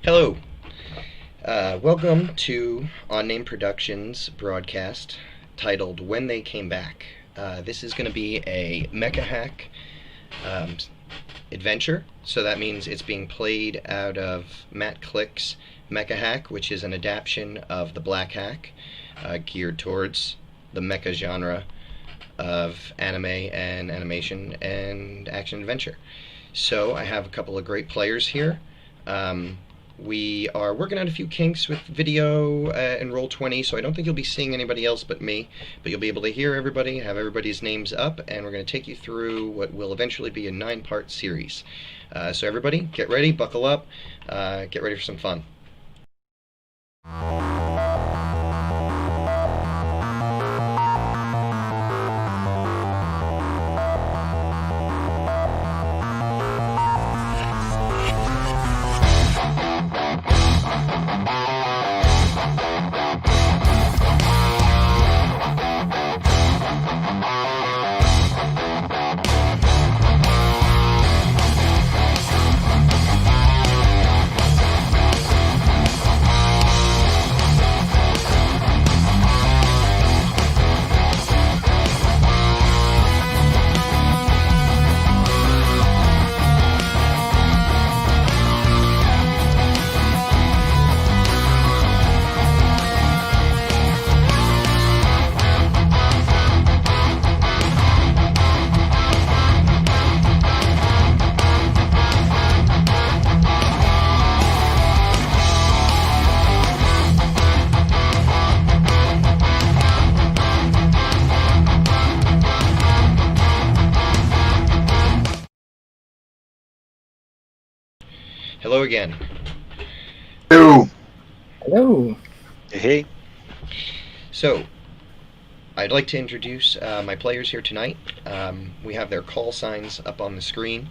Hello. Welcome to On Name Productions broadcast titled When They Came Back. This is going to be a Mecha Hack um, adventure, so that means it's being played out of Matt Click's Mecha Hack, which is an adaptation of the Black Hack, geared towards the mecha genre of anime and animation and action adventure. So I have a couple of great players here. We are working out a few kinks with video and Roll20, so I don't think you'll be seeing anybody else but me, but you'll be able to hear everybody, have everybody's names up, and we're going to take you through what will eventually be a 9-part series. So everybody, get ready, buckle up, get ready for some fun. Hello again. Hello. Hello. Hey. So, I'd like to introduce my players here tonight. We have their call signs up on the screen,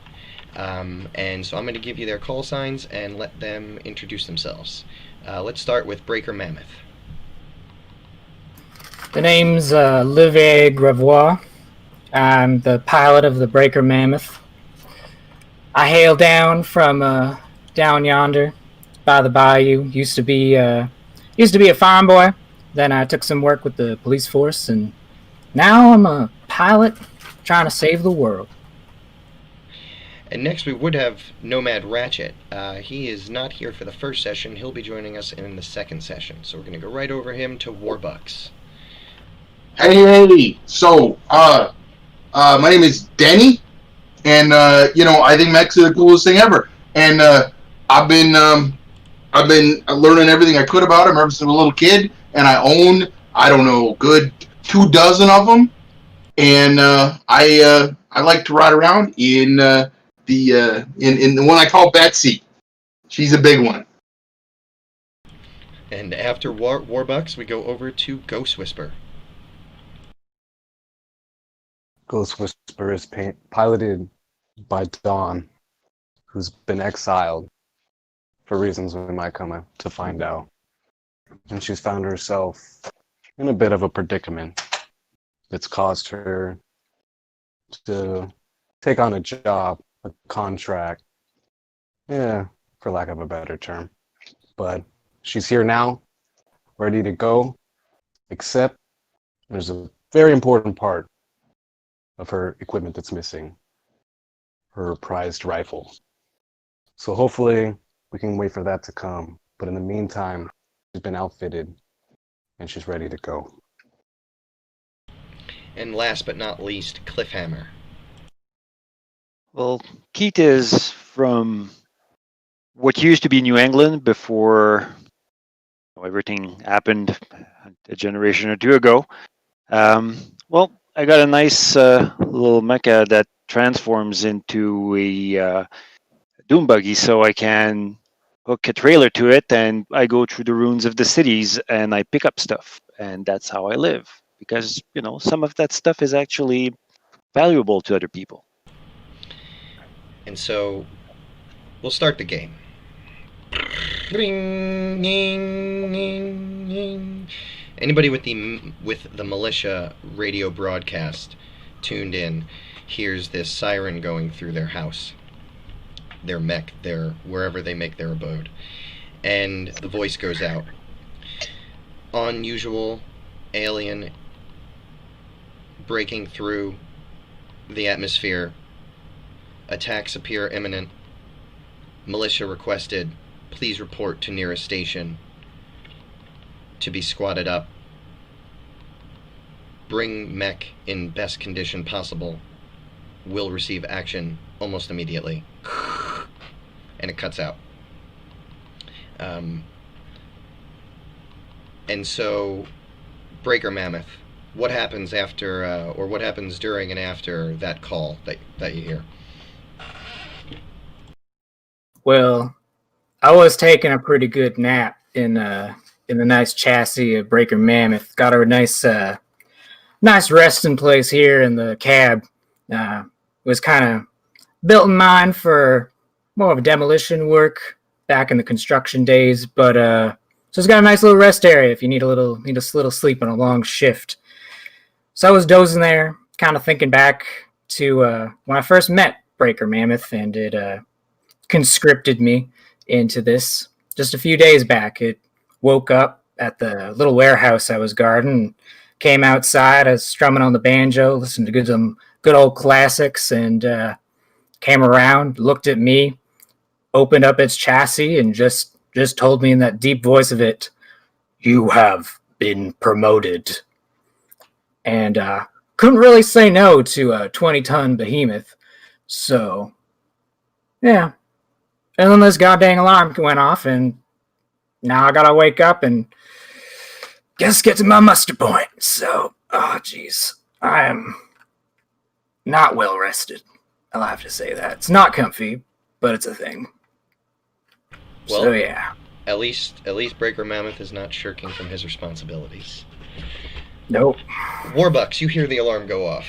and so I'm going to give you their call signs and let them introduce themselves. Let's start with Breaker Mammoth. The name's Live Gravois. I'm the pilot of the Breaker Mammoth. I hail down from down yonder by the bayou. Used to be a farm boy. Then I took some work with the police force, and now I'm a pilot trying to save the world. And next we would have Nomad Ratchet. He is not here for the first session. He'll be joining us in the second session. So we're going to go right over him to Warbucks. Hey. So, my name is Denny, and I think mechs are the coolest thing ever. And I've been learning everything I could about them ever since I was a little kid, and I own, I don't know, good 24 of them. And I like to ride around in the one I call Betsy. She's a big one. And after Warbucks, we go over to Ghost Whisper. Ghost Whisper is piloted by Dawn, who's been exiled for reasons we might come to find out. And she's found herself in a bit of a predicament that's caused her to take on a job, a contract, for lack of a better term. But she's here now, ready to go, except there's a very important part of her equipment that's missing, her prized rifle. So hopefully we can wait for that to come. But in the meantime, she's been outfitted and she's ready to go. And last but not least, Cliffhammer. Well, Keith is from what used to be New England before everything happened a generation or two ago. I got a nice little mecha that transforms into a doom buggy, so I can hook a trailer to it, and I go through the ruins of the cities and I pick up stuff, and that's how I live. Because some of that stuff is actually valuable to other people. And so we'll start the game. Anybody with the militia radio broadcast tuned in hears this siren going through their house, their mech, their wherever they make their abode. and the voice goes out. Unusual alien breaking through the atmosphere. Attacks appear imminent. Militia requested. Please report to nearest station to be squatted up. Bring mech in best condition possible. Will receive action almost immediately. And it cuts out. And so, Breaker Mammoth, what happens after, or what happens during and after that call that you hear? Well, I was taking a pretty good nap in the nice chassis of Breaker Mammoth. Got a nice resting place here in the cab. Was kind of built in mind for more of a demolition work back in the construction days, but so it's got a nice little rest area if you need a little sleep on a long shift. So I was dozing there, kind of thinking back to when I first met Breaker Mammoth, and it conscripted me into this just a few days back. It woke up at the little warehouse I was guarding, came outside, I was strumming on the banjo, listened to some good old classics, and came around, looked at me, opened up its chassis, and just told me in that deep voice of it, "You have been promoted." And couldn't really say no to a 20-ton behemoth. So, yeah. And then this goddamn alarm went off, and now I gotta wake up and guess get to my muster point. So, oh jeez, I am not well rested. I'll have to say that. It's not comfy, but it's a thing. Well, so yeah. At least Breaker Mammoth is not shirking from his responsibilities. Nope. Warbucks, you hear the alarm go off.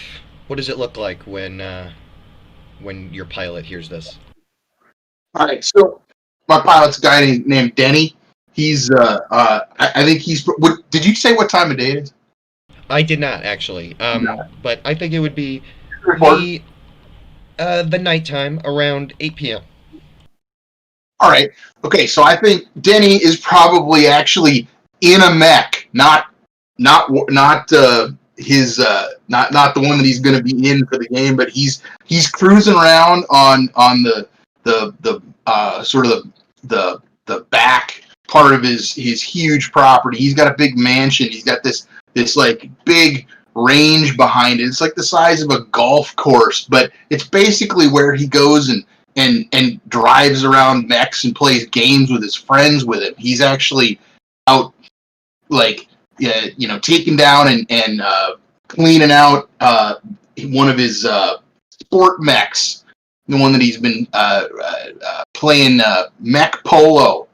What does it look like when your pilot hears this? All right, so my pilot's a guy named Denny. He's I think he's. What, did you say what time of day it is? I did not actually, No. but I think it would be the nighttime around 8 p.m. All right. Okay, so I think Denny is probably actually in a mech, not his not the one that he's going to be in for the game, but he's cruising around on the sort of the back part of his huge property. He's got a big mansion. He's got this like big range behind it. It's like the size of a golf course, but it's basically where he goes and drives around mechs and plays games with his friends with it. He's actually out like taking down and cleaning out one of his sport mechs, the one that he's been playing mech polo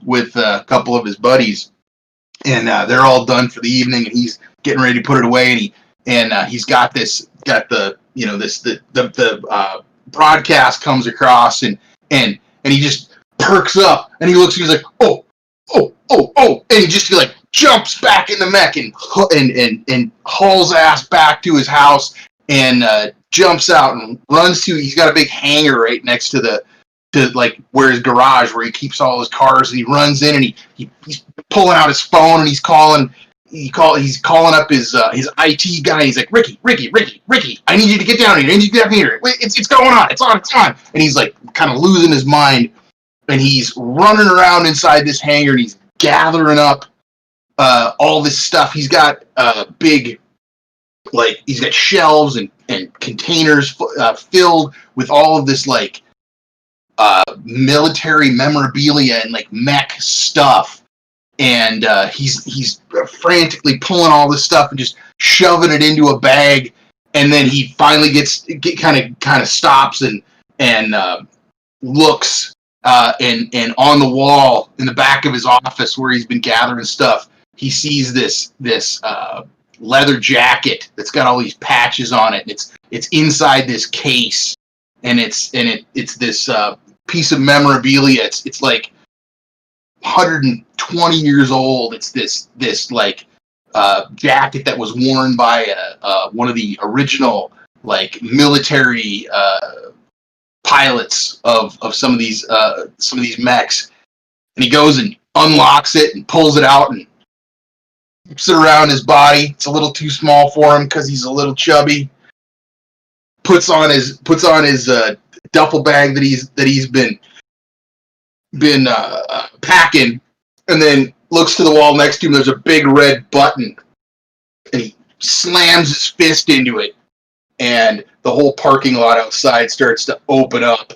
with a couple of his buddies, and they're all done for the evening, and he's getting ready to put it away, and he's got the broadcast comes across, and he just perks up, and he looks, he's like, oh, and he just like jumps back in the mech and hauls ass back to his house, and jumps out and runs to. He's got a big hangar right next to like where his garage, where he keeps all his cars, and he runs in, and he's pulling out his phone, and he's calling up his IT guy. He's like, Ricky, I need you to get down here. I need you to get down here. It's going on. It's on. And he's like kind of losing his mind, and he's running around inside this hangar, and he's gathering up all this stuff. He's got big, like, he's got shelves and containers filled with all of this like military memorabilia and like mech stuff. And he's frantically pulling all this stuff and just shoving it into a bag, and then he finally kind of stops and looks and on the wall in the back of his office where he's been gathering stuff, he sees this leather jacket that's got all these patches on it, and it's inside this case, and it's this piece of memorabilia. It's like 120 years old. It's this like jacket that was worn by one of the original like military pilots of some of these mechs, And he goes and unlocks it and pulls it out and puts it around his body. It's a little too small for him because he's a little chubby. Puts on his duffel bag that he's been packing, and then looks to the wall next to him. There's a big red button, and he slams his fist into it, and the whole parking lot outside starts to open up,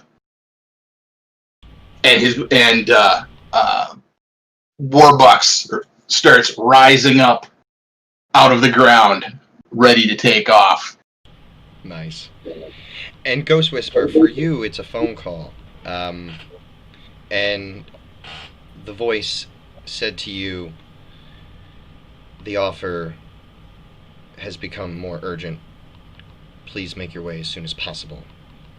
and Warbucks starts rising up out of the ground, ready to take off. Nice. And Ghost Whisper, for you, it's a phone call. And the voice said to you, the offer has become more urgent. Please make your way as soon as possible.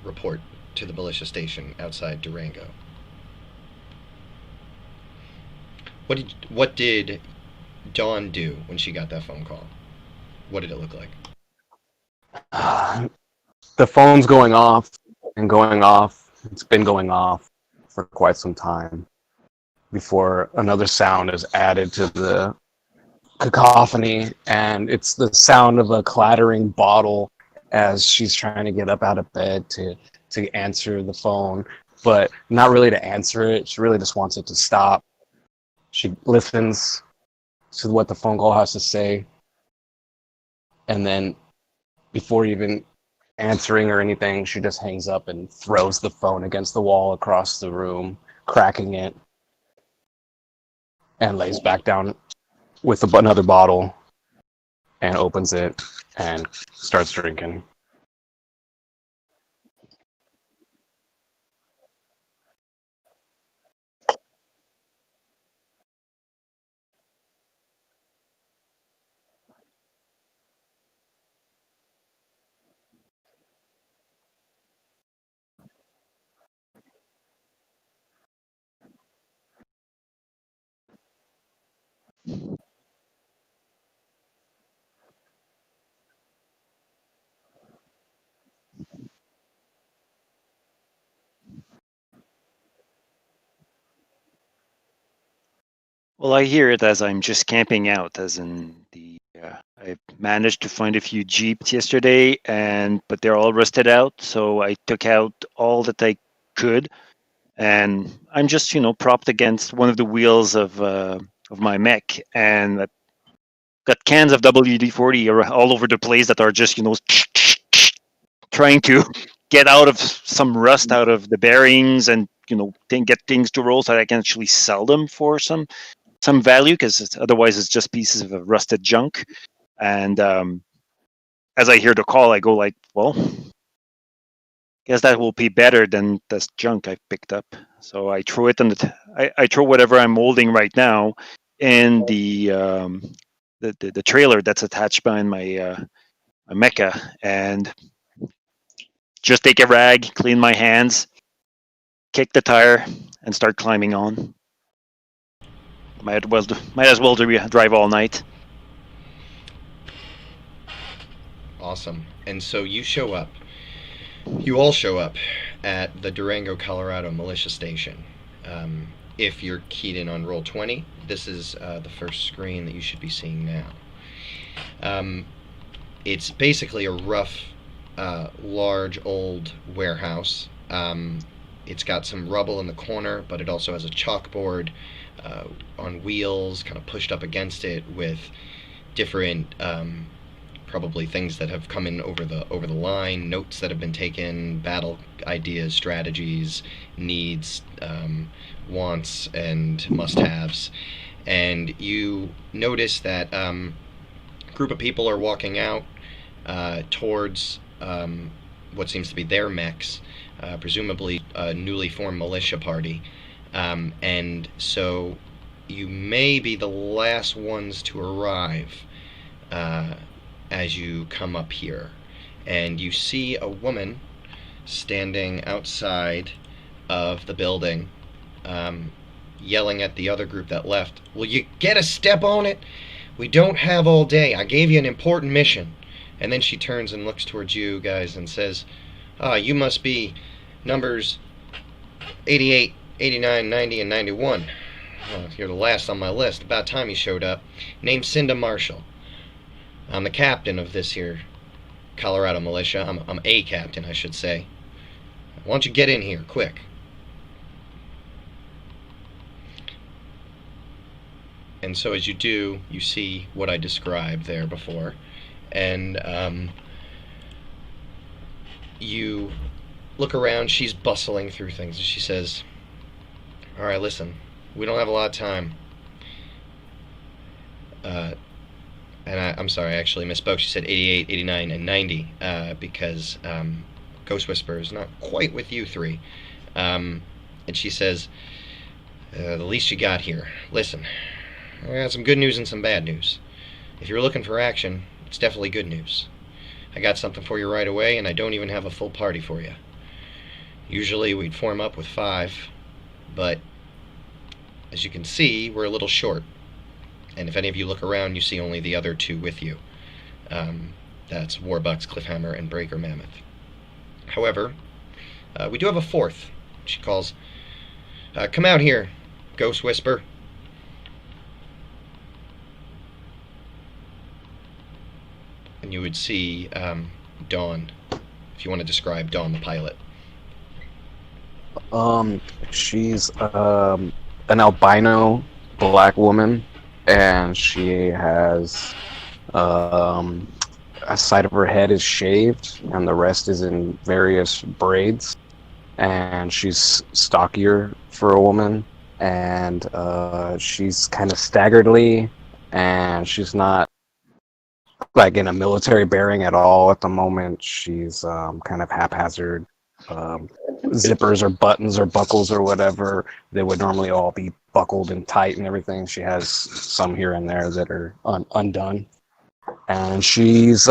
Report to the militia station outside Durango. What did Dawn do when she got that phone call? What did it look like? The phone's going off and going off. It's been going off for quite some time before another sound is added to the cacophony, and it's the sound of a clattering bottle as she's trying to get up out of bed to answer the phone, but not really to answer it. She really just wants it to stop. She listens to what the phone call has to say, and then before even answering or anything, she just hangs up and throws the phone against the wall across the room, cracking it, and lays back down with another bottle and opens it and starts drinking. Well, I hear it as I'm just camping out, as in I managed to find a few Jeeps yesterday, but they're all rusted out, so I took out all that I could, and I'm just propped against one of the wheels of my mech, and I've got cans of WD-40 all over the place that are just trying to get out of some rust out of the bearings and get things to roll so that I can actually sell them for some value, because otherwise it's just pieces of rusted junk. And as I hear the call, I go like, well, guess that will be better than this junk I picked up. So I throw it in I throw whatever I'm holding right now in the trailer that's attached behind my mecha, and just take a rag, clean my hands, kick the tire, and start climbing on. Might as well drive all night. Awesome. And so you show up. You all show up at the Durango, Colorado militia station. If you're keyed in on Roll20, this is the first screen that you should be seeing now. It's basically a rough, large, old warehouse. It's got some rubble in the corner, but it also has a chalkboard on wheels, kind of pushed up against it, with different probably things that have come in over the line, notes that have been taken, battle ideas, strategies, needs, wants, and must-haves. And you notice that a group of people are walking out towards what seems to be their mechs, presumably a newly formed militia party. And so you may be the last ones to arrive as you come up here. And you see a woman standing outside of the building, yelling at the other group that left, "Will you get a step on it? We don't have all day. I gave you an important mission." And then she turns and looks towards you guys and says, you must be numbers 88, 89, 90, and 91. you're the last on my list. About time you showed up. Name's Cinda Marshall. I'm the captain of this here Colorado militia. I'm a captain, I should say. Why don't you get in here, quick? And so as you do, you see what I described there before. And you look around, she's bustling through things, and she says, all right, listen, we don't have a lot of time. And I'm sorry, I actually misspoke. She said 88, 89, and 90, because Ghost Whisperer is not quite with you three. And she says, the least you got here. Listen, I got some good news and some bad news. If you're looking for action, it's definitely good news. I got something for you right away, and I don't even have a full party for you. Usually we'd form up with 5, but as you can see, we're a little short. And if any of you look around, you see only the other 2 with you. That's Warbucks, Cliffhammer, and Breaker Mammoth. However, we do have a 4th. She calls, come out here, Ghost Whisper. And you would see Dawn, if you want to describe Dawn the pilot. She's an albino black woman, and she has a side of her head is shaved, and the rest is in various braids. And she's stockier for a woman, and she's kind of staggeredly, and she's not like in a military bearing at all at the moment. She's kind of haphazard. Zippers or buttons or buckles or whatever, they would normally all be buckled and tight and everything. She has some here and there that are undone. And she's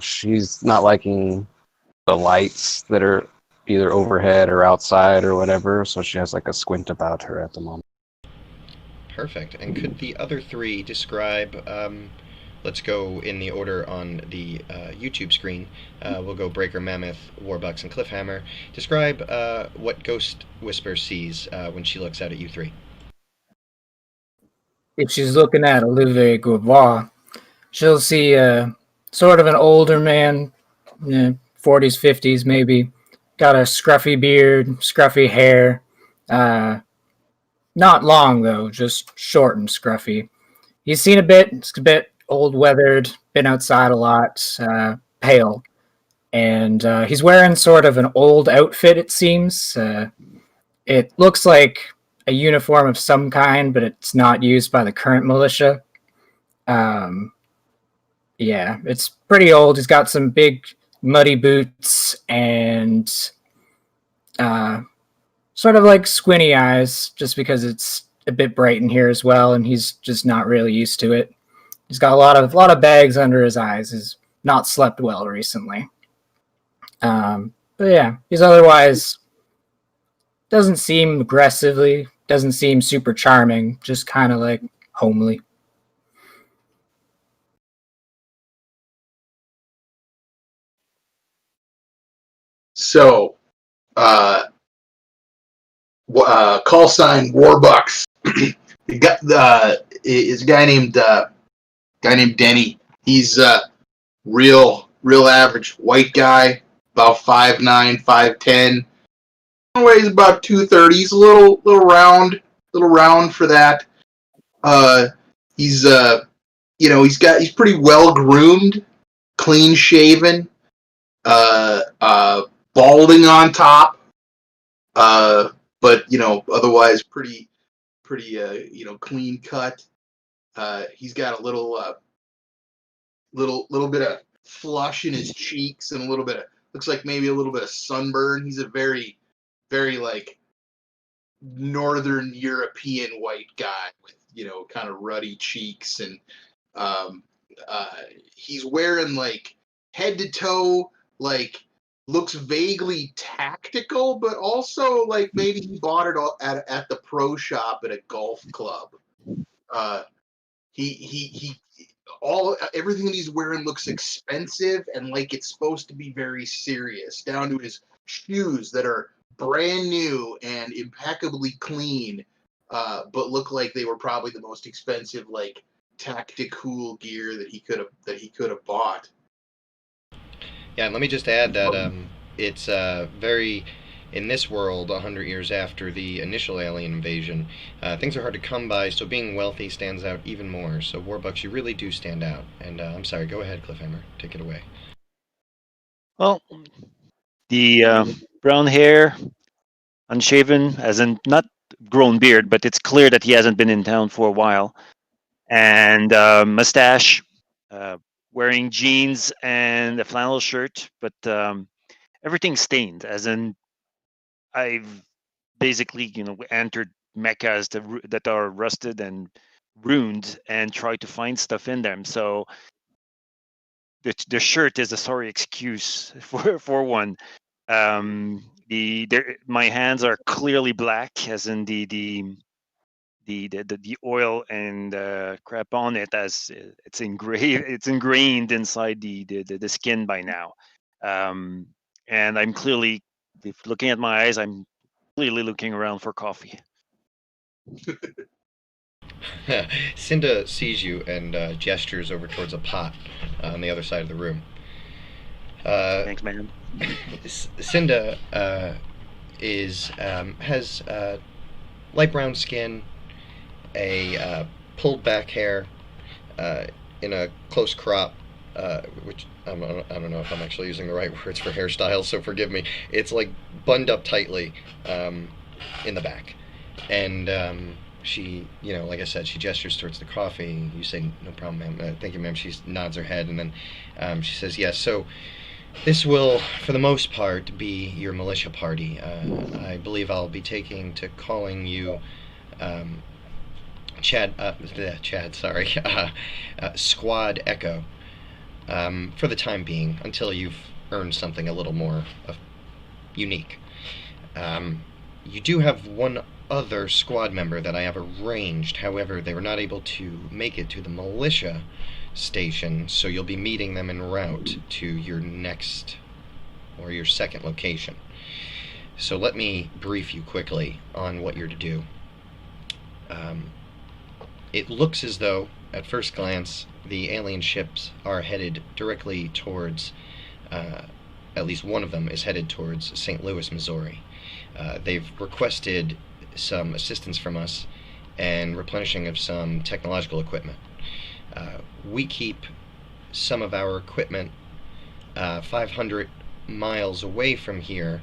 she's not liking the lights that are either overhead or outside or whatever, so she has like a squint about her at the moment. Perfect. And could the other 3 describe, let's go in the order on the YouTube screen. We'll go Breaker Mammoth, Warbucks, and Cliffhammer. Describe what Ghost Whisper sees when she looks out at you 3. If she's looking at Olivier Gravois, she'll see sort of an older man, 40s, 50s maybe. Got a scruffy beard, scruffy hair. Not long, though, just short and scruffy. He's seen a bit. It's a bit old, weathered, been outside a lot, pale. And he's wearing sort of an old outfit, it seems. It looks like a uniform of some kind, but it's not used by the current militia. Yeah, it's pretty old. He's got some big muddy boots and sort of like squinty eyes, just because it's a bit bright in here as well, and he's just not really used to it. He's got a lot of bags under his eyes. He's not slept well recently. But yeah, he's otherwise doesn't seem aggressively, doesn't seem super charming, just kind of like homely. So, call sign Warbucks. Is a guy named Denny. He's real average white guy, about 5'9", 5'10". Weighs about 230. He's a little round for that. He's he's pretty well groomed, clean shaven, balding on top, but otherwise pretty clean cut. He's got a little bit of flush in his cheeks and a little bit of, looks like maybe a little bit of sunburn. He's a very like Northern European white guy with kind of ruddy cheeks, and he's wearing like head to toe, like looks vaguely tactical, but also like maybe he bought it at the pro shop at a golf club. Everything that he's wearing looks expensive and like it's supposed to be very serious, down to his shoes that are brand new and impeccably clean. but looked like they were probably the most expensive, like tactical gear that he could have bought. Yeah, and let me just add that it's very in this world, 100 years after the initial alien invasion, things are hard to come by. So being wealthy stands out even more. So Warbucks, you really do stand out. And I'm sorry, go ahead, Cliffhammer, take it away. Well, the brown hair, unshaven, as in not grown beard, but it's clear that he hasn't been in town for a while, and mustache, wearing jeans and a flannel shirt, but everything stained, as in I've basically entered mechas that are rusted and ruined and tried to find stuff in them. So the shirt is a sorry excuse for one. My hands are clearly black, as in the oil and crap on it, as it's ingrained inside the skin by now. And I'm clearly, if looking at my eyes, I'm clearly looking around for coffee. Cinda sees you and gestures over towards a pot on the other side of the room. Thanks, man. Cinda has light brown skin, a pulled back hair in a close crop, which I don't know if I'm actually using the right words for hairstyles, so forgive me. It's like bunned up tightly in the back, and she, like I said, she gestures towards the coffee. You say, "No problem, ma'am. Thank you, ma'am." She nods her head, and then she says, "Yes." So this will, for the most part, be your militia party. I believe I'll be taking to calling you Chad. Sorry, Squad Echo. For the time being, until you've earned something a little more unique. You do have one other squad member that I have arranged. However, they were not able to make it to the militia station, so you'll be meeting them en route to your next or your second location. So let me brief you quickly on what you're to do. It looks as though, at first glance, the alien ships are headed directly towards, at least one of them is headed towards St. Louis, Missouri. They've requested some assistance from us and replenishing of some technological equipment. We keep some of our equipment 500 miles away from here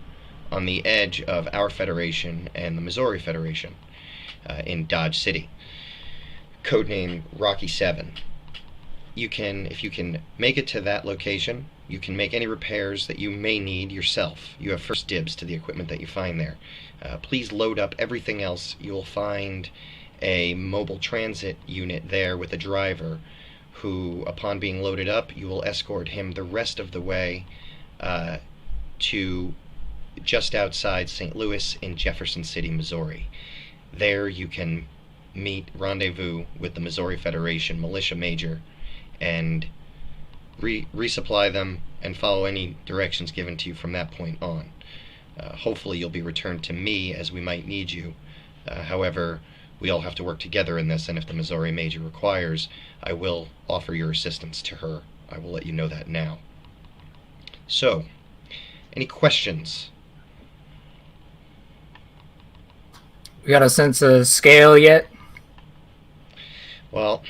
on the edge of our Federation and the Missouri Federation in Dodge City, codenamed Rocky 7. If you can make it to that location, you can make any repairs that you may need yourself. You have first dibs to the equipment that you find there. Please load up everything else. You'll find a mobile transit unit there with a driver who, upon being loaded up, you will escort him the rest of the way to just outside St. Louis in Jefferson City, Missouri. There you can rendezvous with the Missouri Federation militia major and resupply them and follow any directions given to you from that point on. Hopefully you'll be returned to me, as we might need you. However, we all have to work together in this, and if the Missouri major requires, I will offer your assistance to her. I will let you know that now. So, any questions? We got a sense of scale yet? Well,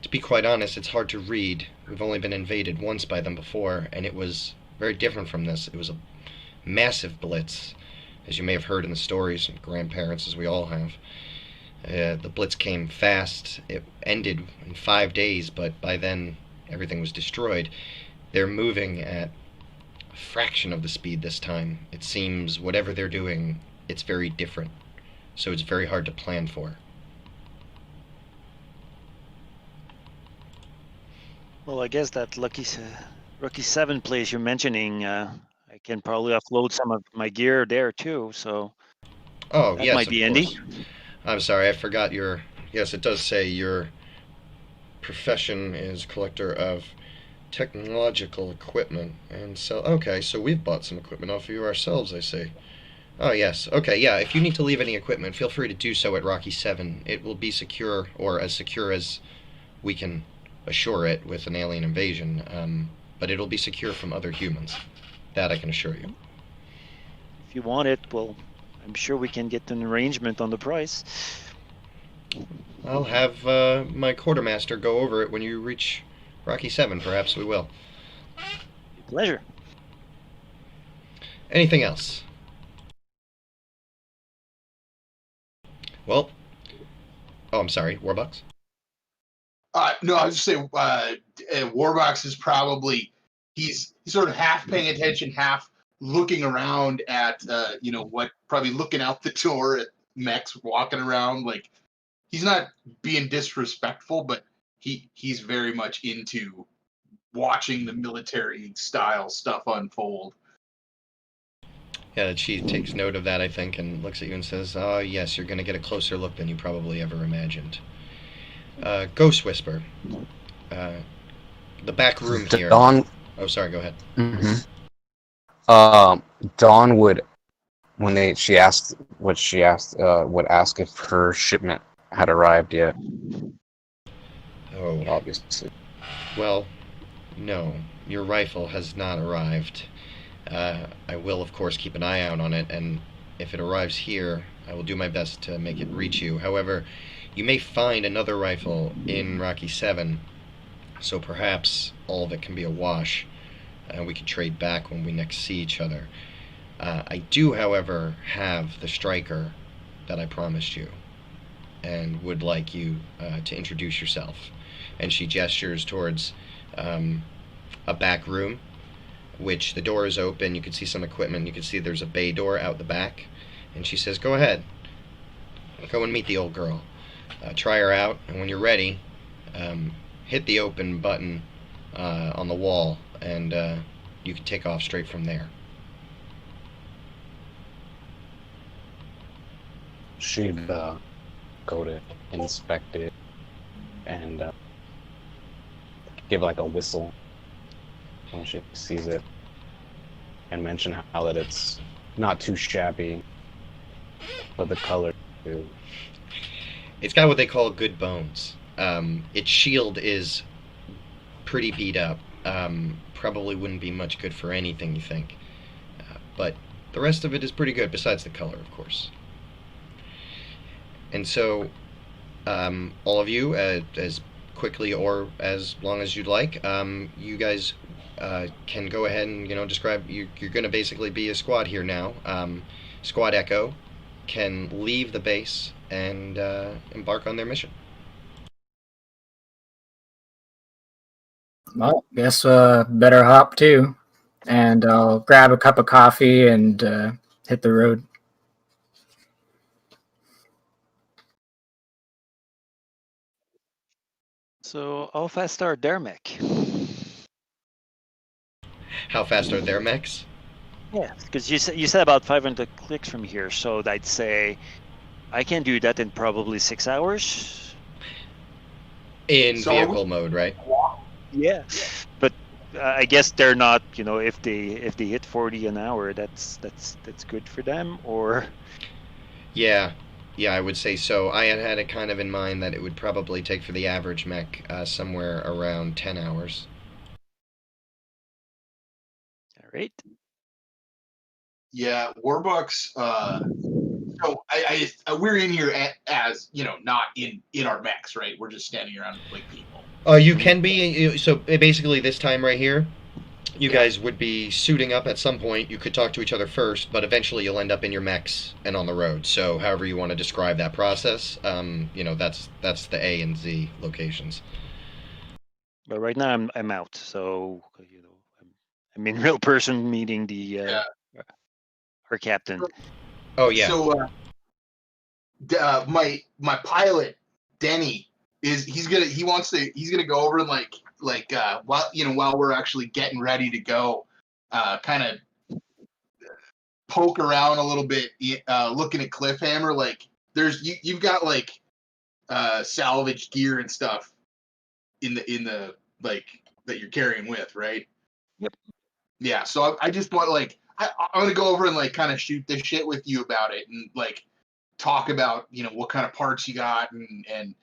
to be quite honest, it's hard to read. We've only been invaded once by them before, and it was very different from this. It was a massive blitz, as you may have heard in the stories from grandparents, as we all have. The blitz came fast. It ended in 5 days, but by then everything was destroyed. They're moving at a fraction of the speed this time. It seems whatever they're doing, it's very different. So it's very hard to plan for. Well, I guess that Rookie 7 place you're mentioning, I can probably offload some of my gear there too, so Oh, that yes, might of be handy. course. I'm sorry, I forgot your... Yes, it does say your profession is collector of technological equipment. And so, okay, so we've bought some equipment off of you ourselves, I see. Oh, yes. Okay, yeah. If you need to leave any equipment, feel free to do so at Rocky 7. It will be secure, or as secure as we can assure it with an alien invasion, but it'll be secure from other humans. That I can assure you. If you want it, well, I'm sure we can get an arrangement on the price. I'll have my quartermaster go over it when you reach Rocky 7. Perhaps we will. Pleasure. Anything else? Well, oh, I'm sorry, Warbucks? No, I was just saying, Warbox is probably he's sort of half paying attention, half looking around at what, probably looking out the door at Max walking around. Like, he's not being disrespectful, but he's very much into watching the military style stuff unfold. Yeah, she takes note of that, I think, and looks at you and says, "Oh, yes, you're going to get a closer look than you probably ever imagined." Ghost Whisper. The back room here. Dawn. Oh, sorry, go ahead. Dawn would, when she asked what she asked, would ask if her shipment had arrived yet. Oh, Obviously. well, no, your rifle has not arrived. I will, of course, keep an eye out on it, and if it arrives here, I will do my best to make it reach you. However, you may find another rifle in Rocky 7, so perhaps all of it can be a wash, and we can trade back when we next see each other. I do, however, have the striker that I promised you, and would like you to introduce yourself. And she gestures towards a back room, which the door is open. You can see some equipment. You can see there's a bay door out the back. And she says, "Go ahead. Go and meet the old girl. Try her out, and when you're ready, hit the open button on the wall, and you can take off straight from there." She'd go to inspect it and give like a whistle when she sees it, and mention how that it's not too shabby, but the color too. It's got what they call good bones. Its shield is pretty beat up. Probably wouldn't be much good for anything, you think. But the rest of it is pretty good, besides the color, of course. And so, all of you, as quickly or as long as you'd like, you guys can go ahead and describe. You're going to basically be a squad here now. Squad Echo can leave the base and embark on their mission. Well, guess better hop too, and I'll grab a cup of coffee and hit the road. So, how fast are their mech? How fast are their mechs? Yeah, because you said about 500 clicks from here, so I'd say I can do that in probably 6 hours. In vehicle mode, right? Yeah, but I guess they're not. If they hit 40 an hour, that's good for them, or. Yeah, I would say so. I had it kind of in mind that it would probably take for the average mech somewhere around 10 hours. All right. Yeah, Warbucks. So we're in here as not in our mechs, right? We're just standing around like people. You can be. So basically, this time right here, you guys would be suiting up at some point. You could talk to each other first, but eventually you'll end up in your mechs and on the road. So however you want to describe that process, that's the A and Z locations. But right now I'm out, so I'm in real person meeting the our captain. Oh yeah. So my pilot Denny he's gonna go over and while we're actually getting ready to go, kind of poke around a little bit, looking at Cliffhammer. Like you've got salvage gear and stuff in the that you're carrying with, right? Yep. Yeah. So I just want I'm gonna go over and like kind of shoot the shit with you about it and like talk about what kind of parts you got and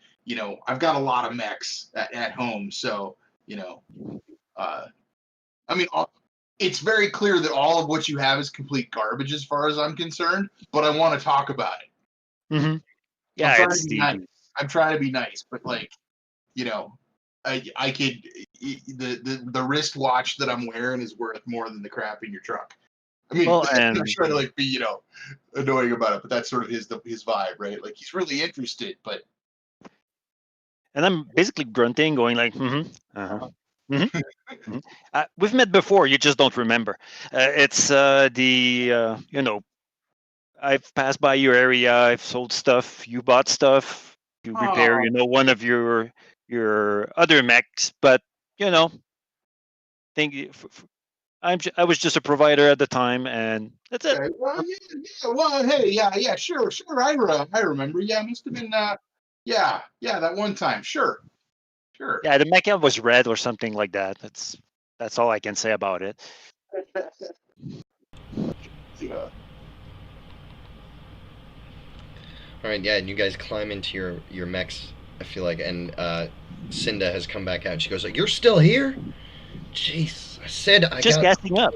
I've got a lot of mechs at home, so I mean it's very clear that all of what you have is complete garbage as far as I'm concerned, but I want to talk about it. Mm-hmm. I'm Yeah, trying it's to be the nice. I'm trying to be nice, but like I could the wristwatch that I'm wearing is worth more than the crap in your truck. I mean, well, I'm not and trying to like be annoying about it, but that's sort of his vibe, right? Like he's really interested, but I'm basically grunting, going like, uh-huh. We've met before. You just don't remember. It's I've passed by your area. I've sold stuff. You bought stuff. You repair, oh, one of your other mechs. But you know, think I was just a provider at the time, and that's it. okay. Well, yeah, well, hey, yeah, sure. I remember. Yeah, it must have been yeah, that one time. Sure. Yeah, the mecha was red or something like that. That's all I can say about it. Yeah. All right, yeah, and you guys climb into your mechs. I feel like, and Cinda has come back out. She goes like, "You're still here? Jeez, I said I Just got." gassing up.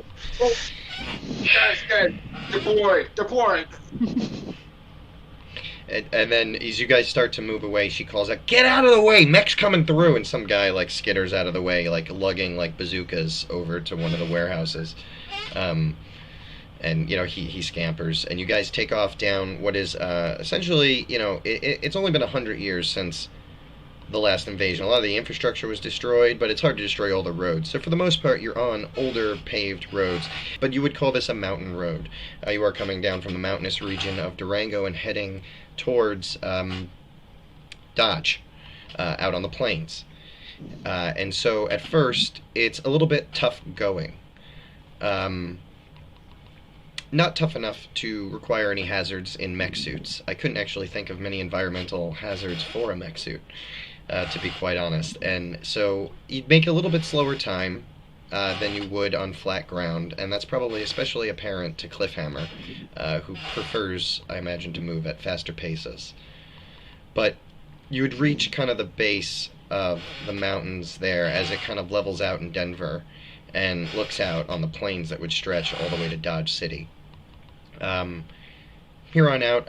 Guys, deploy. And then as you guys start to move away, she calls out, "Get out of the way! Mech's coming through!" And some guy like skitters out of the way, like lugging like bazookas over to one of the warehouses. And he scampers, and you guys take off down what is essentially it's only been 100 years since the last invasion. A lot of the infrastructure was destroyed, but it's hard to destroy all the roads. So for the most part, you're on older paved roads, but you would call this a mountain road. You are coming down from the mountainous region of Durango and heading towards Dodge, out on the plains. And so at first, it's a little bit tough going. Not tough enough to require any hazards in mech suits. I couldn't actually think of many environmental hazards for a mech suit, to be quite honest. And so you'd make a little bit slower time than you would on flat ground, and that's probably especially apparent to Cliffhammer, who prefers, I imagine, to move at faster paces. But you would reach kind of the base of the mountains there as it kind of levels out in Denver and looks out on the plains that would stretch all the way to Dodge City. Here on out,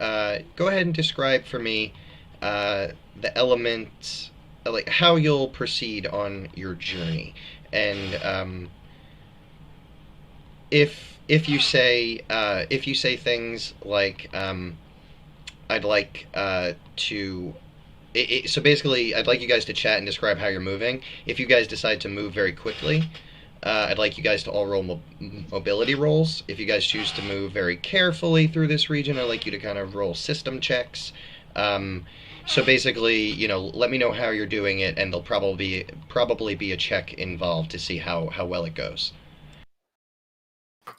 go ahead and describe for me the elements, like how you'll proceed on your journey, and if you say things like I'd like to. So basically, I'd like you guys to chat and describe how you're moving. If you guys decide to move very quickly, I'd like you guys to all roll mobility rolls. If you guys choose to move very carefully through this region, I'd like you to kind of roll system checks. So basically, let me know how you're doing it, and there'll probably be a check involved to see how well it goes.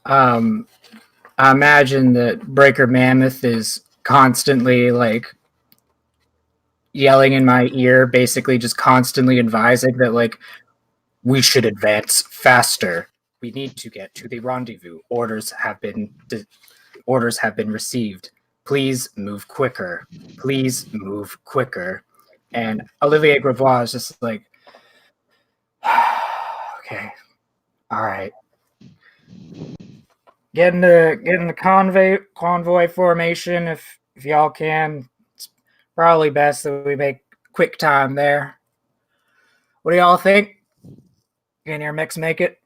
I imagine that Breaker Mammoth is constantly like yelling in my ear, basically just constantly advising that like we should advance faster. We need to get to the rendezvous. Orders have been received. Please move quicker. Please move quicker. And Olivier Gravois is just like, okay, all right. Get in the convoy formation if y'all can. It's probably best that we make quick time there. What do y'all think? Can your mix make it?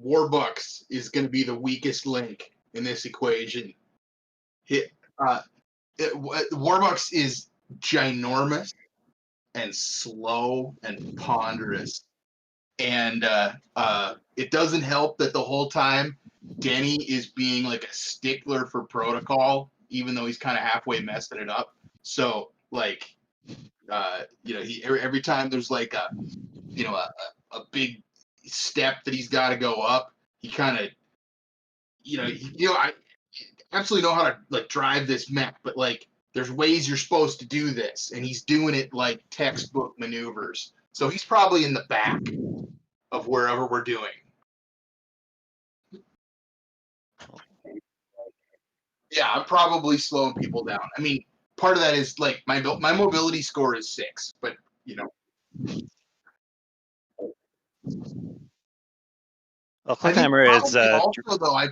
Warbucks is going to be the weakest link in this equation. Warbucks is ginormous and slow and ponderous. And it doesn't help that the whole time Denny is being like a stickler for protocol, even though he's kind of halfway messing it up. So like, he every time there's like a big step that he's got to go up, he kind of, I absolutely know how to like drive this mech, but like there's ways you're supposed to do this, and he's doing it like textbook maneuvers. So he's probably in the back of wherever we're doing. Yeah, I'm probably slowing people down. I mean, part of that is like my mobility score is 6, but you know, Well, I think Cliffhammer is probably also though I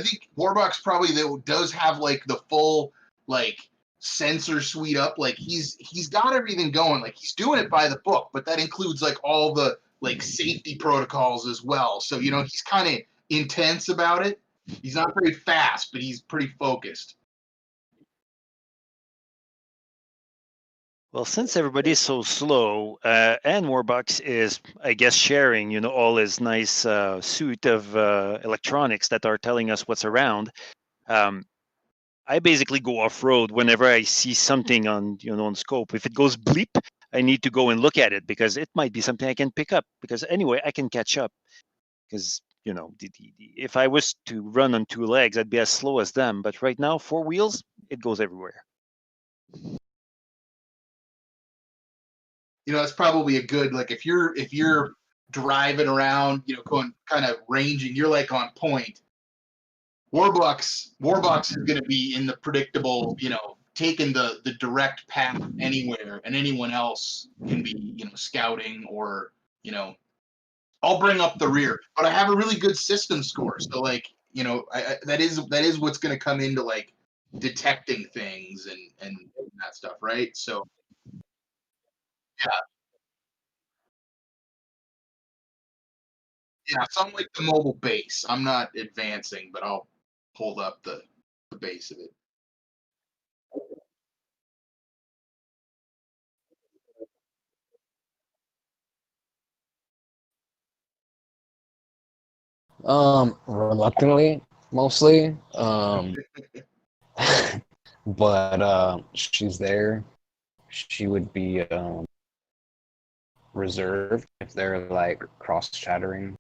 think Warbucks probably does have like the full like sensor suite up. Like he's got everything going. Like he's doing it by the book, but that includes like all the like safety protocols as well. So you know he's kind of intense about it. He's not very fast, but he's pretty focused. Well, since everybody's so slow, and Warbucks is, I guess, sharing, all his nice suite of electronics that are telling us what's around. I basically go off road whenever I see something on scope. If it goes bleep, I need to go and look at it because it might be something I can pick up. Because anyway, I can catch up. Because if I was to run on 2 legs, I'd be as slow as them. But right now, 4 wheels, it goes everywhere. You know, that's probably a good like if you're driving around, you know, going kind of ranging, you're like on point. Warbucks is going to be in the predictable, you know, taking the direct path anywhere, and anyone else can be, you know, scouting or, you know, I'll bring up the rear, but I have a really good system score, so like, you know, that is what's going to come into like detecting things and that stuff, right? So yeah, yeah. So I'm like the mobile base. I'm not advancing, but I'll hold up the base of it. Reluctantly, mostly. But she's there. She would be reserved if they're like cross chattering.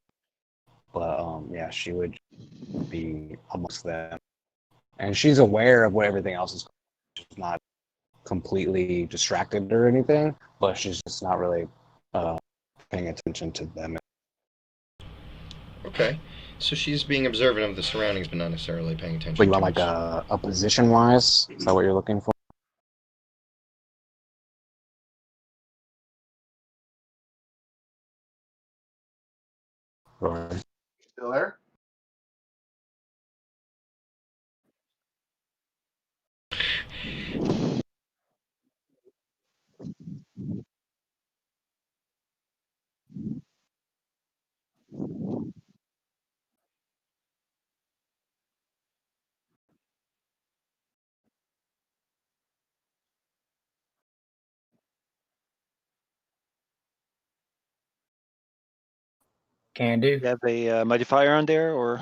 But yeah, she would be amongst them, and she's aware of what everything else is. She's not completely distracted or anything, but she's just not really uh, paying attention to them. Okay. So she's being observant of the surroundings, but not necessarily paying But attention you want to like us. a position wise? Is that what you're looking for? Or Still there? Can do. You have a modifier on there, or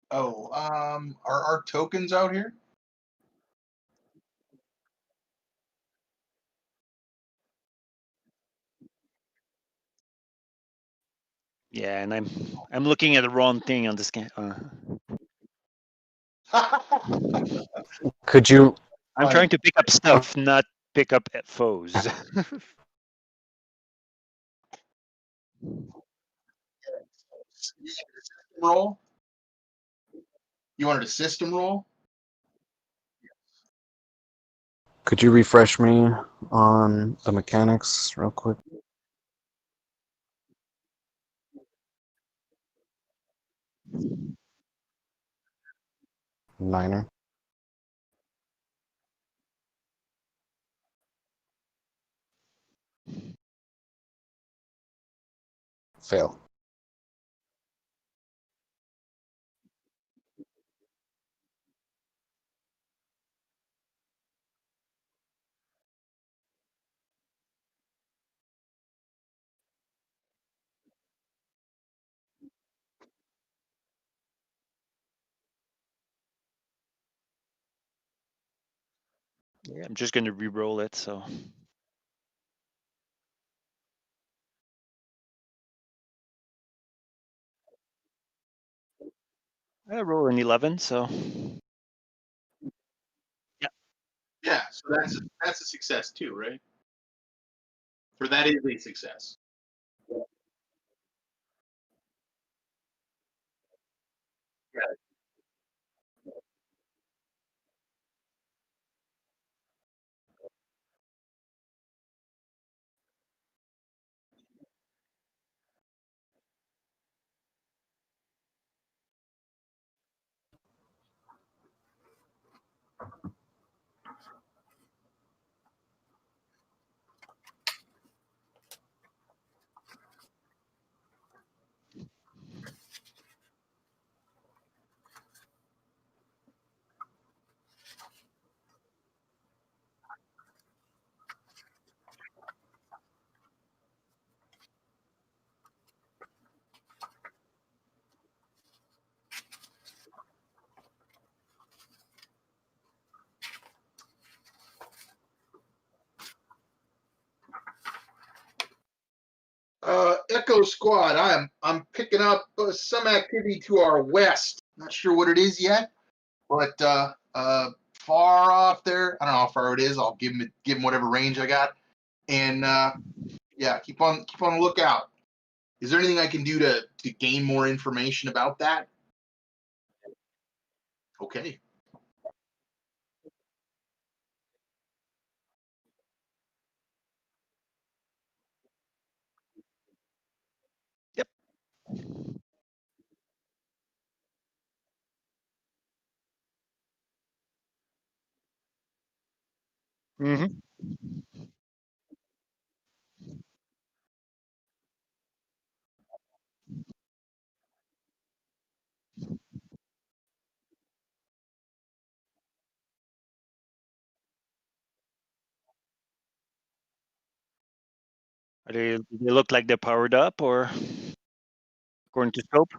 Oh, are our tokens out here? yeah, and I'm looking at the wrong thing on this game. could you I'm trying to pick up stuff, not pick up foes. Roll? You wanted a system roll? refresh me on the mechanics real quick? Niner. Fail. Yeah, I'm just going to re-roll it. So I roll an 11. So yeah, Yeah, so that's a success too, right? Or that is a success. Echo Squad, I'm picking up some activity to our west. Not sure what it is yet, but far off there. I don't know how far it is. I'll give him whatever range I got, and yeah, keep on the lookout. Is there anything I can do to gain more information about that? Okay. Yep. Mm-hmm. Do they look like they're powered up, or according to scope?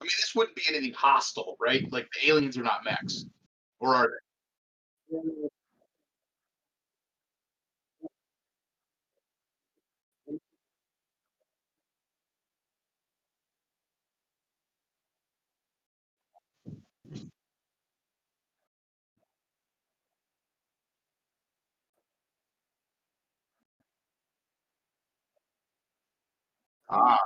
I mean, this wouldn't be anything hostile, right? Like the aliens are not mechs, or are they? Ah,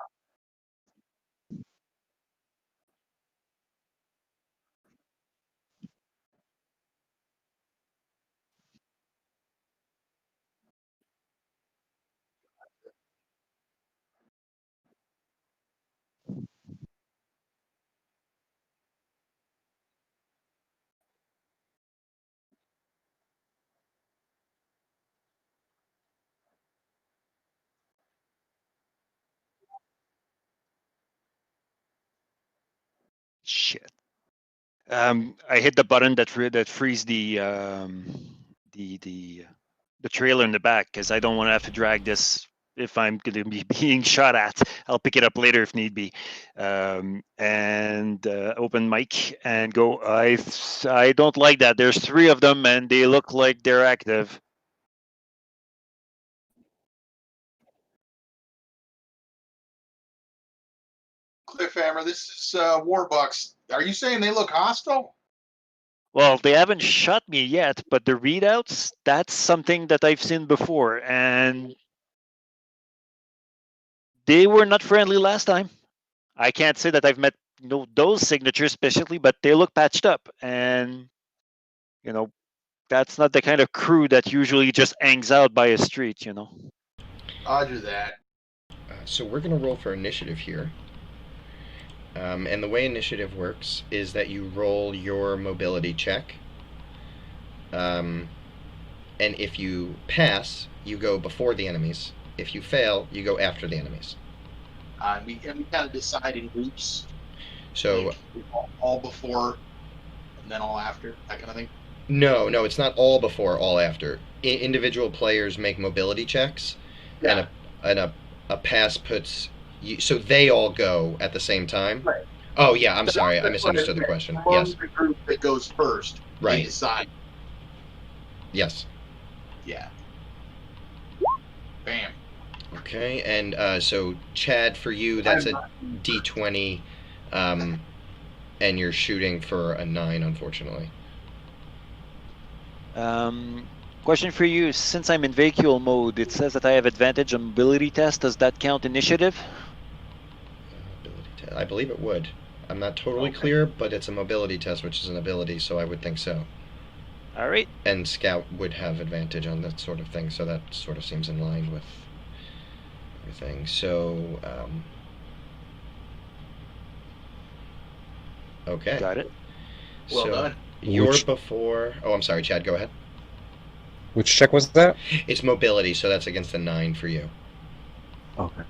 Shit. I hit the button that frees the the trailer in the back because I don't want to have to drag this if I'm going to be being shot at. I'll pick it up later if need be. And open mic and go. I don't like that. There's three of them and they look like they're active. Cliffhammer, this is Warbucks. Are you saying they look hostile? Well, they haven't shot me yet, but the readouts, that's something that I've seen before. And they were not friendly last time. I can't say that I've met those signatures especially, but they look patched up. And, you know, that's not the kind of crew that usually just hangs out by a street, you know. Roger that. So we're going to roll for initiative here. And the way initiative works is that you roll your mobility check. And if you pass, you go before the enemies. If you fail, you go after the enemies. We kind of decide in groups. So like, all before and then all after, that kind of thing. no, it's not all before, all after. Individual players make mobility checks, Yeah. and a pass puts you. So they all go at the same time. Right. Oh yeah, I'm sorry, I misunderstood the question. Yes, The group that goes first, they right. decide. Yes. Yeah. Bam. Okay, and so Chad, for you, that's a D20, and you're shooting for a 9, unfortunately. Question for you: since I'm in vehicle mode, it says that I have advantage on mobility test. Does that count initiative? I believe it would. I'm not totally clear, but it's a mobility test, which is an ability, so I would think so. All right. And Scout would have advantage on that sort of thing, so that sort of seems in line with everything. So, okay. Got it. Well done. You're before. Oh, I'm sorry, Chad. Go ahead. Which check was that? It's mobility, so that's against a 9 for you. Okay.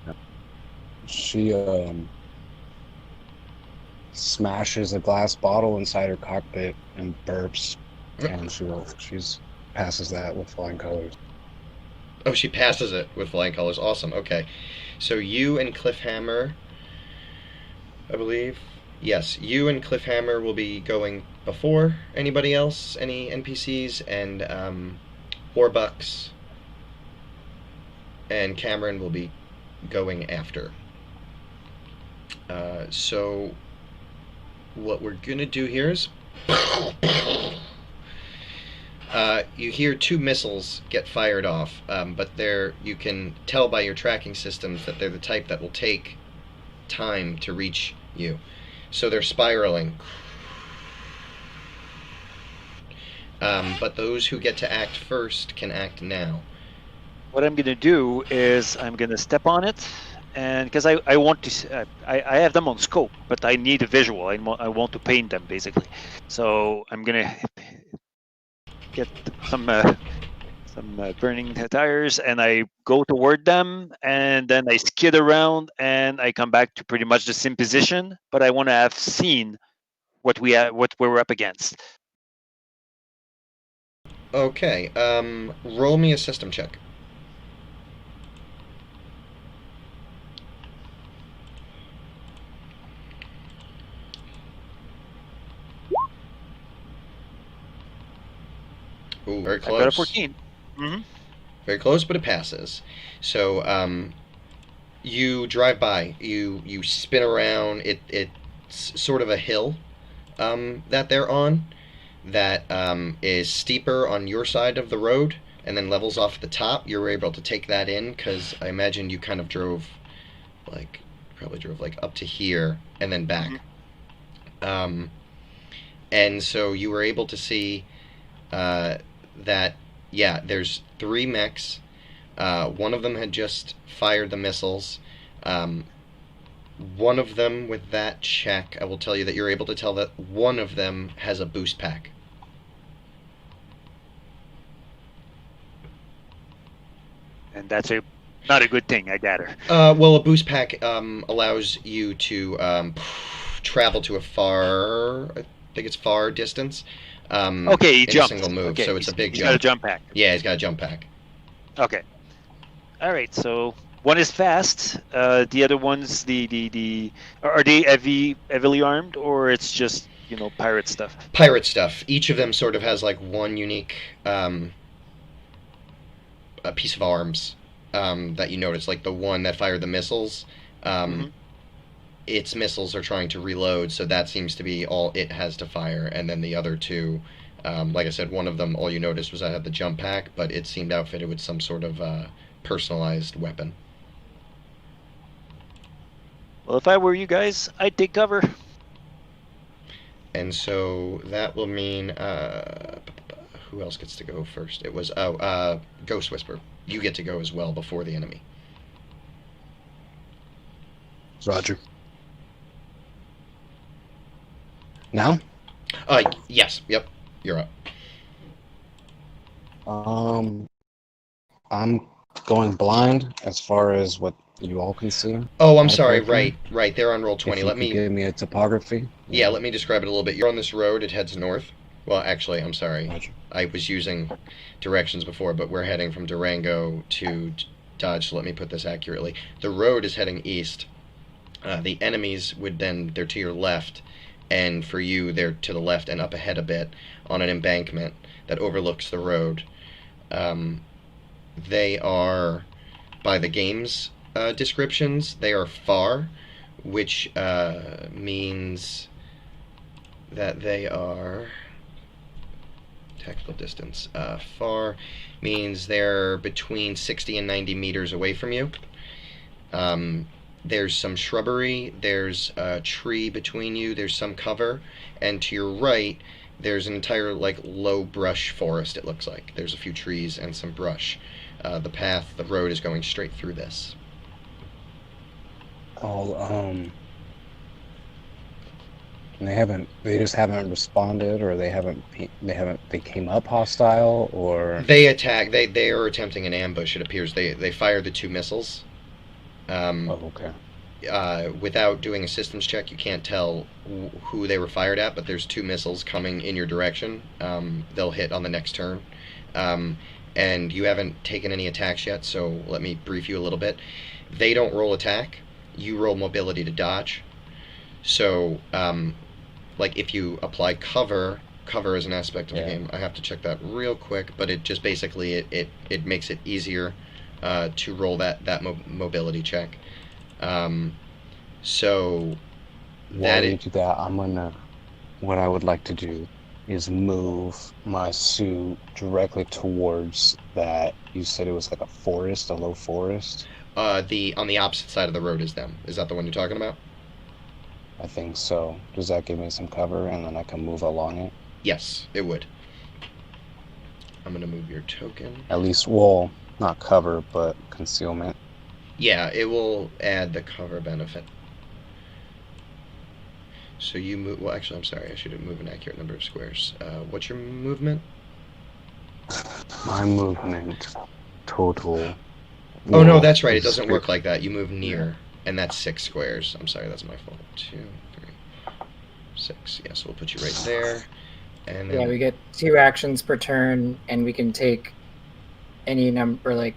She smashes a glass bottle inside her cockpit and burps, and she's passes that with flying colors. Oh, she passes it with flying colors. Awesome. Okay, so you and Cliffhammer, I believe. Yes, you and Cliffhammer will be going before anybody else, any NPCs, and Warbucks and Cameron will be going after. So what we're gonna do here is you hear 2 missiles get fired off, but you can tell by your tracking systems that they're the type that will take time to reach you. So they're spiraling. But those who get to act first can act now. What I'm going to do is I'm going to step on it, and because I want to, I have them on scope, but I need a visual. I want to paint them basically. So I'm going to get some burning tires, and I go toward them, and then I skid around, and I come back to pretty much the same position. But I want to have seen what we're up against. Okay, roll me a system check. Ooh, very close. I got a 14. Mm-hmm. Very close, but it passes. So, you drive by. You spin around. It's sort of a hill that they're on that is steeper on your side of the road and then levels off at the top. You were able to take that in because I imagine you kind of probably drove like up to here and then back. Mm-hmm. And so you were able to see that, yeah, there's 3 mechs. One of them had just fired the missiles. One of them, with that check, I will tell you that you're able to tell that one of them has a boost pack. And that's not a good thing, I gather. Well, a boost pack allows you to travel to I think it's far distance. Okay, he in jumped. a single move, okay, so it's a big he's jump. got a jump pack. Yeah, he's got a jump pack. Okay. All right, so one is fast. The other one's are they heavily armed, or it's just pirate stuff? Pirate stuff. Each of them sort of has like one unique a piece of arms that you notice. Like the one that fired the missiles, its missiles are trying to reload, so that seems to be all it has to fire. And then the other 2, like I said, one of them, all you noticed was I had the jump pack, but it seemed outfitted with some sort of personalized weapon. Well, if I were you guys, I'd take cover. And so that will mean who else gets to go first? It was Ghost Whisper. You get to go as well before the enemy. Roger. Now? Yes. Yep. You're up. I'm going blind as far as what you all can see. Oh, I'm sorry. Right. They're on roll 20. Let me give me a topography. Yeah, let me describe it a little bit. You're on this road. It heads north. Well, actually, I'm sorry. Roger. I was using directions before, but we're heading from Durango to Dodge, so let me put this accurately. The road is heading east. The enemies they're to your left, and for you, they're to the left and up ahead a bit on an embankment that overlooks the road. They are, by the game's descriptions, they are far, which means that they are tactical distance. Far means they're between 60 and 90 meters away from you. There's some shrubbery, there's a tree between you, there's some cover, and to your right, there's an entire, low brush forest, it looks like. There's a few trees and some brush. The road is going straight through this. And they just haven't responded, or they came up hostile, or... They attack, they are attempting an ambush, it appears. They fired the 2 missiles. Okay. Without doing a systems check, you can't tell who they were fired at, but there's 2 missiles coming in your direction. They'll hit on the next turn. And you haven't taken any attacks yet, so let me brief you a little bit. They don't roll attack. You roll mobility to dodge. So, if you apply cover is an aspect of the game. I have to check that real quick, but it just basically, it makes it easier to roll that mobility check. So While you do that, what I would like to do is move my suit directly towards that. You said it was like a low forest. on the opposite side of the road is them. Is that the one you're talking about? I think so. Does that give me some cover, and then I can move along it? Yes, it would. I'm gonna move your token. At least, well, not cover, but concealment. Yeah, it will add the cover benefit. So you move. Well, actually, I'm sorry. I should have moved an accurate number of squares. What's your movement? My movement total. Oh no, that's right. It doesn't work like that. You move near, and that's 6 squares. I'm sorry, that's my fault. 2, 3, 6. Yeah, so we'll put you right there. And then, Yeah, we get 2 actions per turn, and we can take any number, like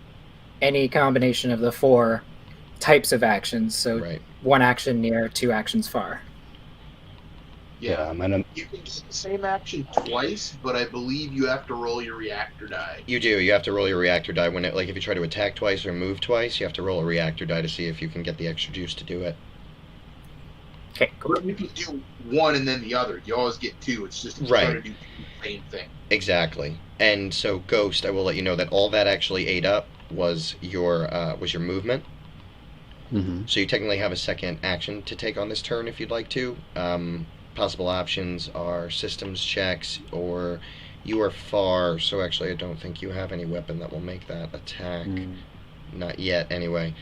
any combination of the 4 types of actions. So right. 1 action near, 2 actions far. Yeah, I'm gonna. You can do the same action twice, but I believe you have to roll your reactor die. You do. You have to roll your reactor die when it, like, if you try to attack twice or move twice, you have to roll a reactor die to see if you can get the extra juice to do it. Okay, cool. But you can do one and then the other. You always get 2. It's just Right. trying to do the same thing. Exactly. And so, Ghost, I will let you know that all that actually ate up was your movement. Mm-hmm. So you technically have a second action to take on this turn if you'd like to. Possible options are systems checks, or you are far, so actually I don't think you have any weapon that will make that attack. Not yet, anyway.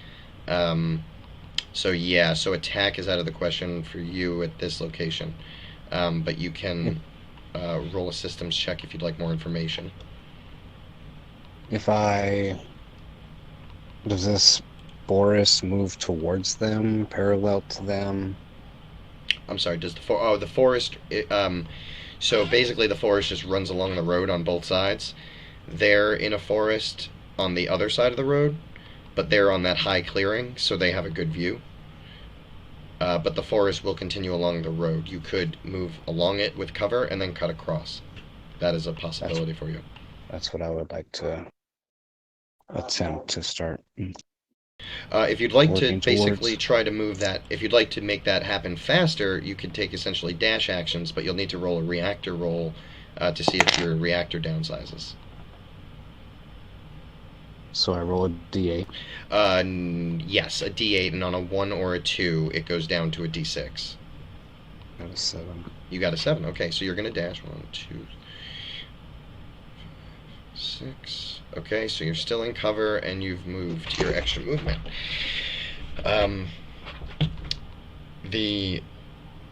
So yeah, so attack is out of the question for you at this location. But you can roll a systems check if you'd like more information. Does this forest move towards them, parallel to them? I'm sorry, does the forest, so basically the forest just runs along the road on both sides. They're in a forest on the other side of the road, but they're on that high clearing, so they have a good view. But the forest will continue along the road. You could move along it with cover and then cut across. That is a possibility for you. That's what I would like to attempt to start. If you'd like to Working basically towards. try to move that, if you'd like to make that happen faster, you could take essentially dash actions, but you'll need to roll a reactor roll to see if your reactor downsizes. So I roll a d8. Yes, a D8, and on a 1 or a 2, it goes down to a D6. I got a 7. You got a 7. Okay, so you're going to dash 1, 2, 6. Okay, so you're still in cover, and you've moved your extra movement. The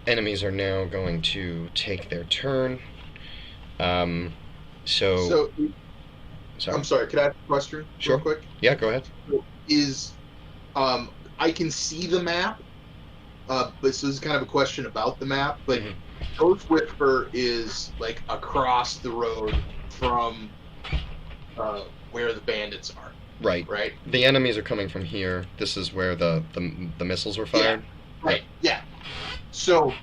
enemies are now going to take their turn. So Sorry. I'm sorry, could I ask a question Sure. real quick? Yeah, go ahead. I can see the map, but this is kind of a question about the map, but Mhm. Ghost Whisper is like across the road from where the bandits are, Right. right? The enemies are coming from here. This is where the missiles were fired. Right, yeah. So,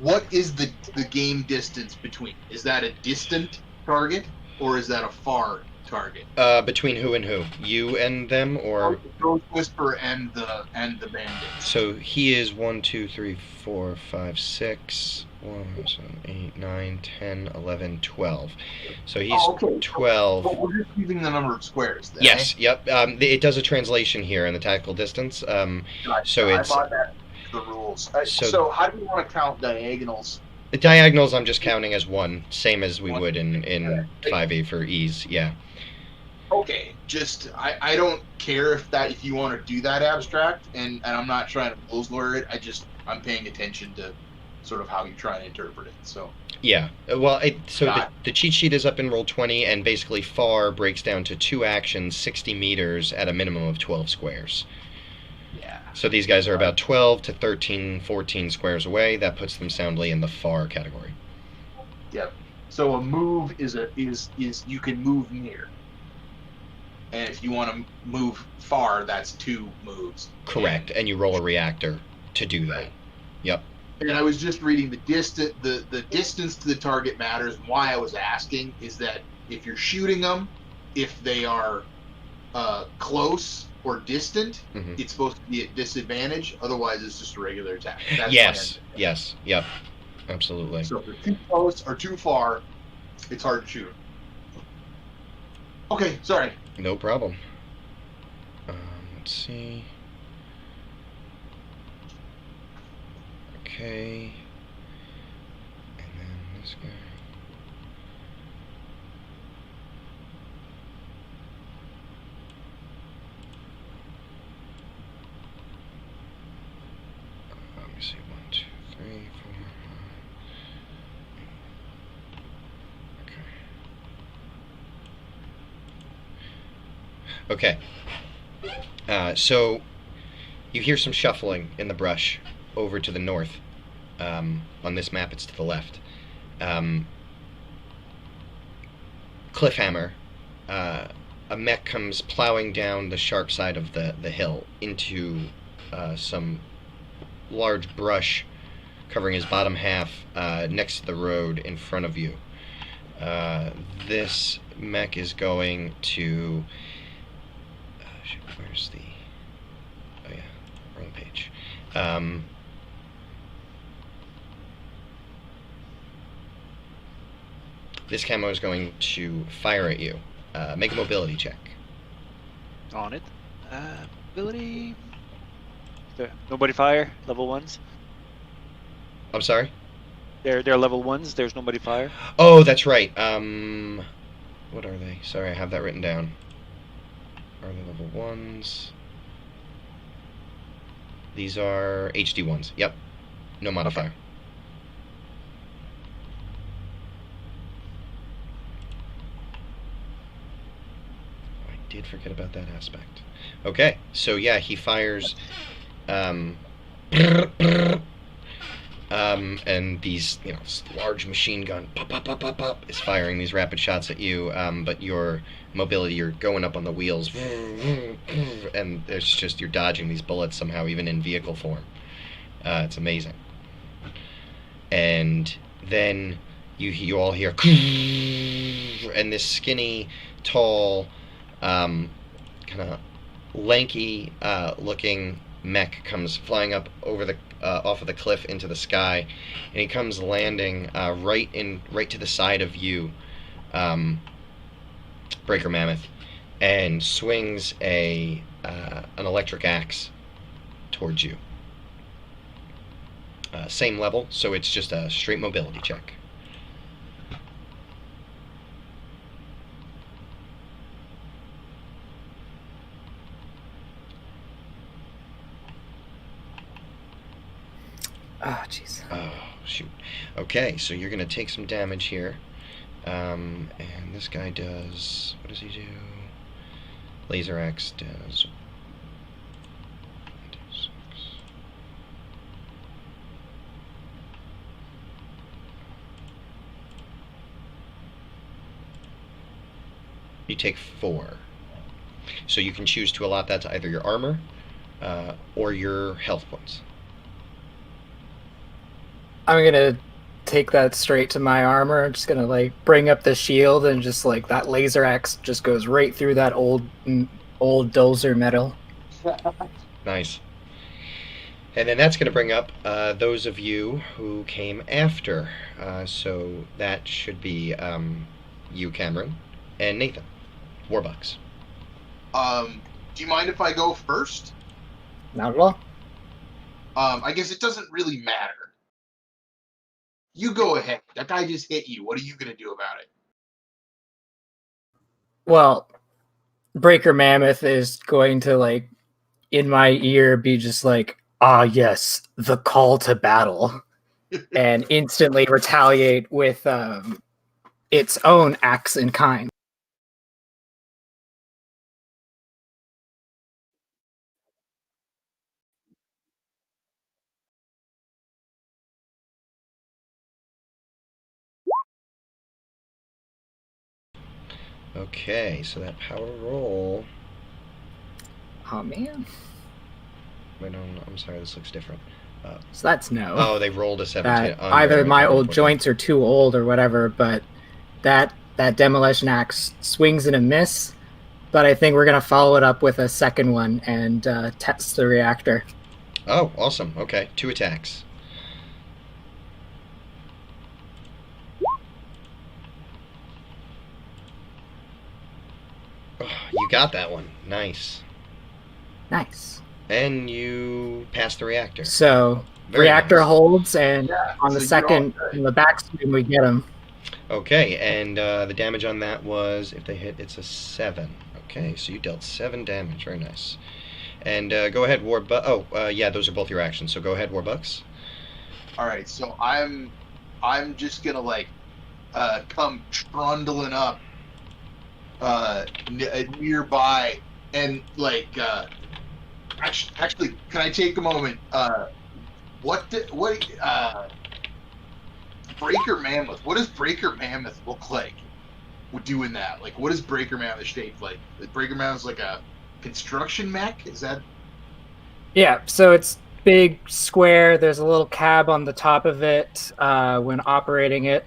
what is the game distance between? Is that a distant target, or is that a far target? Between who and who? You and them, or Ghost Whisper and the bandits. so he is 1, 2, 3, 4, 5, 6, 1, 7, 8, 9, 10, 11, 12. So he's 12. But we're just using the number of squares. Then, Yes. Yep. It does a translation here in the tactical distance. So it's I'm on that the rules. So how do you want to count diagonals? the diagonals. I'm just counting as 1, same as we would in 5e for ease. Yeah. Okay, just I don't care if you want to do that abstract, and I'm not trying to close lawyer it. I'm paying attention to sort of how you try and interpret it. So Yeah. Well, the cheat sheet is up in Roll20, and basically far breaks down to 2 actions, 60 meters at a minimum of 12 squares. yeah. So these guys are about 12 to 13, 14 squares away. That puts them soundly in the far category. Yep. So a move is you can move near, and if you want to move far, that's 2 moves. Correct, and you roll a reactor to do that. Right. Yep. And I was just reading the distance to the target matters. And why I was asking is that if you're shooting them, if they are close or distant, Mhm. it's supposed to be at disadvantage. Otherwise, it's just a regular attack. That's Yes. Yes. Yep. Absolutely. So if they're too close or too far, it's hard to shoot. Okay, sorry. No problem. Let's see. Okay. And then this guy. Let me see. 1, 2, 3, 4, 5. Okay. So you hear some shuffling in the brush over to the north. On this map, it's to the left. Cliffhammer. A mech comes plowing down the sharp side of the hill into some large brush covering his bottom half next to the road in front of you. This mech is going to... where's the... Oh yeah, wrong page. This camo is going to fire at you. Make a mobility check. On it. Ability. Nobody fire. Level 1s. I'm sorry? They're level 1s. There's nobody fire. Oh, that's right. What are they? Sorry, I have that written down. Are they level 1s? These are HD 1s. Yep. No modifier. I did forget about that aspect. Okay, so yeah, he fires and these, large machine gun pop, pop, pop, pop, pop, is firing these rapid shots at you, but your mobility, you're going up on the wheels, and it's just, you're dodging these bullets somehow, even in vehicle form. It's amazing. And then you all hear, and this skinny, tall, kind of lanky looking mech comes flying up over the off of the cliff into the sky, and he comes landing right to the side of you, Breaker Mammoth, and swings an electric axe towards you. Same level, so it's just a straight mobility check. Oh, jeez. Oh, shoot. Okay, so you're going to take some damage here. And this guy does... What does he do? Laser Axe does... You take 4. So you can choose to allot that to either your armor or your health points. I'm gonna take that straight to my armor. I'm just gonna bring up the shield and just that laser axe just goes right through that old dozer metal. Nice. And then that's going to bring up those of you who came after. So that should be you, Cameron, and Nathan. Warbucks. Do you mind if I go first? Not at all. I guess it doesn't really matter. You go ahead. That guy just hit you. What are you going to do about it? Well, Breaker Mammoth is going to, in my ear, be just ah, yes, the call to battle, and instantly retaliate with its own axe in kind. Okay, so that power roll... Oh, man. Wait, no, I'm sorry, this looks different. So that's no. Oh, they rolled a 17. Either my old joints are too old or whatever, but that demolition axe swings and a miss, but I think we're going to follow it up with a second one and test the reactor. Oh, awesome. Okay, 2 attacks. Oh, you got that one. Nice. Nice. And you passed the reactor. So Very reactor nice. holds, and on the So second, in the backswing, we get him. Okay, and the damage on that was, if they hit, it's a 7. Okay, so you dealt 7 damage. Very nice. And go ahead, yeah, those are both your actions. So go ahead, Warbucks. All right, so I'm just gonna like come trundling up nearby and like actually, can I take a moment? Breaker Mammoth. What does Breaker Mammoth look like? Doing that, like, what is Breaker Mammoth shaped like? Breaker Mammoth's like a construction mech. Is that? Yeah, so it's big, square. There's a little cab on the top of it when operating it.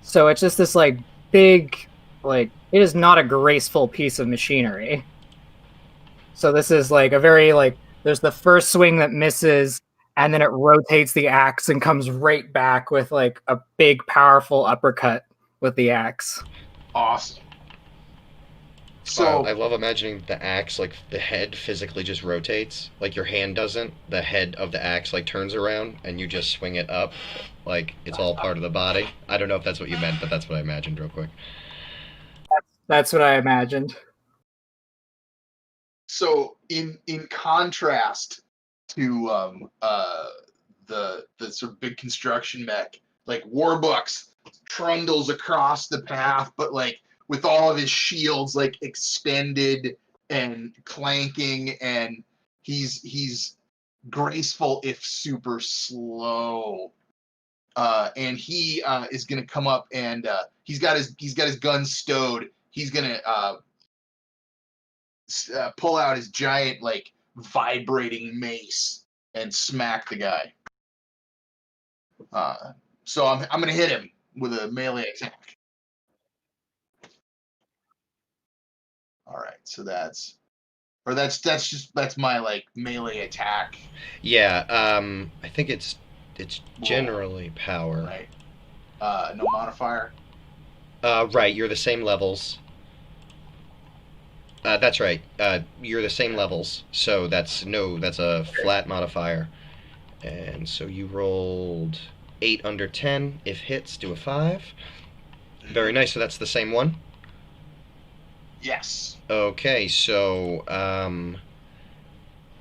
So it's just this like big, like, it is not a graceful piece of machinery. So this is like a very like, there's the first swing that misses, and then it rotates the axe and comes right back with like a big, powerful uppercut with the axe. Awesome. So So I love imagining the axe, like the head physically just rotates, like your hand doesn't. The head of the axe like turns around, and you just swing it up, like it's all part of the body. I don't know if that's what you meant, but that's what I imagined real quick. That's what I imagined. So in contrast to the sort of big construction mech, like Warbucks trundles across the path, but like with all of his shields like extended and clanking, and he's graceful if super slow. And he is gonna come up, and he's got his gun stowed. He's gonna pull out his giant like vibrating mace and smack the guy. So I'm gonna hit him with a melee attack. All right, so that's my like melee attack. Yeah, I think it's generally power. Right. No modifier. Right, you're the same levels. That's right. You're the same levels, so that's a flat modifier. And so you rolled 8 under 10. If hits, do a 5. Very nice. So that's the same one. Yes. Okay, so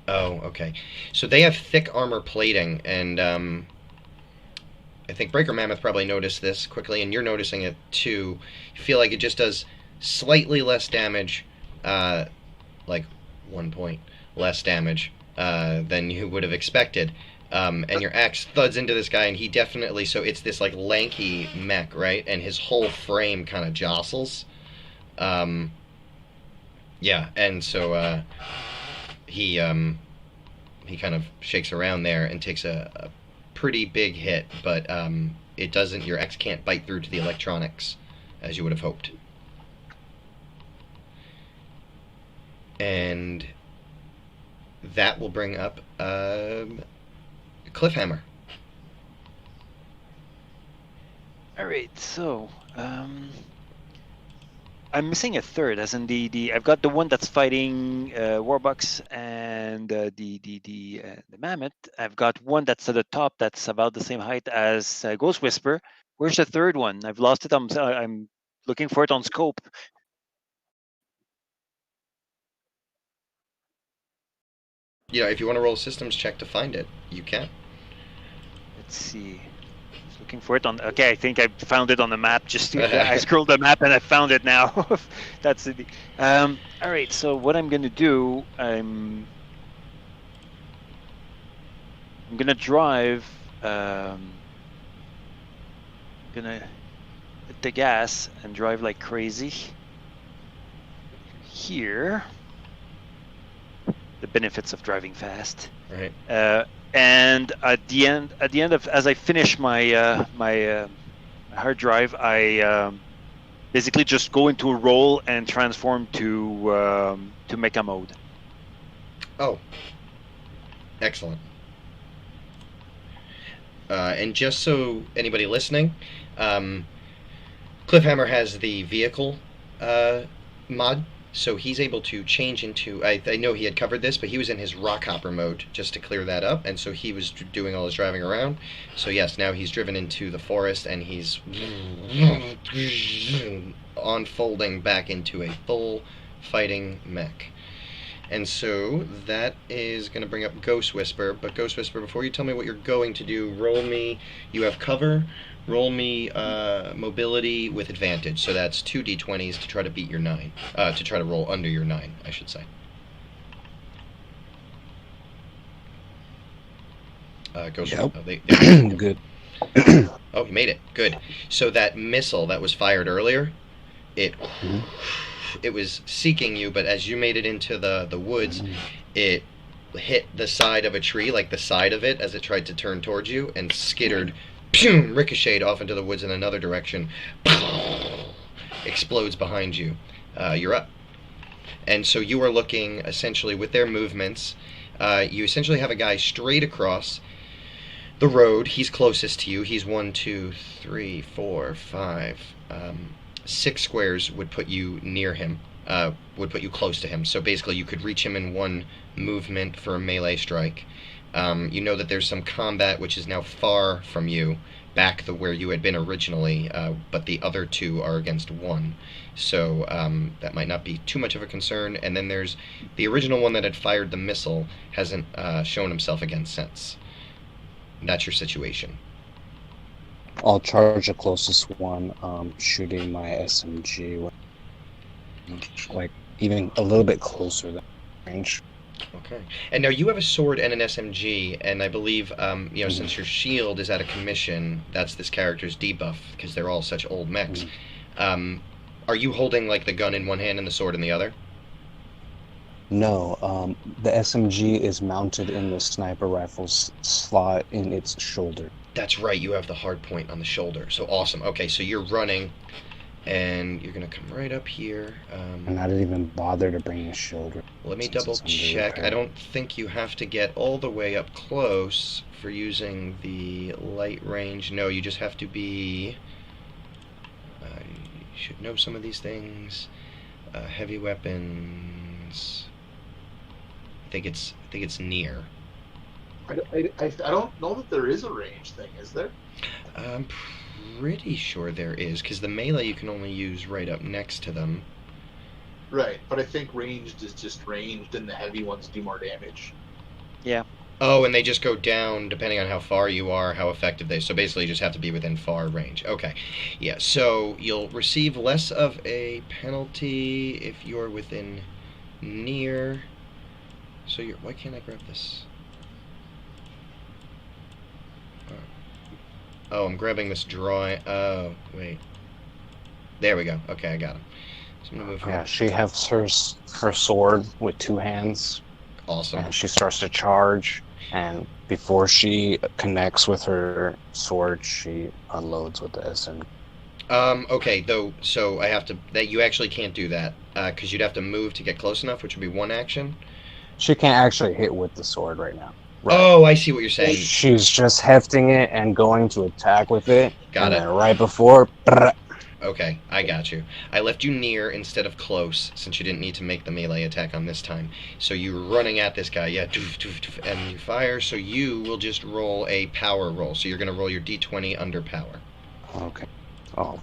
okay. So they have thick armor plating, and I think Breaker Mammoth probably noticed this quickly, and you're noticing it too. You feel like it just does slightly less damage, like 1 point less damage than you would have expected. And your axe thuds into this guy, and he definitely, so it's this like lanky mech, right? And his whole frame kind of jostles. Yeah, and so he kind of shakes around there and takes a pretty big hit, but it doesn't. Your axe can't bite through to the electronics as you would have hoped. And that will bring up Cliffhammer. All right, so I'm missing a third, as in the I've got the one that's fighting Warbucks and the Mammoth. I've got one that's at the top that's about the same height as Ghost Whisper. Where's the third one? I've lost it. I'm looking for it on scope. You know, if you want to roll a systems check to find it, you can. Let's see. Just looking for it on. Okay, I think I found it on the map. I scrolled the map and I found it now. That's it. All right. So what I'm gonna do, I'm gonna drive. Gonna hit the gas and drive like crazy. Here. The benefits of driving fast. Right. And at the end of as I finish my my hard drive, I Basically, just go into a roll and transform to mecha mode. Oh, excellent. And just so anybody listening, Cliffhammer has the vehicle mod, so he's able to change into. I know he had covered this, but he was in his Rockhopper mode just to clear that up, and so he was doing all his driving around. So yes, now he's driven into the forest, and he's unfolding back into a full fighting mech. And so that is going to bring up Ghost Whisper. But Ghost Whisper, before you tell me what you're going to do, roll me. You have cover. Roll me mobility with advantage. So that's 2 d20s to try to beat your 9. To try to roll under your 9, I should say. Ghost Yep. Whisper. Good. Oh, you made it. Good. So that missile that was fired earlier, it was seeking you, but as you made it into the woods, it hit the side of a tree, like the side of it, as it tried to turn towards you, and skittered, ricocheted off into the woods in another direction, explodes behind you. You're up. And so you are looking, essentially, with their movements, you essentially have a guy straight across the road. He's closest to you. He's 1, 2, 3, 4, 5, 6 squares would put you near him, would put you close to him. So basically you could reach him in one movement for a melee strike. You know that there's some combat which is now far from you, back where you had been originally, but the other 2 are against 1. So that might not be too much of a concern. And then there's the original one that had fired the missile, hasn't shown himself again since. That's your situation. I'll charge the closest one, shooting my SMG, like even a little bit closer than range. Okay. And now you have a sword and an SMG, and I believe, since your shield is out of commission, that's this character's debuff, because they're all such old mechs. Are you holding, like, the gun in one hand and the sword in the other? No, the SMG is mounted in the sniper rifle's slot in its shoulder. That's right, you have the hard point on the shoulder. So awesome. Okay, so you're running, and you're going to come right up here. And I didn't even bother to bring the shoulder. Let me double check. I don't think you have to get all the way up close for using the light range. No, you just have to be... you should know some of these things. Heavy weapons... I think it's near. I don't know that there is a range thing, is there? I'm pretty sure there is, because the melee you can only use right up next to them. Right, but I think ranged is just ranged, and the heavy ones do more damage. Yeah. Oh, and they just go down depending on how far you are, how effective they... So basically you just have to be within far range. Okay. Yeah, so you'll receive less of a penalty if you're within near... So you're... Why can't I grab this? Oh, I'm grabbing this drawing. Oh, wait. There we go. Okay, I got him. So I'm gonna move Yeah, her. she has her sword with 2 hands. Awesome. And she starts to charge, and before she connects with her sword, she unloads with the SMG. Okay, though, so I have to... That you actually can't do that, because you'd have to move to get close enough, which would be 1 action. She can't actually hit with the sword right now. Right. Oh, I see what you're saying. She's just hefting it and going to attack with it. Got it. And then right before... Okay, I got you. I left you near instead of close, since you didn't need to make the melee attack on this time. So you were running at this guy, yeah, and you fire, so you will just roll a power roll. So you're going to roll your d20 under power. Okay. Oh.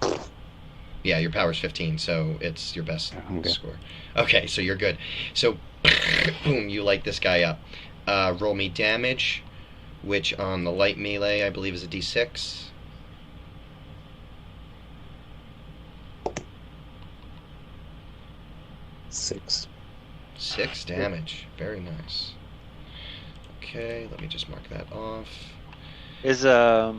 Yeah, your power's 15, so it's your best score. Okay, so you're good. So, boom, you light this guy up. Roll me damage, which on the light melee, I believe is a d6. Six damage. Very nice. Okay, let me just mark that off. He's a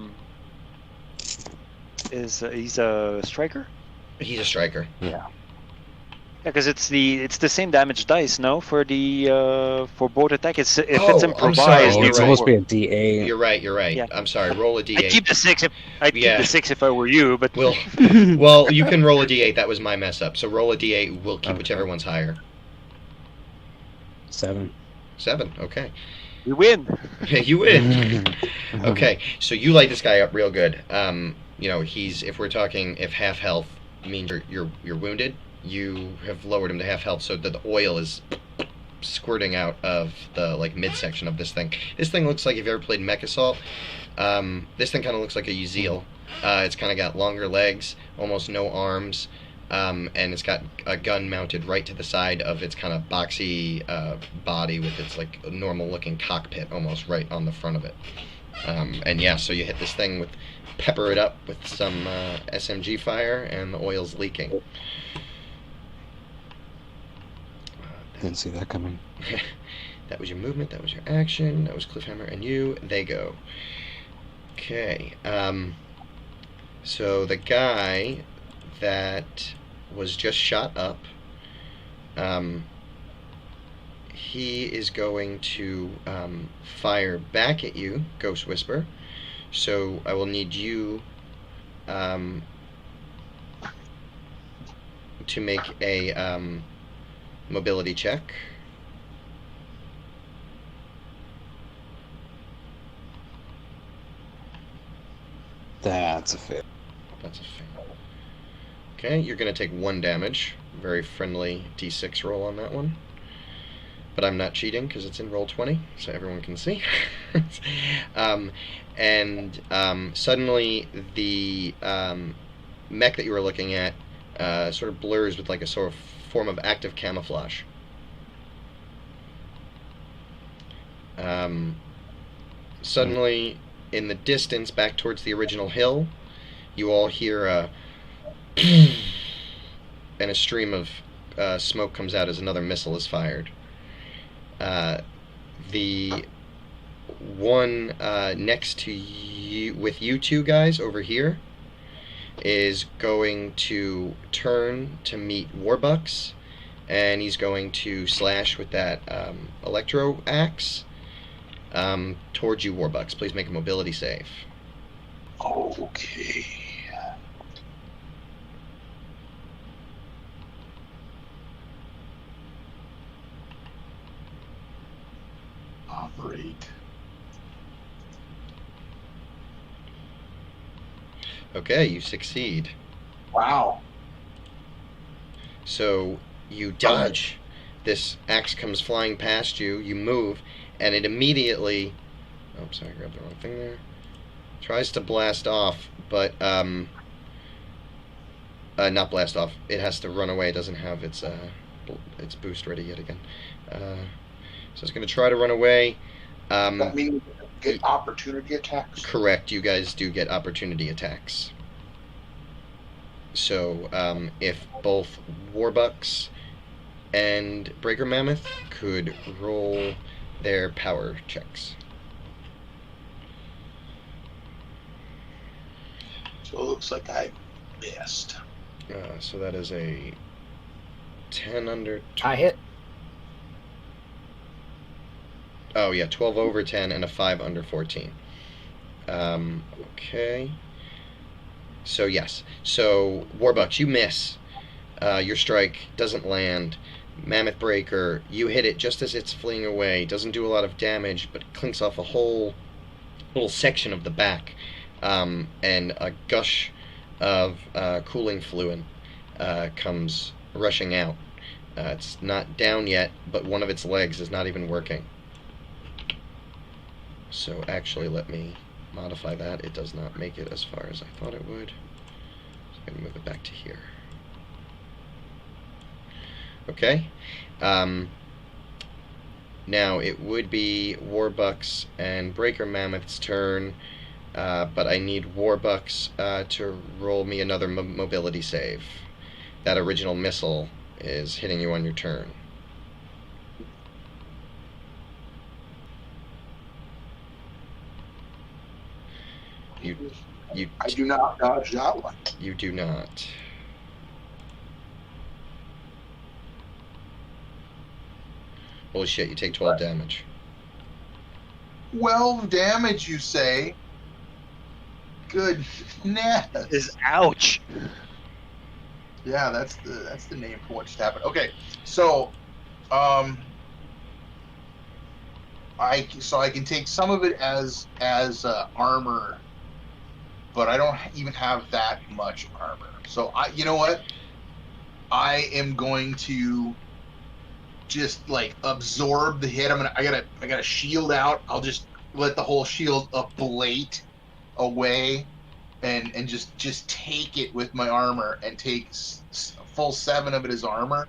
striker? He's a striker. Yeah. because it's the same damage dice, no? For the for both attack, if it's Oh, I'm sorry, improvised, Oh, you're it's right. supposed to be a D8. You're right. You're right. Yeah. I'm sorry. Roll a I'd d8. keep the 6 if I were you, but Well, you can roll a d8. That was my mess up. So roll a d8. We'll keep Okay. whichever one's higher. 7. 7. Okay. we win. You win. Okay. So you light this guy up real good. You know, if we're talking, if half health means you're wounded, you have lowered him to half health, so that the oil is squirting out of the midsection of this thing. This thing looks like, if you ever played Mech Assault, this thing kind of looks like a Uzil. It's kind of got longer legs, almost no arms, and it's got a gun mounted right to the side of its kind of boxy body with its normal looking cockpit almost right on the front of it. And yeah, so you hit this thing pepper it up with some SMG fire, and the oil's leaking. Didn't see that coming. That was your movement, that was your action, that was Cliffhammer and you. They go. Okay. So the guy that was just shot up, he is going to fire back at you, Ghost Whisper. So I will need you to make a mobility check. That's a fail. That's a fail. Okay, you're going to take 1 damage. Very friendly d6 roll on that one. But I'm not cheating because it's in roll 20, so everyone can see. Suddenly the mech that you were looking at sort of blurs with a sort of form of active camouflage. Suddenly, in the distance, back towards the original hill, you all hear a and a stream of smoke comes out as another missile is fired. The one next to you, with you two guys over here, is going to turn to meet Warbucks, and he's going to slash with that electro axe towards you, Warbucks. Please make a mobility save. Okay. Operate. Okay, you succeed. Wow. So you dodge. This axe comes flying past you. You move, and it immediately... Oh, sorry, I grabbed the wrong thing there. Tries to blast off, but not blast off. It has to run away. It doesn't have its boost ready yet again. So it's going to try to run away. That means get opportunity attacks? Correct. You guys do get opportunity attacks. So if both Warbucks and Breaker Mammoth could roll their power checks. So it looks like I missed. So that is a 10 under... I hit. Oh, yeah, 12 over 10 and a 5 under 14. Okay. So, yes. So, Warbucks, you miss. Your strike doesn't land. Mammoth Breaker, you hit it just as it's fleeing away. Doesn't do a lot of damage, but clinks off a whole little section of the back. And a gush of cooling fluid comes rushing out. It's not down yet, but one of its legs is not even working. So actually, let me modify that. It does not make it as far as I thought it would. So I'm going to move it back to here. Okay. Now, it would be Warbucks and Breaker Mammoth's turn, but I need Warbucks to roll me another mobility save. That original missile is hitting you on your turn. I do not dodge that one. You do not. Holy shit, you take 12 damage. 12 damage, you say? Goodness. Ouch. Yeah, that's the name for what just happened. Okay, so I can take some of it as armor, but I don't even have that much armor. So you know what? I am going to just like absorb the hit. I gotta shield out. I'll just let the whole shield ablate away, and just take it with my armor and take full 7 of it as armor,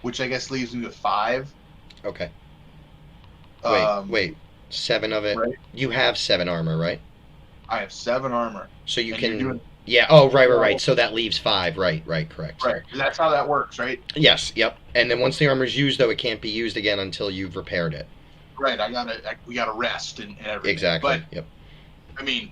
which I guess leaves me with 5. Okay. Um, Wait. 7 of it. Right. You have 7 armor, right? I have 7 armor. So you And can. you're doing- Yeah. Oh, right. So that leaves 5. Right. Correct. Right. That's how that works, right? Yes. Yep. And then once the armor's used, though, it can't be used again until you've repaired it. Right. We gotta rest and everything. Exactly. But Yep. I mean,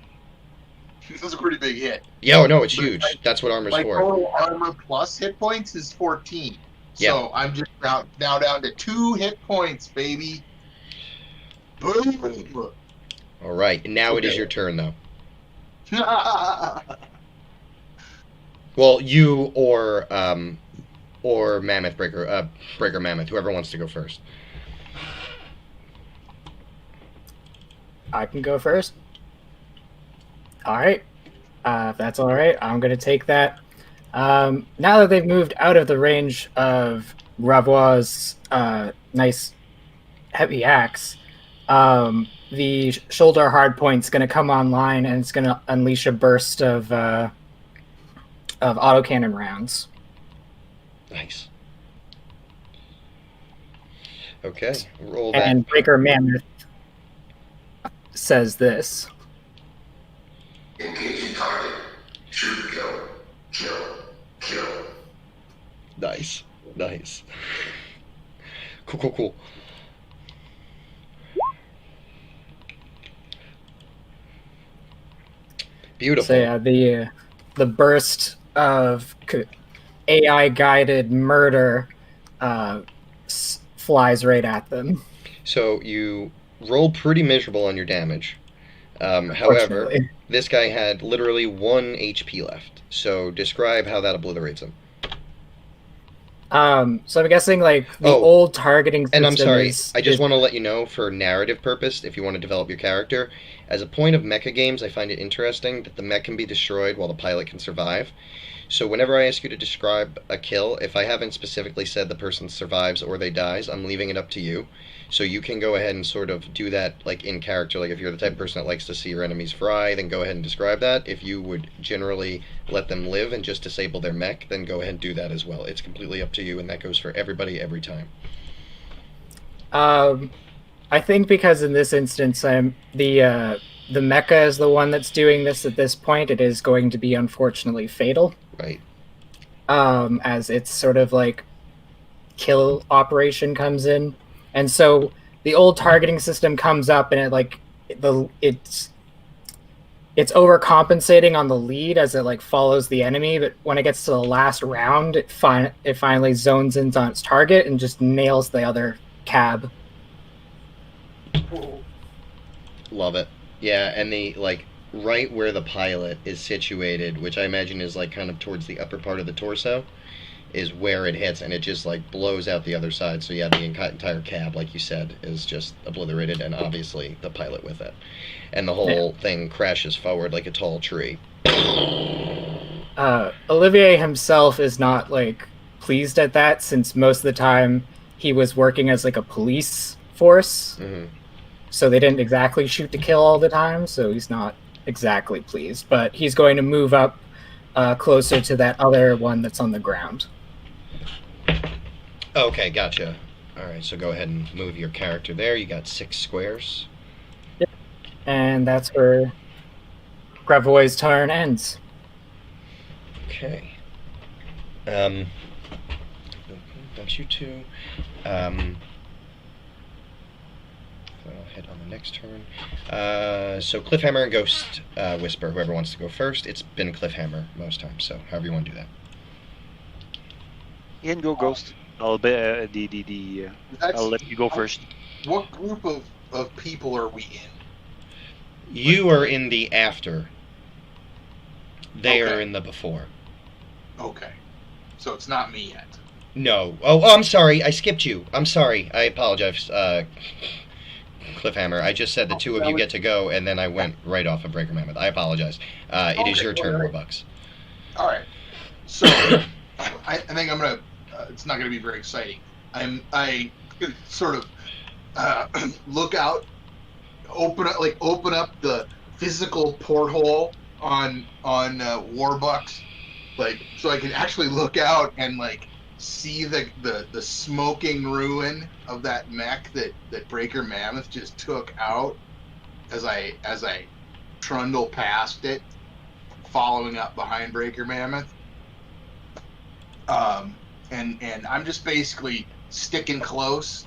this is a pretty big hit. Yeah. Oh no, it's huge. That's what armor's My for. total armor plus hit points is 14. Yeah. So I'm just now down to 2 hit points, baby. Boom. All right. Now it is Okay. your turn, though. Well, you or Mammoth Breaker Mammoth, whoever wants to go first. I can go first. All right. If that's all right, I'm going to take that. Now that they've moved out of the range of Ravois' nice heavy axe, the shoulder hardpoint's going to come online, and it's going to unleash a burst of autocannon rounds. Nice. Okay, roll that. And Breaker Mammoth says this. Engaging target. Shoot, kill. Nice. Cool. Beautiful. So yeah, the burst of AI guided murder flies right at them. So you rolled pretty miserable on your damage. However, Fortunately. this guy had literally 1 HP left. So describe how that obliterates him. So I'm guessing like the Oh, old targeting system And I'm sorry, is, I just want to let you know, for narrative purpose, if you want to develop your character, as a point of mecha games, I find it interesting that the mech can be destroyed while the pilot can survive. So whenever I ask you to describe a kill, if I haven't specifically said the person survives or they dies, I'm leaving it up to you. So you can go ahead and sort of do that like in character. Like if you're the type of person that likes to see your enemies fry, then go ahead and describe that. If you would generally let them live and just disable their mech, then go ahead and do that as well. It's completely up to you, and that goes for everybody every time. I think because in this instance, the mecha is the one that's doing this at this point. It is going to be unfortunately fatal. Right. As it's sort of like kill operation comes in, and so the old targeting system comes up, and it's overcompensating on the lead as it like follows the enemy, but when it gets to the last round, it finally zones in on its target and just nails the other cab. Love it. Yeah, and the like right where the pilot is situated, which I imagine is like kind of towards the upper part of the torso, is where it hits, and it just like blows out the other side. So yeah, the entire cab, like you said, is just obliterated, and obviously the pilot with it, and the whole thing crashes forward like a tall tree. Olivier himself is not like pleased at that, since most of the time he was working as like a police force, so they didn't exactly shoot to kill all the time, so he's not exactly pleased, but he's going to move up closer to that other one that's on the ground. Okay, gotcha. Alright, so go ahead and move your character there. You got 6 squares. And that's where Gravois' turn ends. Okay. That's you two. I'll hit on the next turn. So Cliffhammer and Ghost Whisper, whoever wants to go first. It's been Cliffhammer most times, so however you want to do that. You can go Ghost. I'll be I'll let you go first. What group of people are we in? You are in the after. They are Okay. in the before. Okay. So it's not me yet. No. Oh, I'm sorry. I skipped you. I'm sorry. I apologize, Cliffhammer. I just said the two of you get to go, and then I went right off of Breaker Mammoth. I apologize. It is your turn, Warbucks. All right. So I think I'm gonna. It's not gonna be very exciting. I sort of look out, open up the physical porthole on Warbucks, like so I can actually look out and like see the smoking ruin of that mech that Breaker Mammoth just took out as I trundle past it, following up behind Breaker Mammoth. And I'm just basically sticking close.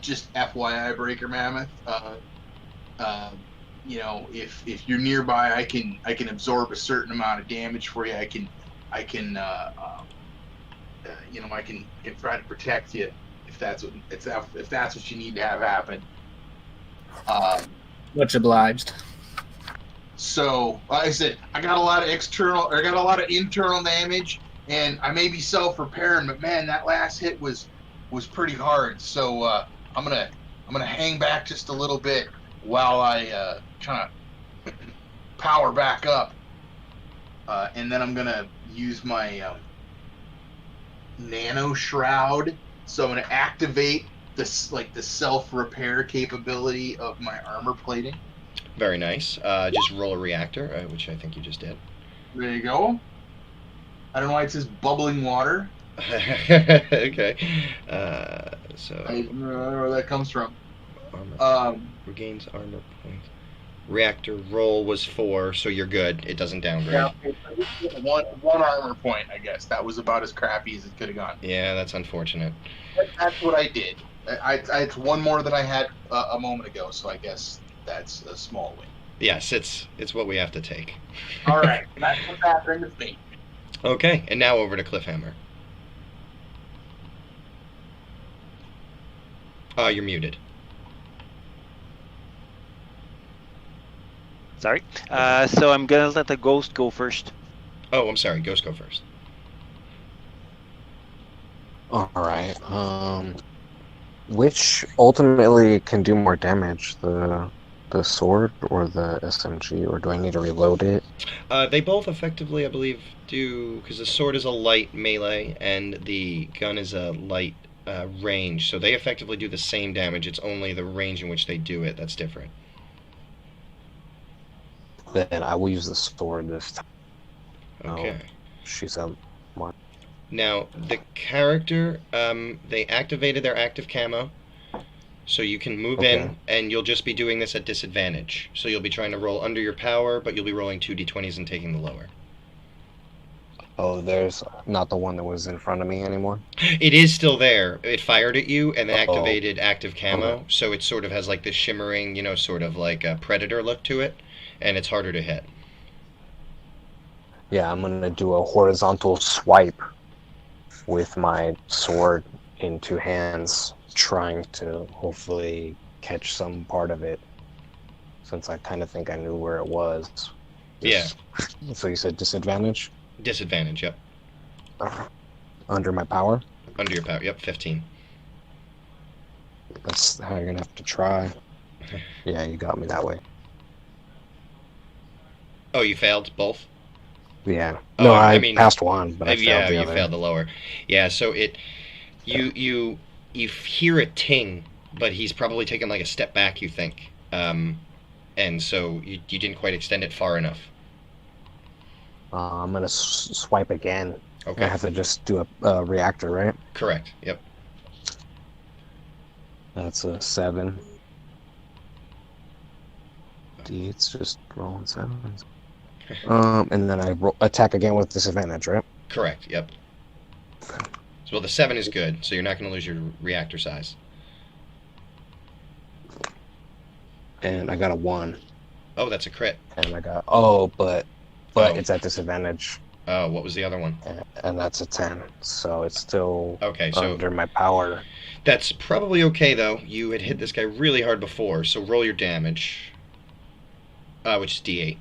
Just FYI, Breaker Mammoth. If you're nearby, I can absorb a certain amount of damage for you. I can try to protect you if that's what you need to have happen. Much obliged. So, like I said, I got a lot of internal damage, and I may be self-repairing, but man, that last hit was pretty hard. So I'm gonna hang back just a little bit while I kind of power back up, and then I'm gonna use my nano shroud. So I'm gonna activate the self-repair capability of my armor plating. Very nice. Just roll a reactor, which I think you just did. There you go. I don't know why it says bubbling water. Okay. So. I don't know where that comes from. Regains armor points. Reactor roll was 4, so you're good. It doesn't downgrade. Yeah, one armor point, I guess. That was about as crappy as it could have gone. Yeah, that's unfortunate. That's what I did. It's one more than I had a moment ago, so I guess that's a small win. Yes, it's what we have to take. All right, that's what's happening with me. Okay, and now over to Cliffhammer. You're muted. Sorry. So I'm gonna let the ghost go first. Oh, I'm sorry. Ghost go first. All right. Which ultimately can do more damage, the sword or the SMG, or do I need to reload it? They both effectively, I believe, do, because the sword is a light melee and the gun is a light range, so they effectively do the same damage. It's only the range in which they do it that's different. Then I will use the sword this time. Okay. She's a one. Now, the character, they activated their active camo, so you can move in, and you'll just be doing this at disadvantage. So you'll be trying to roll under your power, but you'll be rolling 2d20s and taking the lower. Oh, there's not the one that was in front of me anymore? It is still there. It fired at you and activated active camo, so it sort of has like this shimmering, sort of like a predator look to it, and it's harder to hit. Yeah, I'm going to do a horizontal swipe with my sword in two hands, trying to hopefully catch some part of it, since I kind of think I knew where it was. Yeah. So you said disadvantage? Disadvantage, yep. Under my power? Under your power, yep, 15. That's how you're going to have to try. Yeah, you got me that way. Oh, you failed both? Yeah. Oh, No, I passed one, but I failed yeah, the you other. failed the lower. Yeah, so you hear a ting, but he's probably taken like a step back, you think. And so you didn't quite extend it far enough. I'm going to swipe again. Okay. I have to just do a reactor, right? Correct, yep. That's a 7. It's just rolling 7s. And then I attack again with disadvantage, right? Correct, yep. Well, the 7 is good, so you're not going to lose your reactor size. And I got a 1. Oh, that's a crit. And I got but it's at disadvantage. Oh, what was the other one? and that's a 10. So it's still Okay, so under my power. that's probably okay though. You had hit this guy really hard before, so roll your damage, which is D8.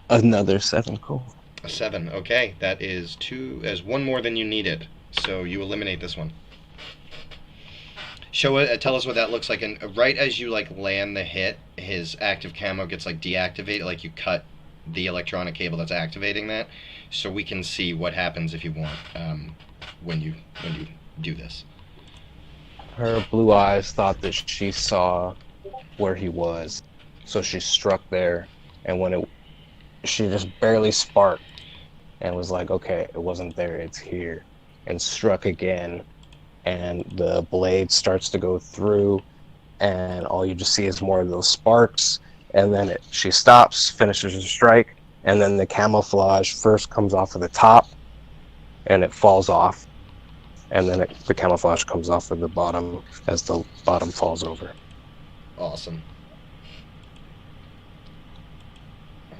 Another 7, cool. A 7. Okay, that is one more than you needed. So you eliminate this one. Show it. Tell us what that looks like. And right as you like land the hit, his active camo gets like deactivated. Like you cut the electronic cable that's activating that, so we can see what happens if you want when you do this. Her blue eyes thought that she saw where he was, so she struck there, and when she just barely sparked and was like, okay, it wasn't there, it's here, and struck again, and the blade starts to go through, and all you just see is more of those sparks, and then she stops, finishes her strike, and then the camouflage first comes off of the top, and it falls off, and then the camouflage comes off of the bottom as the bottom falls over. Awesome.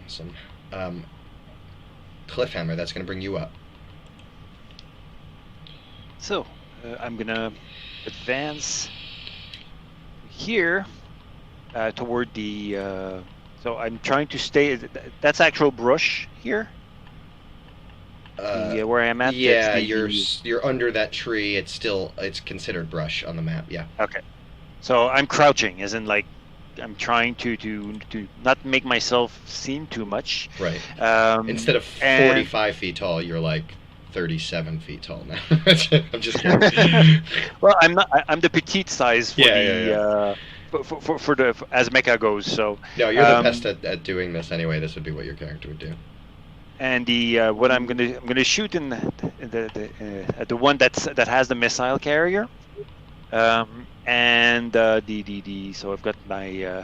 Awesome. Cliffhammer, that's going to bring you up. So, I'm gonna advance here toward the. So I'm trying to stay. That's actual brush here. Where I'm at. Yeah, you're under that tree. It's considered brush on the map. Yeah. Okay. So I'm crouching, as in like I'm trying to not make myself seem too much. Right. Instead of 45 feet tall, you're like 37 feet tall now. I'm just kidding. Well, I'm not. I'm the petite size for for the as mecha goes. So no, you're the best at doing this anyway. This would be what your character would do. And the what I'm gonna shoot in the one that has the missile carrier. And so I've got my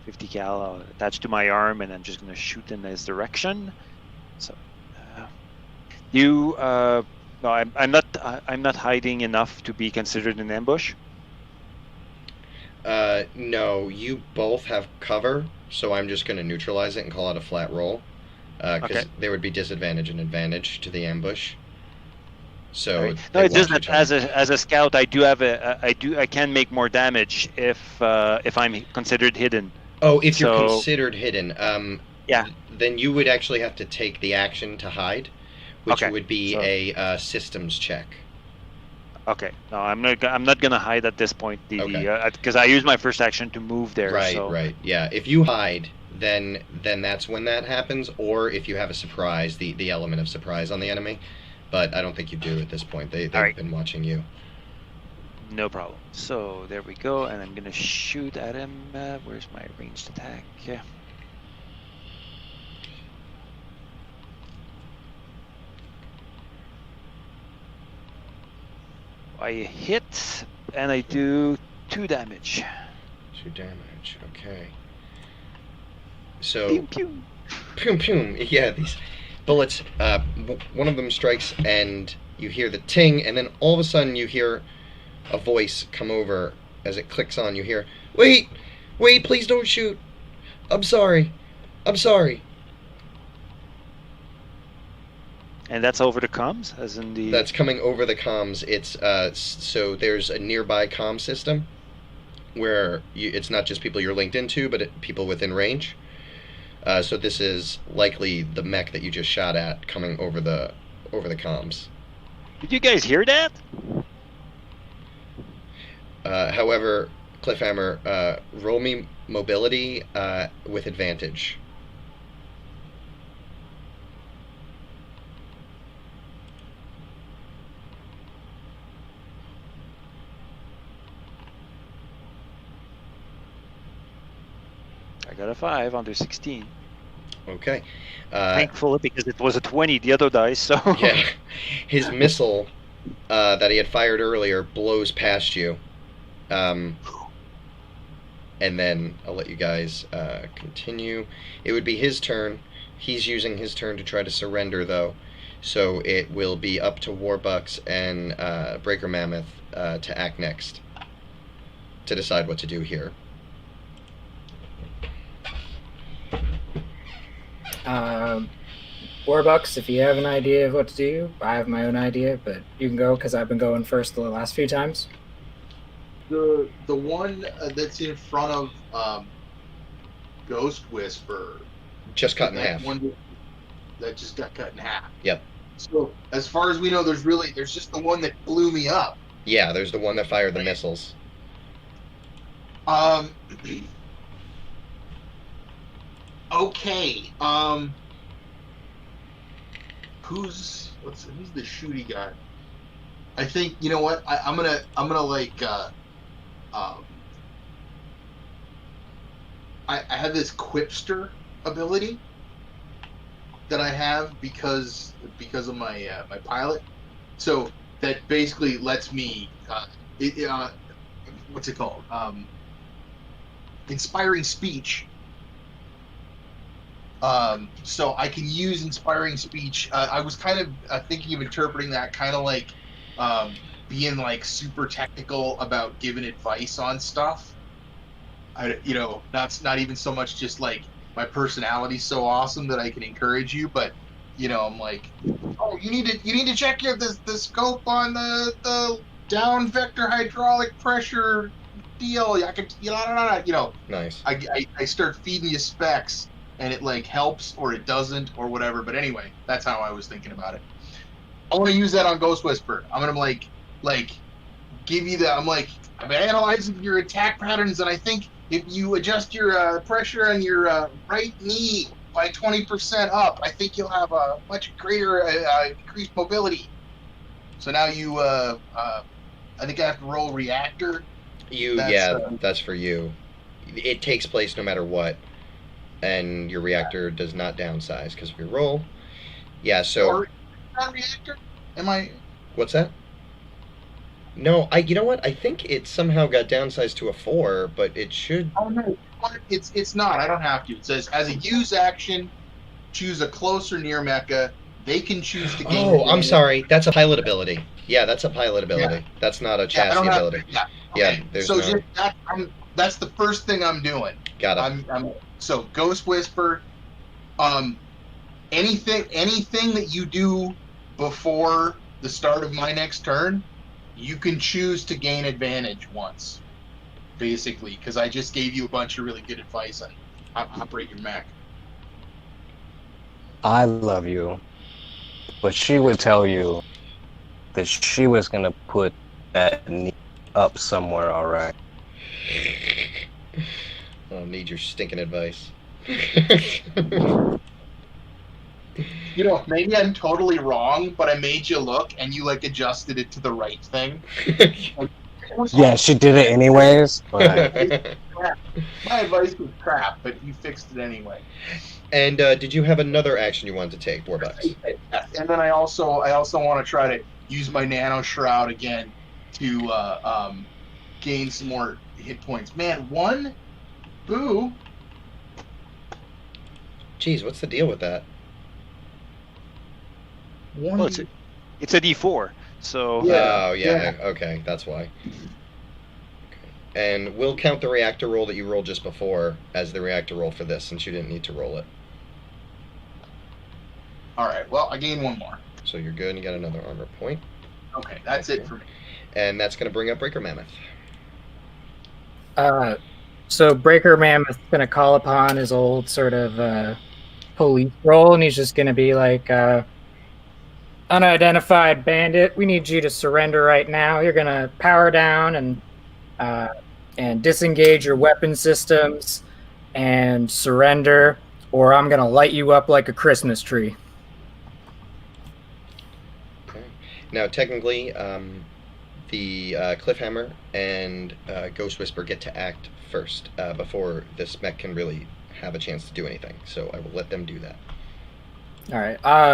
50 cal attached to my arm, and I'm just gonna shoot in this direction. So no, I'm not hiding enough to be considered an ambush. No, you both have cover, so I'm just gonna neutralize it and call it a flat roll, because there would be disadvantage and advantage to the ambush. So right. No, it's just that as a scout, I do have I can make more damage if I'm considered hidden. Oh, if you're considered hidden, yeah. Then you would actually have to take the action to hide, which would be a systems check. Okay. No, I'm not gonna hide at this point. Because I use my first action to move there. Right. So. Right. Yeah. If you hide, then that's when that happens, or if you have a surprise, the element of surprise on the enemy. But I don't think you do at this point. They've been watching you. No problem. So there we go, and I'm gonna shoot at him. Where's my ranged attack? Yeah. I hit, and I do 2 damage. 2 damage. Okay. So. Pew pew. Pew pew. Yeah. These bullets, one of them strikes and you hear the ting, and then all of a sudden you hear a voice come over as it clicks on. You hear, wait, please don't shoot. I'm sorry. And that's over the comms, as in the... That's coming over the comms. It's, so there's a nearby comm system where it's not just people you're linked into, but people within range. So this is likely the mech that you just shot at coming over the comms. Did you guys hear that? However, Cliffhammer, roll me mobility with advantage. I got a 5 under 16. Okay. Thankfully, because it was a 20, the other dice, so... Yeah. His missile that he had fired earlier blows past you. And then I'll let you guys continue. It would be his turn. He's using his turn to try to surrender, though. So it will be up to Warbucks and Breaker Mammoth to act next, to decide what to do here. Warbucks, if you have an idea of what to do, I have my own idea, but you can go because I've been going first the last few times. The one that's in front of Ghost Whisper. Just cut in that half. One that just got cut in half. Yep. So as far as we know, there's just the one that blew me up. Yeah, there's the one that fired the missiles. Okay. Who's the shooty guy? I think you know what I'm gonna like. I have this Quipster ability that I have because of my my pilot. So that basically lets me what's it called? Inspiring speech. So I can use inspiring speech. I was kind of thinking of interpreting that kind of like being like super technical about giving advice on stuff. That's not even so much just like my personality's so awesome that I can encourage you, but I'm like, oh, you need to check the scope on the down vector hydraulic pressure deal. I can Nice. I start feeding you specs. And it like helps or it doesn't or whatever. But anyway, that's how I was thinking about it. I want to use that on Ghost Whisper. I'm gonna like give you I'm analyzing your attack patterns, and I think if you adjust your pressure on your right knee by 20% up, I think you'll have a much greater increased mobility. So now you I think I have to roll reactor. That's for you. It takes place no matter what. And your reactor does not downsize because of your roll. Yeah, so... Or not reactor? Am I... What's that? No, you know what? I think it somehow got downsized to a 4, but it should... Oh, no. It's not. I don't have to. It says, as a use action, choose a close or near mecha. They can choose to gain... Oh, I'm sorry. That's a pilot ability. Yeah, that's a pilot ability. Yeah. That's not a chassis ability. Okay. There's so no... that's the first thing I'm doing. Got it. So Ghost Whisper, anything that you do before the start of my next turn, you can choose to gain advantage once, basically, because I just gave you a bunch of really good advice on how to operate your mech. I love you, but she would tell you that she was gonna put that knee up somewhere, all right? I don't need your stinking advice. Maybe I'm totally wrong, but I made you look, and you like adjusted it to the right thing. Yeah, she did it anyways. But... My advice was crap, but you fixed it anyway. And did you have another action you wanted to take, Warbucks? And then I also want to try to use my Nano Shroud again to gain some more hit points. Man, one? Boo. Jeez, what's the deal with that? One. Well, it's a D4, so... Yeah. Oh, yeah, okay, that's why. Okay. And we'll count the reactor roll that you rolled just before as the reactor roll for this, since you didn't need to roll it. Alright, well, I gained one more. So you're good, and you got another armor point. Okay, that's it for me. And that's going to bring up Breaker Mammoth. So Breaker Mammoth's gonna call upon his old sort of police role, and he's just gonna be like, unidentified bandit, we need you to surrender right now. You're gonna power down and disengage your weapon systems and surrender, or I'm gonna light you up like a Christmas tree. Okay. Now, technically, the Cliffhammer and Ghost Whisper get to act first before this mech can really have a chance to do anything. So I will let them do that. All right. I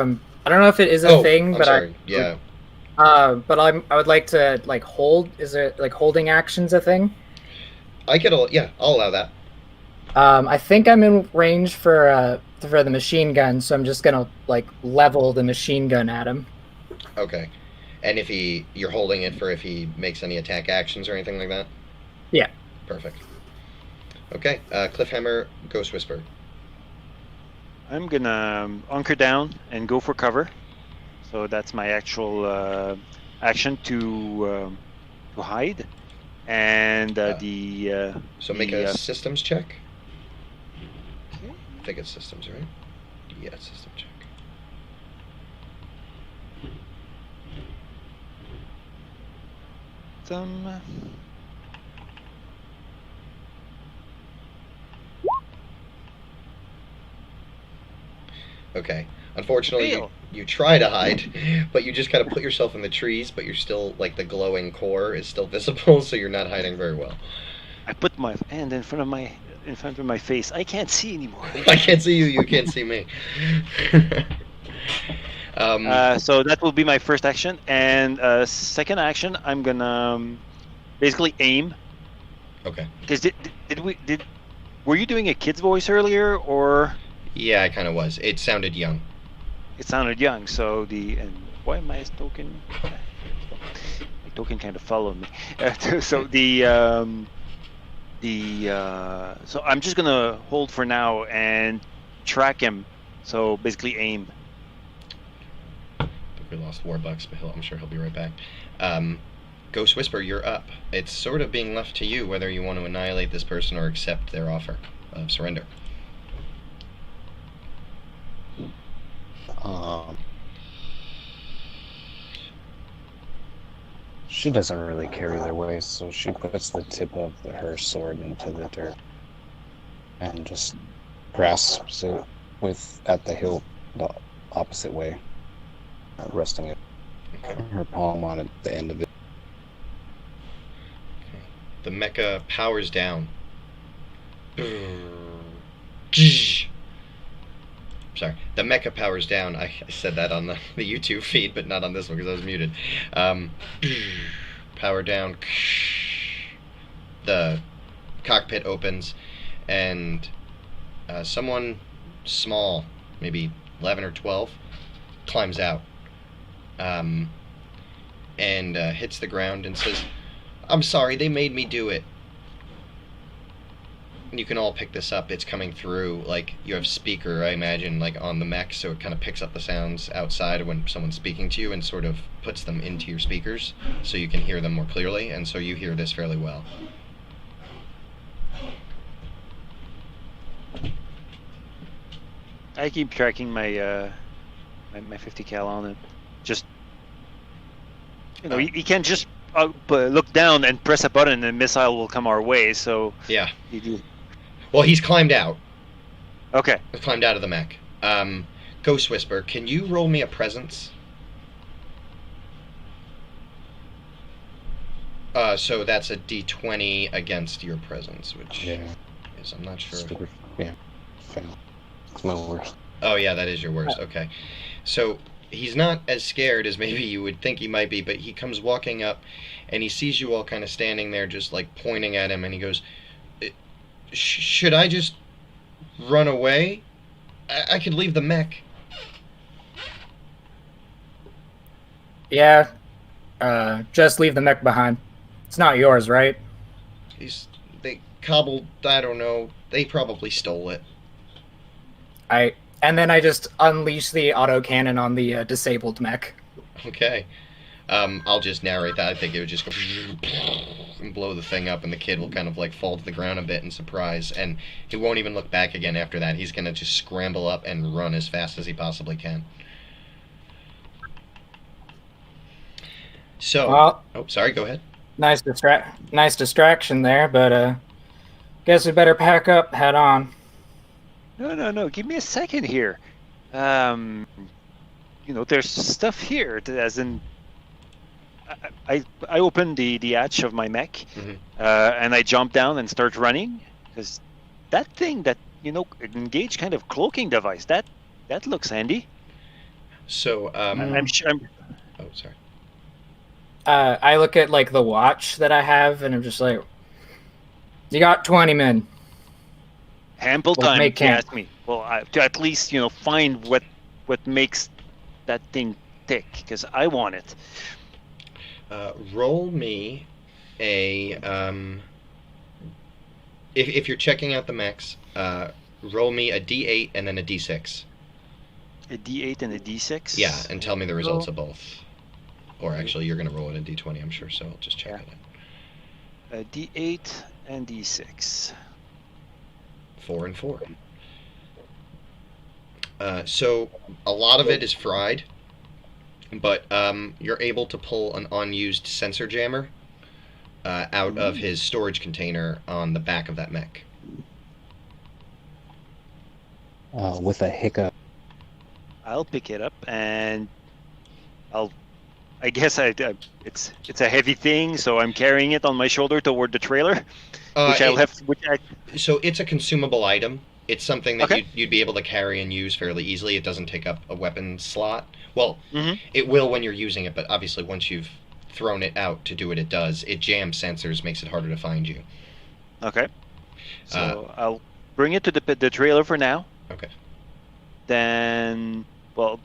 don't know if it is a thing, I'm but sorry. Yeah. But I would like to like hold. Is it like holding actions a thing? I'll allow that. I think I'm in range for the machine gun, so I'm just gonna like level the machine gun at him. Okay. And if you're holding it for if he makes any attack actions or anything like that? Yeah. Perfect. Okay, Cliffhammer, Ghost Whisper. I'm gonna hunker down and go for cover. So that's my actual action to hide. And So make a the systems check. okay. I think it's systems, right? Yeah, system check. Okay. Unfortunately, Fail. you try to hide, but you just kind of put yourself in the trees, but you're still, like, the glowing core is still visible, so you're not hiding very well. I put my hand in front of my face. I can't see anymore. I can't see you, you can't see me. So that will be my first action, and second action, I'm gonna basically aim. Okay. Because were you doing a kid's voice earlier, or Yeah, I kind of was. It sounded young. it sounded young? So and why am I token? My token kind of followed me. So so I'm just gonna hold for now and track him. So basically aim. I think we lost Warbucks, but I'm sure he'll be right back. Ghost Whisper, you're up. It's sort of being left to you whether you want to annihilate this person or accept their offer of surrender. She doesn't really carry their weight, so she puts the tip of her sword into the dirt and just grasps it at the hilt the opposite way, resting it, her palm on it, the end of it. The mecha powers down. Sorry, the mecha powers down. I said that on the YouTube feed, but not on this one because I was muted. Power down. The cockpit opens, and someone small, maybe 11 or 12, climbs out and hits the ground and says, "I'm sorry, they made me do it." And you can all pick this up. It's coming through, like, you have speaker, I imagine, like, on the mech, so it kind of picks up the sounds outside when someone's speaking to you and sort of puts them into your speakers so you can hear them more clearly, and so you hear this fairly well. I keep tracking my my 50 cal on it. Just you can't just look down and press a button and a missile will come our way. So Yeah. you do. Well, he's climbed out. Okay. He's climbed out of the mech. Ghost Whisper, can you roll me a presence? So that's a D20 against your presence, which is, I'm not sure. Yeah, fail. It's my worst. Oh yeah, that is your worst. Okay. So he's not as scared as maybe you would think he might be, but he comes walking up and he sees you all kind of standing there just like pointing at him, and he goes, should I just run away? I could leave the mech. Yeah, just leave the mech behind. It's not yours, right? They cobbled, I don't know, they probably stole it. And then I just unleash the autocannon on the disabled mech. Okay. I'll just narrate that. I think it would just go and blow the thing up, and the kid will kind of like fall to the ground a bit in surprise, and he won't even look back again after that. He's gonna just scramble up and run as fast as he possibly can. So, Well, oh, sorry, go ahead. nice distraction there, but guess we better pack up, head on. No. Give me a second here. There's stuff here. As in, I open the hatch of my mech, and I jump down and start running because that thing that engage kind of cloaking device that looks handy. So, I'm sure. oh, sorry. I look at like the watch that I have, and I'm just like, you got 20 men. Ample Well, time, make if you camp. ask me. Well, to at least find what makes that thing tick, because I want it. Roll me a if you're checking out the mechs, roll me a D8 and then a D6. A D8 and a D6. Yeah, and tell me the There we results go. of both. Or actually, you're going to roll it in D20, I'm sure, so I'll just check Yeah. it out. A D8 and D6. 4 and 4. So a lot of it is fried, but you're able to pull an unused sensor jammer out of his storage container on the back of that mech. With a hiccup. I'll pick it up and I guess it's a heavy thing, so I'm carrying it on my shoulder toward the trailer, which I'll have. So it's a consumable item. It's something that Okay. you'd be able to carry and use fairly easily. It doesn't take up a weapon slot. Well, Mm-hmm. it will when you're using it, but obviously once you've thrown it out to do what it does, it jams sensors, makes it harder to find you. Okay. So I'll bring it to the trailer for now. Okay. Then, well,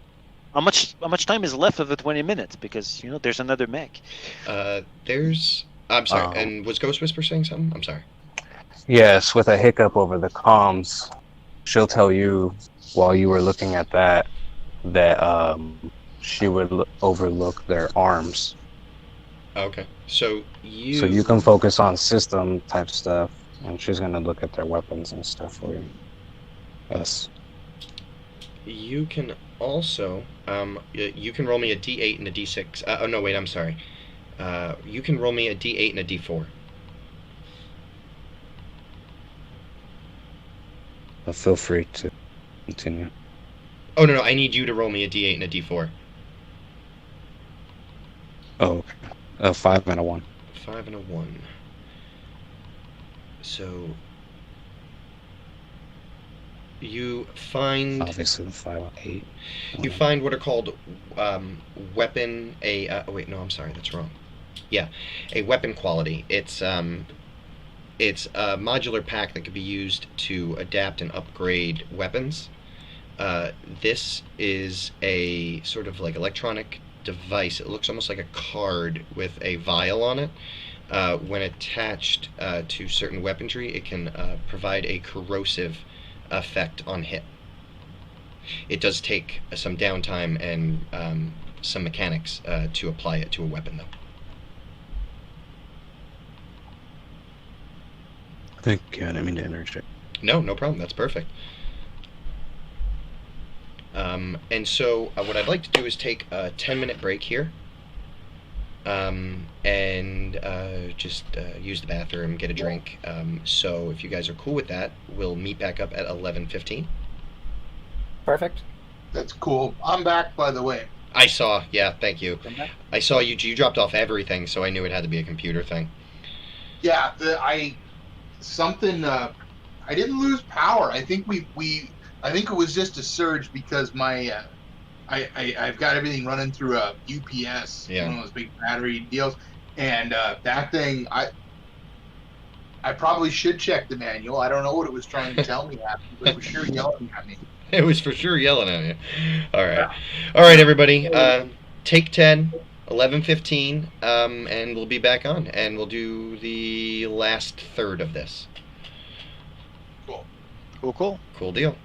how much time is left of the 20 minutes? Because there's another mech. I'm sorry. And was Ghost Whisper saying something? I'm sorry. Yes, with a hiccup over the comms, she'll tell you while you were looking at that she would overlook their arms. Okay. So you can focus on system type stuff, and she's gonna look at their weapons and stuff for you. Yes. You can also you can roll me a D8 and a D6. Oh no, wait, I'm sorry. You can roll me a D8 and a D4. Feel free to continue. Oh no, I need you to roll me a D8 and a D4. Oh, okay. A 5 and a 1. 5 and a 1. So you find obviously the 5 and 8. You find what are called weapon. Wait, no, I'm sorry, that's wrong. Yeah, a weapon quality. It's a modular pack that can be used to adapt and upgrade weapons. This is a sort of like electronic device. It looks almost like a card with a vial on it. When attached to certain weaponry, it can provide a corrosive effect on hit. It does take some downtime and some mechanics to apply it to a weapon, though. Thank you. I didn't mean to interject. No problem. That's perfect. And so what I'd like to do is take a 10-minute break here and just use the bathroom, get a drink. So if you guys are cool with that, we'll meet back up at 11:15. Perfect. That's cool. I'm back, by the way. I saw. Yeah, thank you. I saw you. You dropped off everything, so I knew it had to be a computer thing. Yeah, I didn't lose power. I think I think it was just a surge because my I've got everything running through a UPS, Yeah. one of those big battery deals, and that thing I probably should check the manual. I don't know what it was trying to tell me after, but it was sure yelling at me. It was for sure yelling at you. All right. All right, everybody. Take 10, 11:15, and we'll be back on, and we'll do the last third of this. Cool. Cool deal.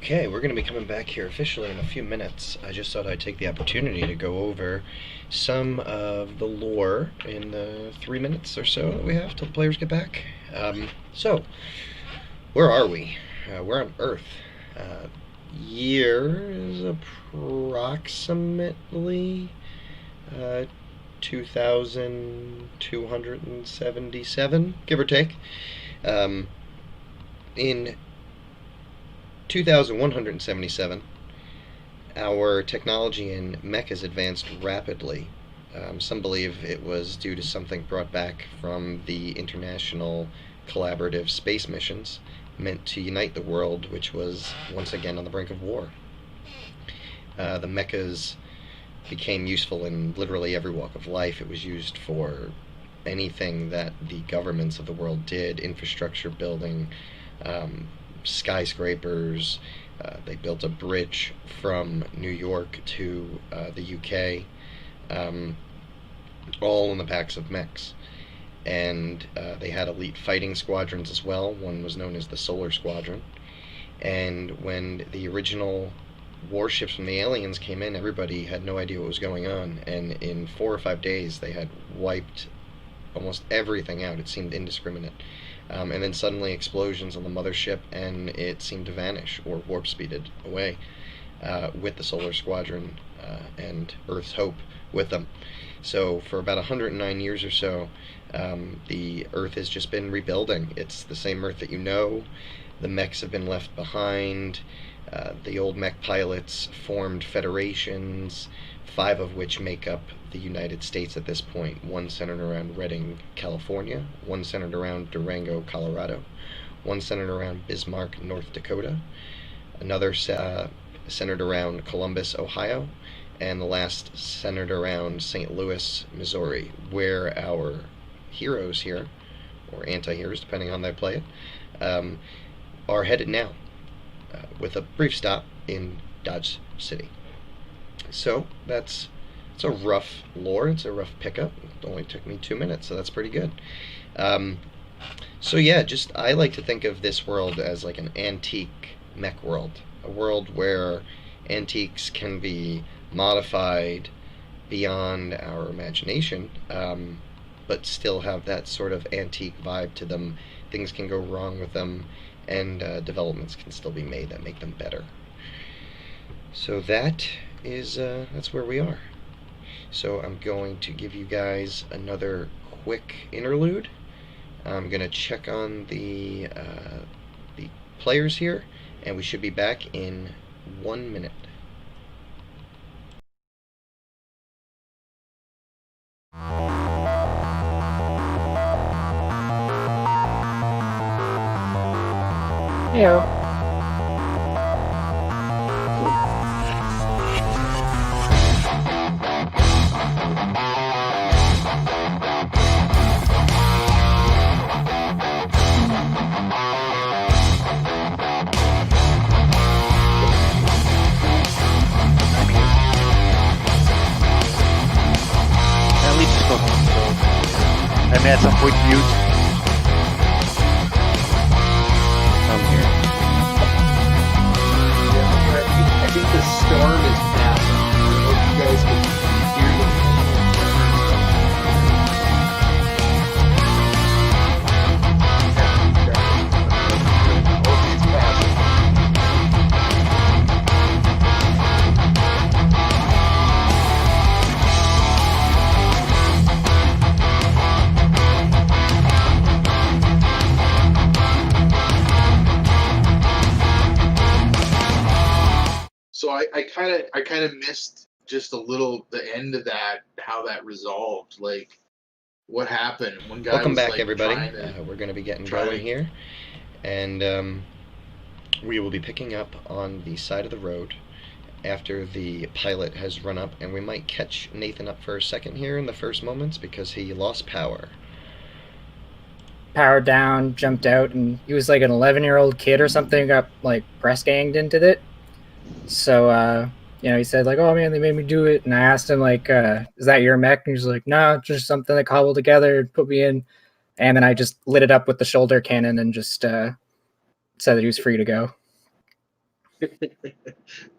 Okay, we're going to be coming back here officially in a few minutes. I just thought I'd take the opportunity to go over some of the lore in the 3 minutes or so that we have till the players get back. So, where are we? We're on Earth. Year is approximately 2,277, give or take. In 2,177, our technology in mechas advanced rapidly. Some believe it was due to something brought back from the international collaborative space missions meant to unite the world, which was once again on the brink of war. The mechas became useful in literally every walk of life. It was used for anything that the governments of the world did, infrastructure building, skyscrapers. They built a bridge from New York to the UK, all on the backs of mechs. And they had elite fighting squadrons as well. One was known as the Solar Squadron. And when the original warships from the aliens came in, everybody had no idea what was going on. And in 4 or 5 days, they had wiped almost everything out. It seemed indiscriminate. And then suddenly explosions on the mothership, and it seemed to vanish or warp speeded away with the Solar Squadron and Earth's Hope with them. So for about 109 years or so, the Earth has just been rebuilding. It's the same Earth that you know. The mechs have been left behind. The old mech pilots formed federations, 5 of which make up the United States at this point. One centered around Redding, California, one centered around Durango, Colorado, one centered around Bismarck, North Dakota, another centered around Columbus, Ohio, and the last centered around St. Louis, Missouri, where our heroes here, or anti-heroes, depending on how they play it, are headed now, with a brief stop in Dodge City. So it's a rough lore, it's a rough pickup. It only took me 2 minutes, so that's pretty good. So yeah, I like to think of this world as like an antique mech world, a world where antiques can be modified beyond our imagination, but still have that sort of antique vibe to them. Things can go wrong with them, and developments can still be made that make them better. So that's where we are. So I'm going to give you guys another quick interlude. I'm going to check on the players here, and we should be back in 1 minute. Heyo. At least just go home, so I may at some point mute. I'm here. I think the storm is passing. I hope you guys can hear the it's passing. So I kind of missed just a little the end of that, how that resolved, like what happened. One guy Welcome was, back, like, everybody. trying to- We're going to be getting try going to- here, and we will be picking up on the side of the road after the pilot has run up, and we might catch Nathan up for a second here in the first moments because he lost power. Powered down, jumped out, and he was like an 11-year-old kid or something, got like press ganged into it. So, he said like, "Oh man, they made me do it." And I asked him like, "Is that your mech?" And he's like, "No, it's just something they cobbled together and put me in." And then I just lit it up with the shoulder cannon and just said that he was free to go.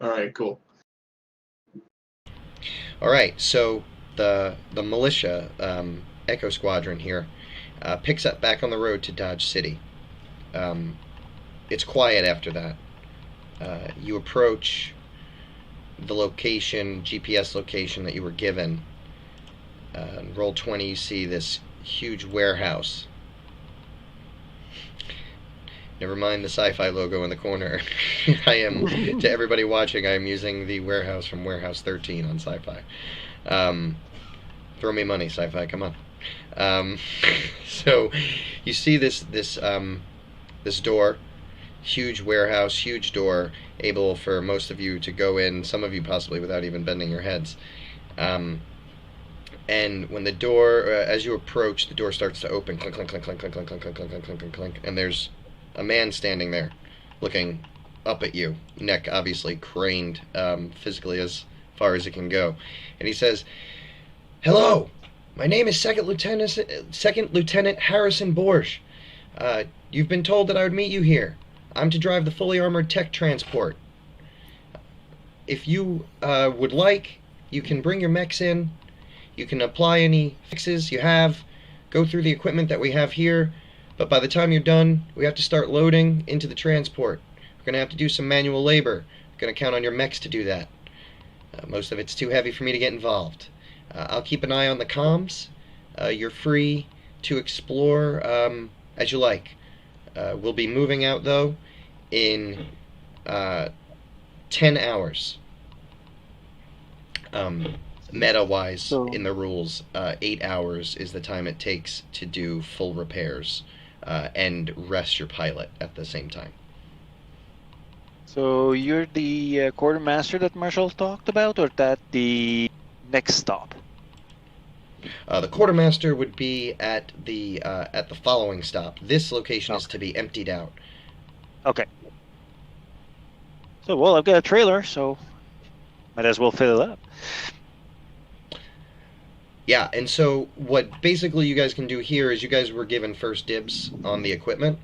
All right, cool. All right, so the militia Echo Squadron here picks up back on the road to Dodge City. It's quiet after that. You approach the location, GPS location that you were given. Roll 20, you see this huge warehouse. Never mind the sci-fi logo in the corner. I am, to everybody watching, I am using the warehouse from Warehouse 13 on sci-fi. Throw me money, sci-fi, come on. So you see this door, huge warehouse, huge door, able for most of you to go in, some of you possibly without even bending your heads. And when the door, as you approach, the door starts to open, clink, clink, clink, clink, clink, clink, clink, clink, clink, clink, clink, clink, and there's a man standing there, looking up at you, neck obviously craned physically as far as it can go, and he says, "Hello, my name is Second Lieutenant Harrison Borsch. You've been told that I would meet you here. I'm to drive the fully armored tech transport. If you would like, you can bring your mechs in. You can apply any fixes you have, go through the equipment that we have here, but by the time you're done, we have to start loading into the transport. We're going to have to do some manual labor. We're going to count on your mechs to do that. Most of it's too heavy for me to get involved. I'll keep an eye on the comms. You're free to explore as you like. We'll be moving out, though, in 10 hours. Meta-wise, in the rules, 8 hours is the time it takes to do full repairs and rest your pilot at the same time. So you're the quartermaster that Marshall talked about, or that the next stop? The quartermaster would be at the following stop. This location is to be emptied out. Okay. So, well, I've got a trailer, so might as well fill it up. Yeah, and so what basically you guys can do here is you guys were given first dibs on the equipment.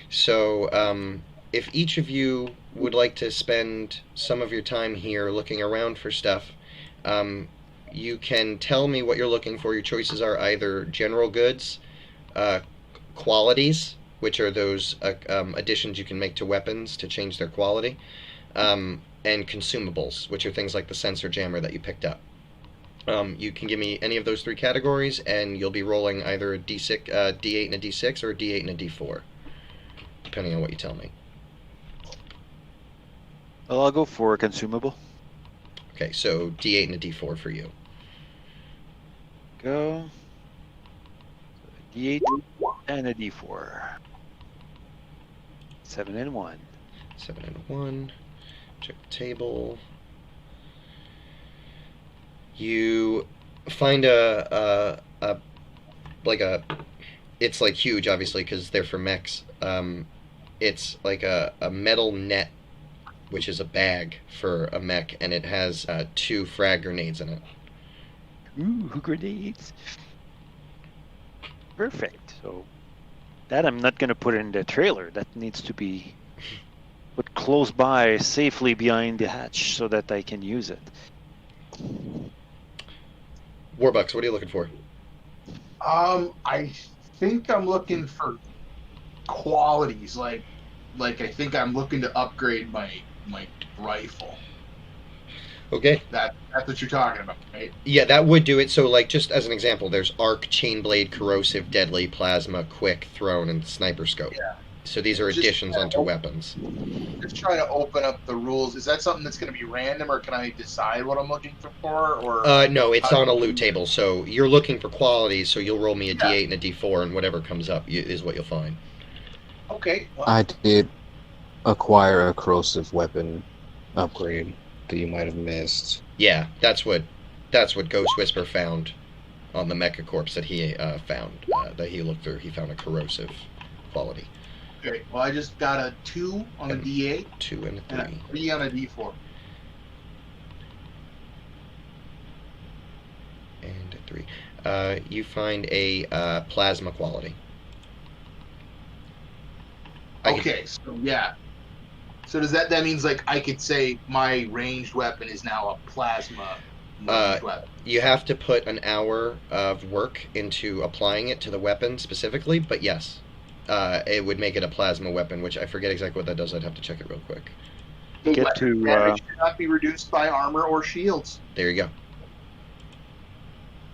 So if each of you would like to spend some of your time here looking around for stuff, you can tell me what you're looking for. Your choices are either general goods, qualities, which are those additions you can make to weapons to change their quality, and consumables, which are things like the sensor jammer that you picked up. You can give me any of those three categories, and you'll be rolling either a D6, D8 and a D6, or a D8 and a D4, depending on what you tell me. Well, I'll go for a consumable. Okay, so D8 and a D4 for you. Go. D8 and a D4. 7 and 1. 7 and 1. Check the table. You find it's like huge, obviously, because they're for mechs. It's like a metal net, which is a bag for a mech, and it has 2 frag grenades in it. Ooh, grenades. Perfect. So that I'm not going to put in the trailer. That needs to be put close by, safely behind the hatch, so that I can use it. Warbucks, what are you looking for? I think I'm looking for qualities. Like I think I'm looking to upgrade my rifle. Okay. That's what you're talking about, right? Yeah, that would do it. So, like, just as an example, there's arc, chain blade, corrosive, deadly, plasma, quick, thrown, and sniper scope. Yeah. So these are additions onto weapons. Just trying to open up the rules. Is that something that's going to be random, or can I decide what I'm looking for? Or no, it's on a loot table. So you're looking for qualities, so you'll roll me a D8 and a D4, and whatever comes up is what you'll find. Okay. Well, I did acquire a corrosive weapon upgrade that you might have missed. Yeah, that's what Ghost Whisper found on the Mecha Corpse that he found, that he looked through. He found a corrosive quality. Okay, well, I just got a 2 on a D8. 2 and a 3. And a 3 on a D4. And a 3. You find a plasma quality. Okay, so yeah. So that means like I could say my ranged weapon is now a plasma ranged weapon? You have to put an hour of work into applying it to the weapon specifically, but yes, it would make it a plasma weapon, which I forget exactly what that does. I'd have to check it real quick. The Get weapon to, damage should not be reduced by armor or shields. There you go.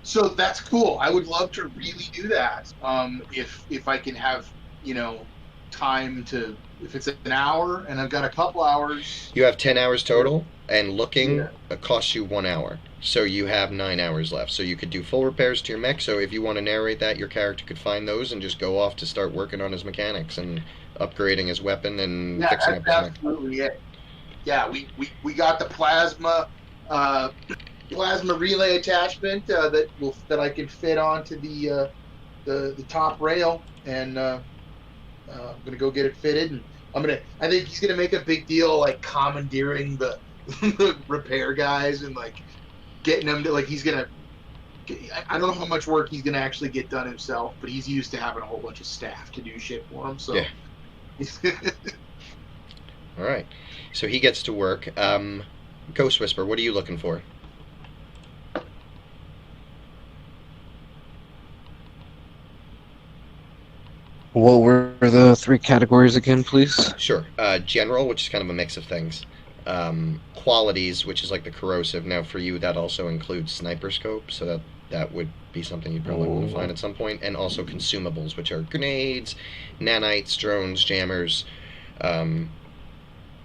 So that's cool. I would love to really do that. If I can have time to, if it's an hour and I've got a couple hours. You have 10 hours total, and looking Yeah. costs you 1 hour. So you have 9 hours left. So you could do full repairs to your mech. So if you want to narrate that, your character could find those and just go off to start working on his mechanics and upgrading his weapon and fixing up his That's mech. absolutely it. Yeah, we got the plasma relay attachment that I can fit onto the top rail, and I'm gonna go get it fitted, and I think he's gonna make a big deal like commandeering the repair guys and like getting them to, like, he's gonna, I don't know how much work he's gonna actually get done himself, but he's used to having a whole bunch of staff to do shit for him. So Yeah. All right. So he gets to work. Ghost Whisper, what are you looking for? What were the 3 categories again, please? Sure. General, which is kind of a mix of things. Qualities, which is like the corrosive. Now, for you, that also includes sniper scope, so that would be something you'd probably want to find at some point. And also consumables, which are grenades, nanites, drones, jammers, and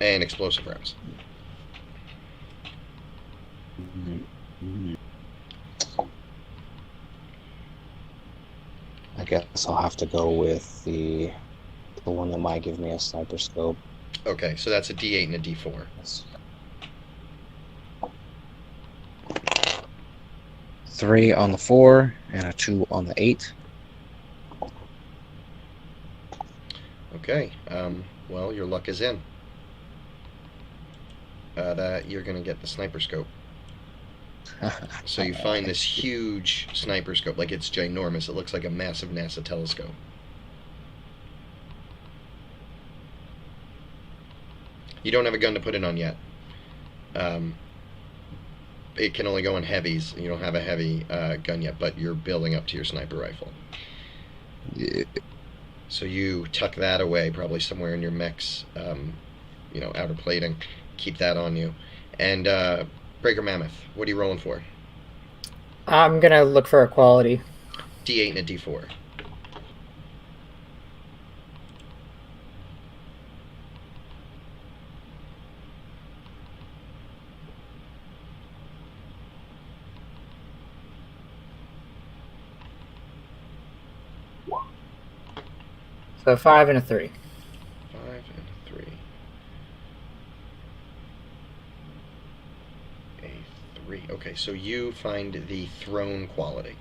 explosive rounds. I guess I'll have to go with the one that might give me a sniper scope. Okay, so that's a D8 and a D4. Yes. 3 on the 4 and a 2 on the 8. Okay, well, your luck is in. That you're going to get the sniper scope. So you find this huge sniper scope, like it's ginormous. It looks like a massive NASA telescope. You don't have a gun to put it on yet. It can only go on heavies. You don't have a heavy gun yet, but you're building up to your sniper rifle. Yeah. So you tuck that away, probably somewhere in your mech's, outer plating. Keep that on you. And Breaker Mammoth, what are you rolling for? I'm gonna look for a quality. D8 and a D4. So 5 and a 3. 5 and 3. A 3. Okay, so you find the throne quality.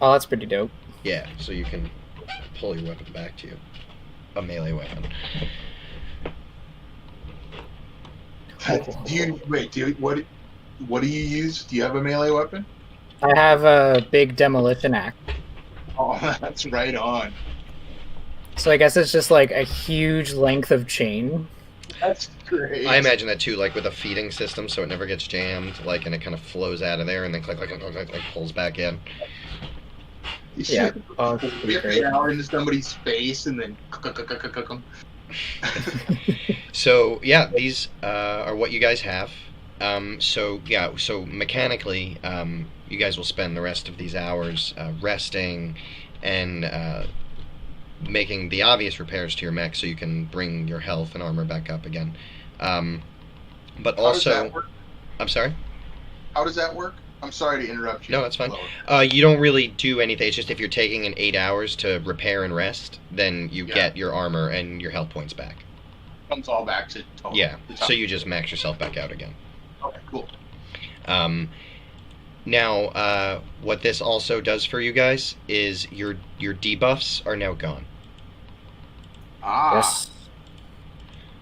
Oh, that's pretty dope. Yeah, so you can pull your weapon back to you. A melee weapon. what do you use? Do you have a melee weapon? I have a big demolition axe. Oh, that's right on. So I guess it's just like a huge length of chain. That's great. I imagine that too, like with a feeding system, so it never gets jammed, and it kind of flows out of there, and then click, pulls back in. You Yeah. should Oh, whip pretty it great. out into somebody's face and then. So yeah, these are what you guys have. So mechanically, you guys will spend the rest of these hours resting and making the obvious repairs to your mech, so you can bring your health and armor back up again. But How does also, that work? I'm sorry. How does that work? I'm sorry to interrupt you. No, that's fine. Lower. You don't really do anything. It's just if you're taking an 8 hours to repair and rest, then you get your armor and your health points back. Comes all back to total. Yeah, the top. so you just max yourself back out again. Okay, cool. Now, what this also does for you guys is your debuffs are now gone. Ah, Yes.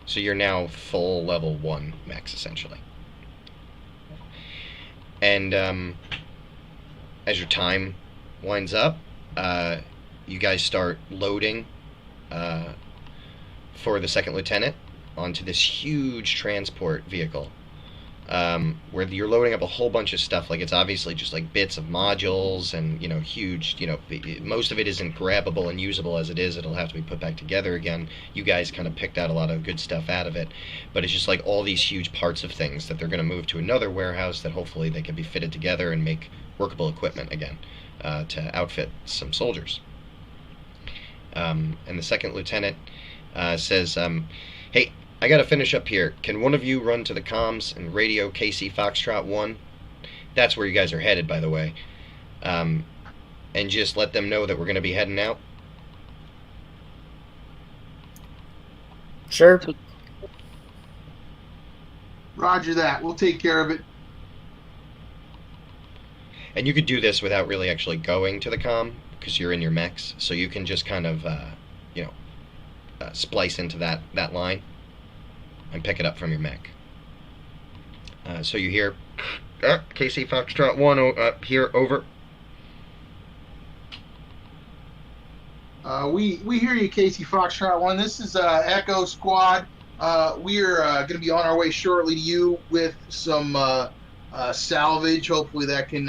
So you're now full level 1 max, essentially. And as your time winds up, you guys start loading for the second lieutenant onto this huge transport vehicle, where you're loading up a whole bunch of stuff. Like, it's obviously just like bits of modules and, huge, most of it isn't grabbable and usable as it is. It'll have to be put back together again. You guys kind of picked out a lot of good stuff out of it, but it's just like all these huge parts of things that they're going to move to another warehouse that hopefully they can be fitted together and make workable equipment again, to outfit some soldiers. And the second lieutenant says, hey, I gotta finish up here. Can one of you run to the comms and radio KC Foxtrot 1? That's where you guys are headed, by the way. And just let them know that we're gonna be heading out. Sure. Roger that. We'll take care of it. And you could do this without really actually going to the comm, because you're in your mechs, so you can just kind of, splice into that line and pick it up from your mech. So you hear, KC Foxtrot 1 here, over. We hear you, Casey Foxtrot 1. This is Echo Squad. We're going to be on our way shortly to you with some salvage. Hopefully that can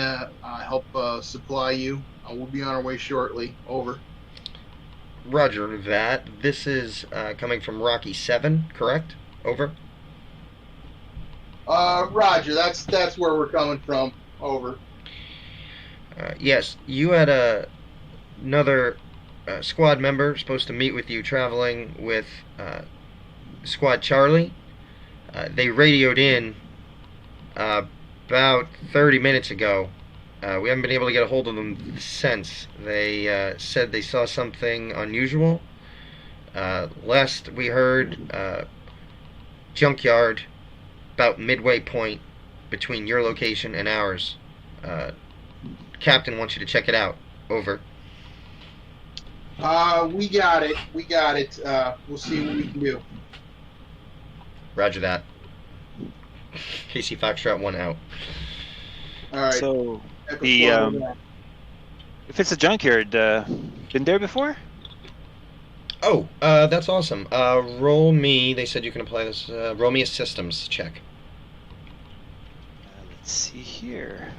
help supply you. We'll be on our way shortly. Over. Roger that. This is coming from Rocky 7, correct? Over. Roger. That's where we're coming from. Over. Yes, you had another squad member supposed to meet with you, traveling with Squad Charlie. They radioed in about 30 minutes ago. We haven't been able to get a hold of them since. They said they saw something unusual. Last we heard, junkyard, about midway point between your location and ours. Captain wants you to check it out. Over. We got it. We'll see what we can do. Roger that. KC Foxtrot 1 out. All right. So Echo the Squad, if it's a junkyard, been there before? Oh, that's awesome. Roll me. They said you can apply this. Roll me a systems check. Let's see here.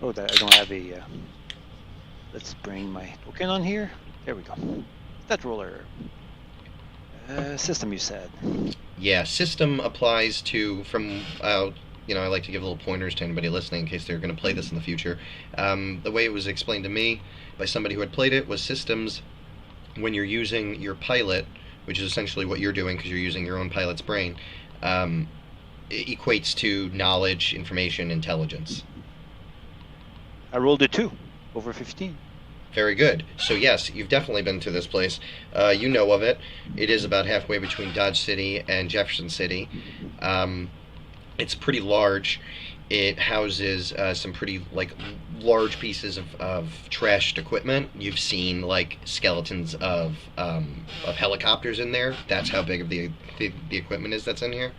Oh, that I don't have a. Let's bring my token on here. There we go. That roller. System, you said. Yeah, system applies to, from, I like to give little pointers to anybody listening in case they're going to play this in the future. The way it was explained to me by somebody who had played it was systems, when you're using your pilot, which is essentially what you're doing because you're using your own pilot's brain, it equates to knowledge, information, intelligence. I rolled a 2 over 15. Very good. So yes, you've definitely been to this place. You know of it. It is about halfway between Dodge City and Jefferson City. It's pretty large. It houses some pretty large pieces of trashed equipment. You've seen skeletons of helicopters in there. That's how big of the equipment is that's in here.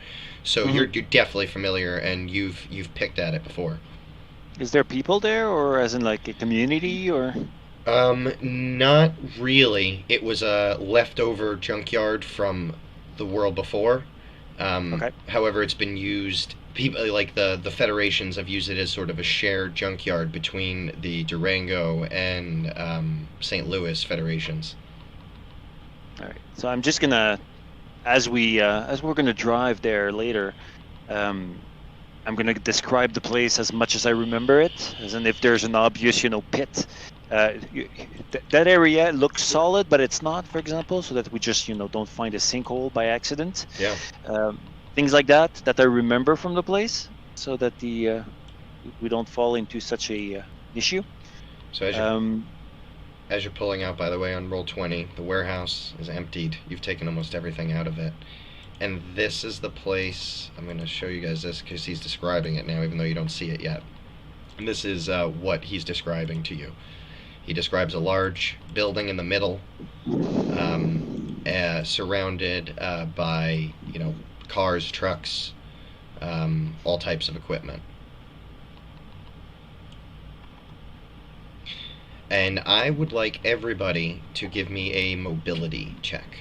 So you're definitely familiar, and you've picked at it before. Is there people there, or as in a community, or? Not really. It was a leftover junkyard from the world before. Okay. However, it's been used. People the Federations have used it as sort of a shared junkyard between the Durango and St. Louis Federations. All right. So I'm just gonna, as we're gonna drive there later, I'm gonna describe the place as much as I remember it, as in if there's an obvious, pit. That area looks solid, but it's not, for example, so that we just, don't find a sinkhole by accident. Yeah. Things like that I remember from the place, so that we don't fall into such a issue. So as you're pulling out, by the way, on roll 20, the warehouse is emptied. You've taken almost everything out of it. And this is the place, I'm going to show you guys this because he's describing it now, even though you don't see it yet. And this is what he's describing to you. He describes a large building in the middle, surrounded by, cars, trucks, all types of equipment. And I would like everybody to give me a mobility check.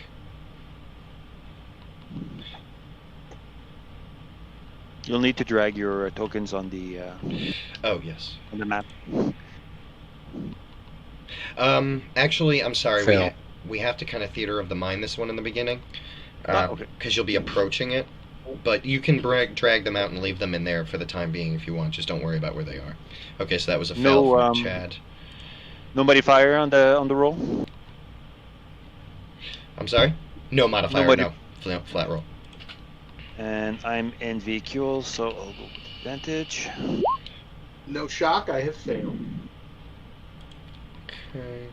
You'll need to drag your tokens on the Oh, yes. on the map. Actually, I'm sorry. Fail. We have to kind of theater of the mind this one in the beginning. Okay. Because you'll be approaching it. But you can drag them out and leave them in there for the time being if you want. Just don't worry about where they are. Okay, so that was a fail from Chad. Nobody fire on the roll. I'm sorry? No modifier, Nobody. no. Flat roll. And I'm in VQ, so I'll go with advantage. No shock, I have failed. Okay.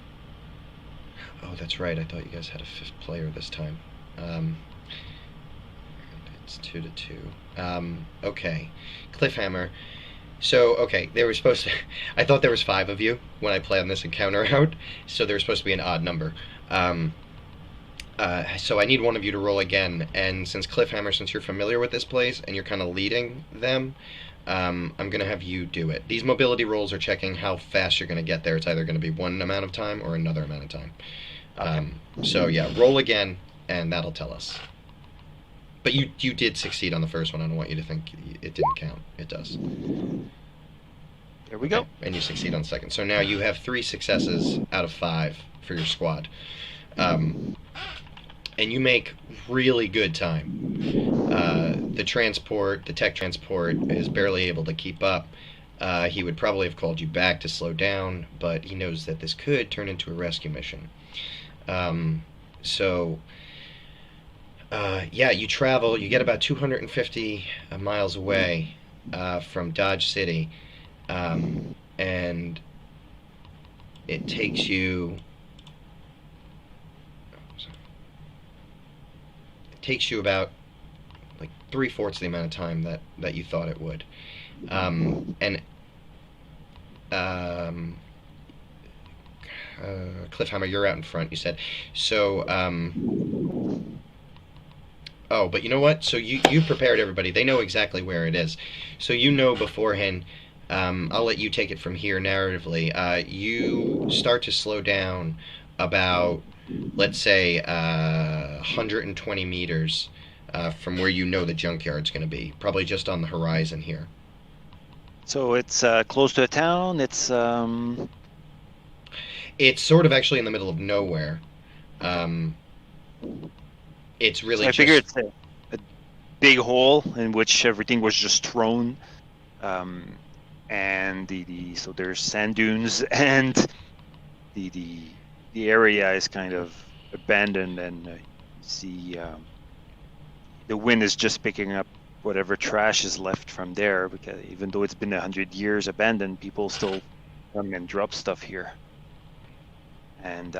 Oh, that's right. I thought you guys had a fifth player this time. It's 2-2. Okay. Cliffhammer. So, okay, they were supposed to... I thought there was 5 of you when I planned this encounter out, so there was supposed to be an odd number. So I need one of you to roll again, and since Cliffhammer, since you're familiar with this place, and you're kind of leading them, I'm going to have you do it. These mobility rolls are checking how fast you're going to get there. It's either going to be one amount of time or another amount of time. So, yeah, roll again, and that'll tell us. But you did succeed on the first one. I don't want you to think it didn't count. It does. There we go. And you succeed on the second. So now you have 3 successes out of 5 for your squad. And you make really good time. The tech transport is barely able to keep up. He would probably have called you back to slow down, but he knows that this could turn into a rescue mission. Yeah, you travel. You get about 250 miles away from Dodge City, and it takes you... about like 3/4 of the amount of time that you thought it would. Cliffhammer, you're out in front, you said. So, oh, but you know what? So you prepared everybody. They know exactly where it is. So you know beforehand. I'll let you take it from here narratively. You start to slow down about, let's say, 120 meters from where you know the junkyard's going to be. Probably just on the horizon here. So it's close to a town. It's sort of actually in the middle of nowhere. It's really. I figure it's a big hole in which everything was just thrown, and so there's sand dunes, and the area is kind of abandoned, and you see the wind is just picking up whatever trash is left from there, because even though it's been 100 years abandoned, people still come and drop stuff here. And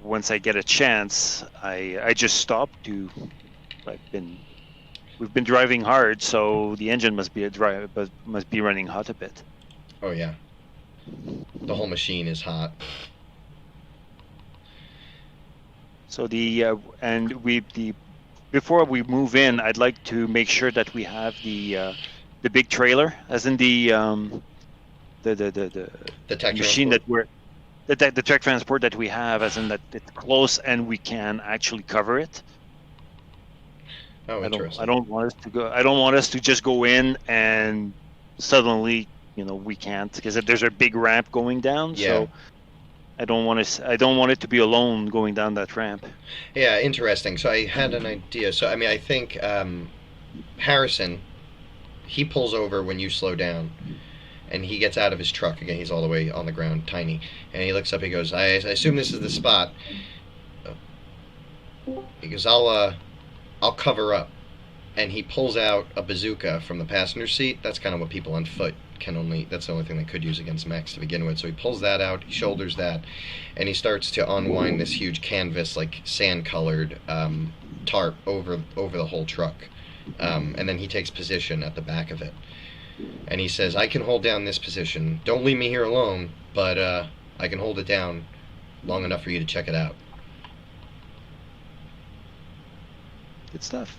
once I get a chance, I just stop to. We've been driving hard, so the engine must be running hot a bit. Oh yeah, the whole machine is hot. So before we move in, I'd like to make sure that we have the big trailer, as in the tech machine transport. that the tech transport that we have, as in that it's close and we can actually cover it. Oh, interesting. I don't want us to just go in and suddenly, we can't, because there's a big ramp going down. Yeah. So I don't want it to be alone going down that ramp. Yeah, interesting. So I had an idea. So I think Harrison, he pulls over when you slow down, and he gets out of his truck again. He's all the way on the ground, tiny, and he looks up. He goes, "I assume this is the spot." He goes, "I'll cover up," and he pulls out a bazooka from the passenger seat. That's kind of what people on foot that's the only thing they could use against mechs to begin with. So he pulls that out, he shoulders that, and he starts to unwind this huge canvas, like sand-colored tarp over the whole truck. And then he takes position at the back of it. And he says, "I can hold down this position. Don't leave me here alone, but I can hold it down long enough for you to check it out." Good stuff.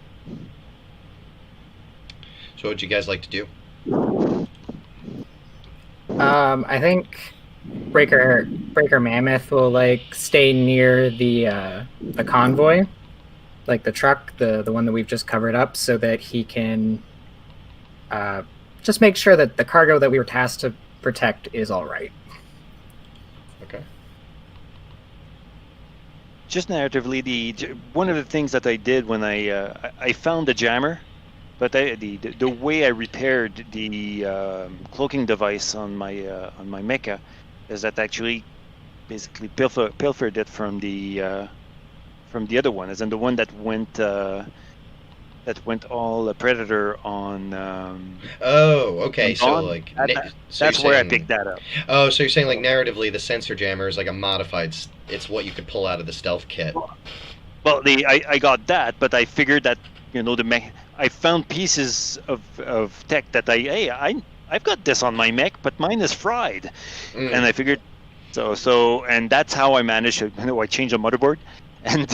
So what'd you guys like to do? I think Breaker Mammoth will like stay near the convoy, like the truck, the one that we've just covered up, so that he can just make sure that the cargo that we were tasked to protect is all right. Okay. Just narratively, one of the things that I did when I found the jammer, but the way I repaired the cloaking device on my mecha is that actually basically pilfered it from the other one, as in the one that went all predator on. Oh, okay. on So Dawn. like, so That's you're where I saying- picked that up. Oh, so you're saying like narratively, the sensor jammer is like a modified. It's what you could pull out of the stealth kit. Well, I got that, but I figured that I found pieces of tech that I've got this on my mech, but mine is fried, and I figured so and that's how I managed to I changed the motherboard, and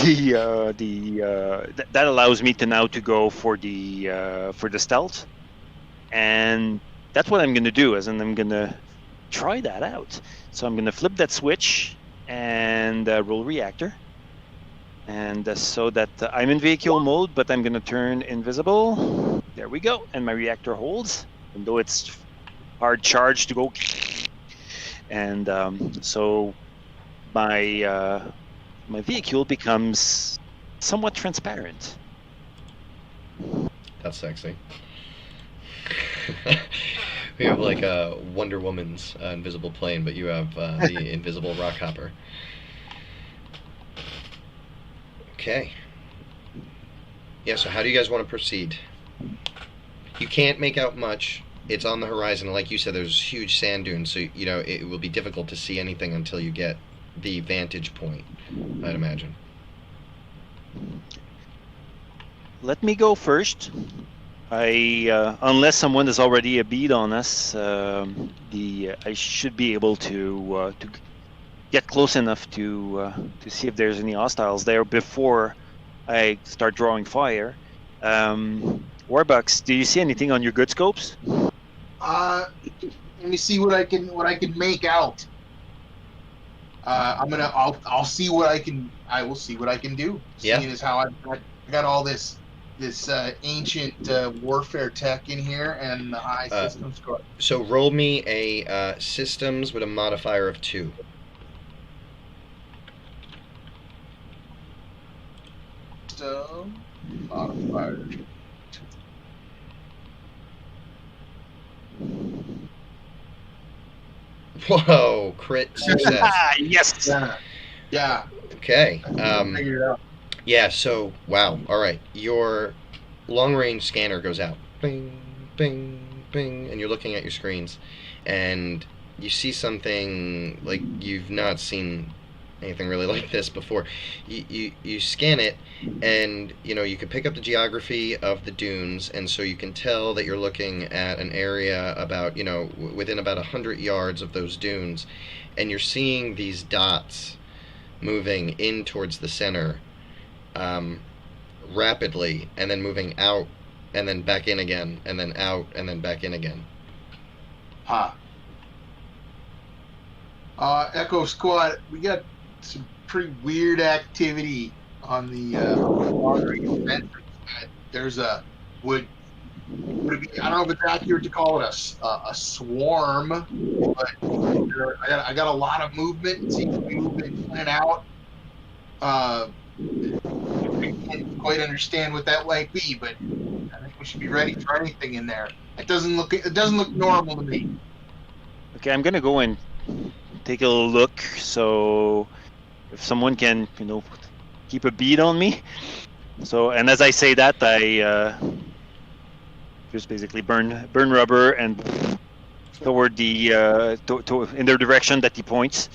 that allows me to now to go for the stealth, and that's what I'm gonna do, and I'm gonna try that out. So I'm gonna flip that switch and roll reactor. And so that I'm in vehicle mode, but I'm going to turn invisible. There we go. And my reactor holds, even though it's hard charge to go. And so my vehicle becomes somewhat transparent. That's sexy. We have like a Wonder Woman's invisible plane, but you have the invisible rockhopper. Okay. Yeah, so how do you guys want to proceed? You can't make out much. It's on the horizon. Like you said, there's huge sand dunes, so it will be difficult to see anything until you get the vantage point, I'd imagine. Let me go first. Unless someone is already a bead on us, I should be able to get close enough to see if there's any hostiles there before I start drawing fire. Warbucks, do you see anything on your good scopes? Let me see what I can make out. I'll see what I will see what I can do. Yeah. Seeing as how I got all this ancient warfare tech in here and the high system score. So roll me a systems with a modifier of 2. Modifier. Whoa, crit success. Yes. Yeah. Okay. Figured it out. Yeah, so, wow. All right. Your long-range scanner goes out. Bing, bing, bing. And you're looking at your screens. And you see something like you've not seen anything really like this before. You scan it, and you can pick up the geography of the dunes, and so you can tell that you're looking at an area about within about 100 yards of those dunes, and you're seeing these dots moving in towards the center rapidly, and then moving out, and then back in again, and then out, and then back in again. Echo Squad, we got some pretty weird activity on the squadron offensive side. There's would it be, I don't know if it's accurate to call it a swarm, but I got a lot of movement. It seems to be moving in and out. I can't quite understand what that might be, but I think we should be ready for anything in there. It doesn't look normal to me. Okay, I'm gonna go and take a look. So if someone can, keep a bead on me. So, and as I say that, I just basically burn rubber and toward the in the direction that he points,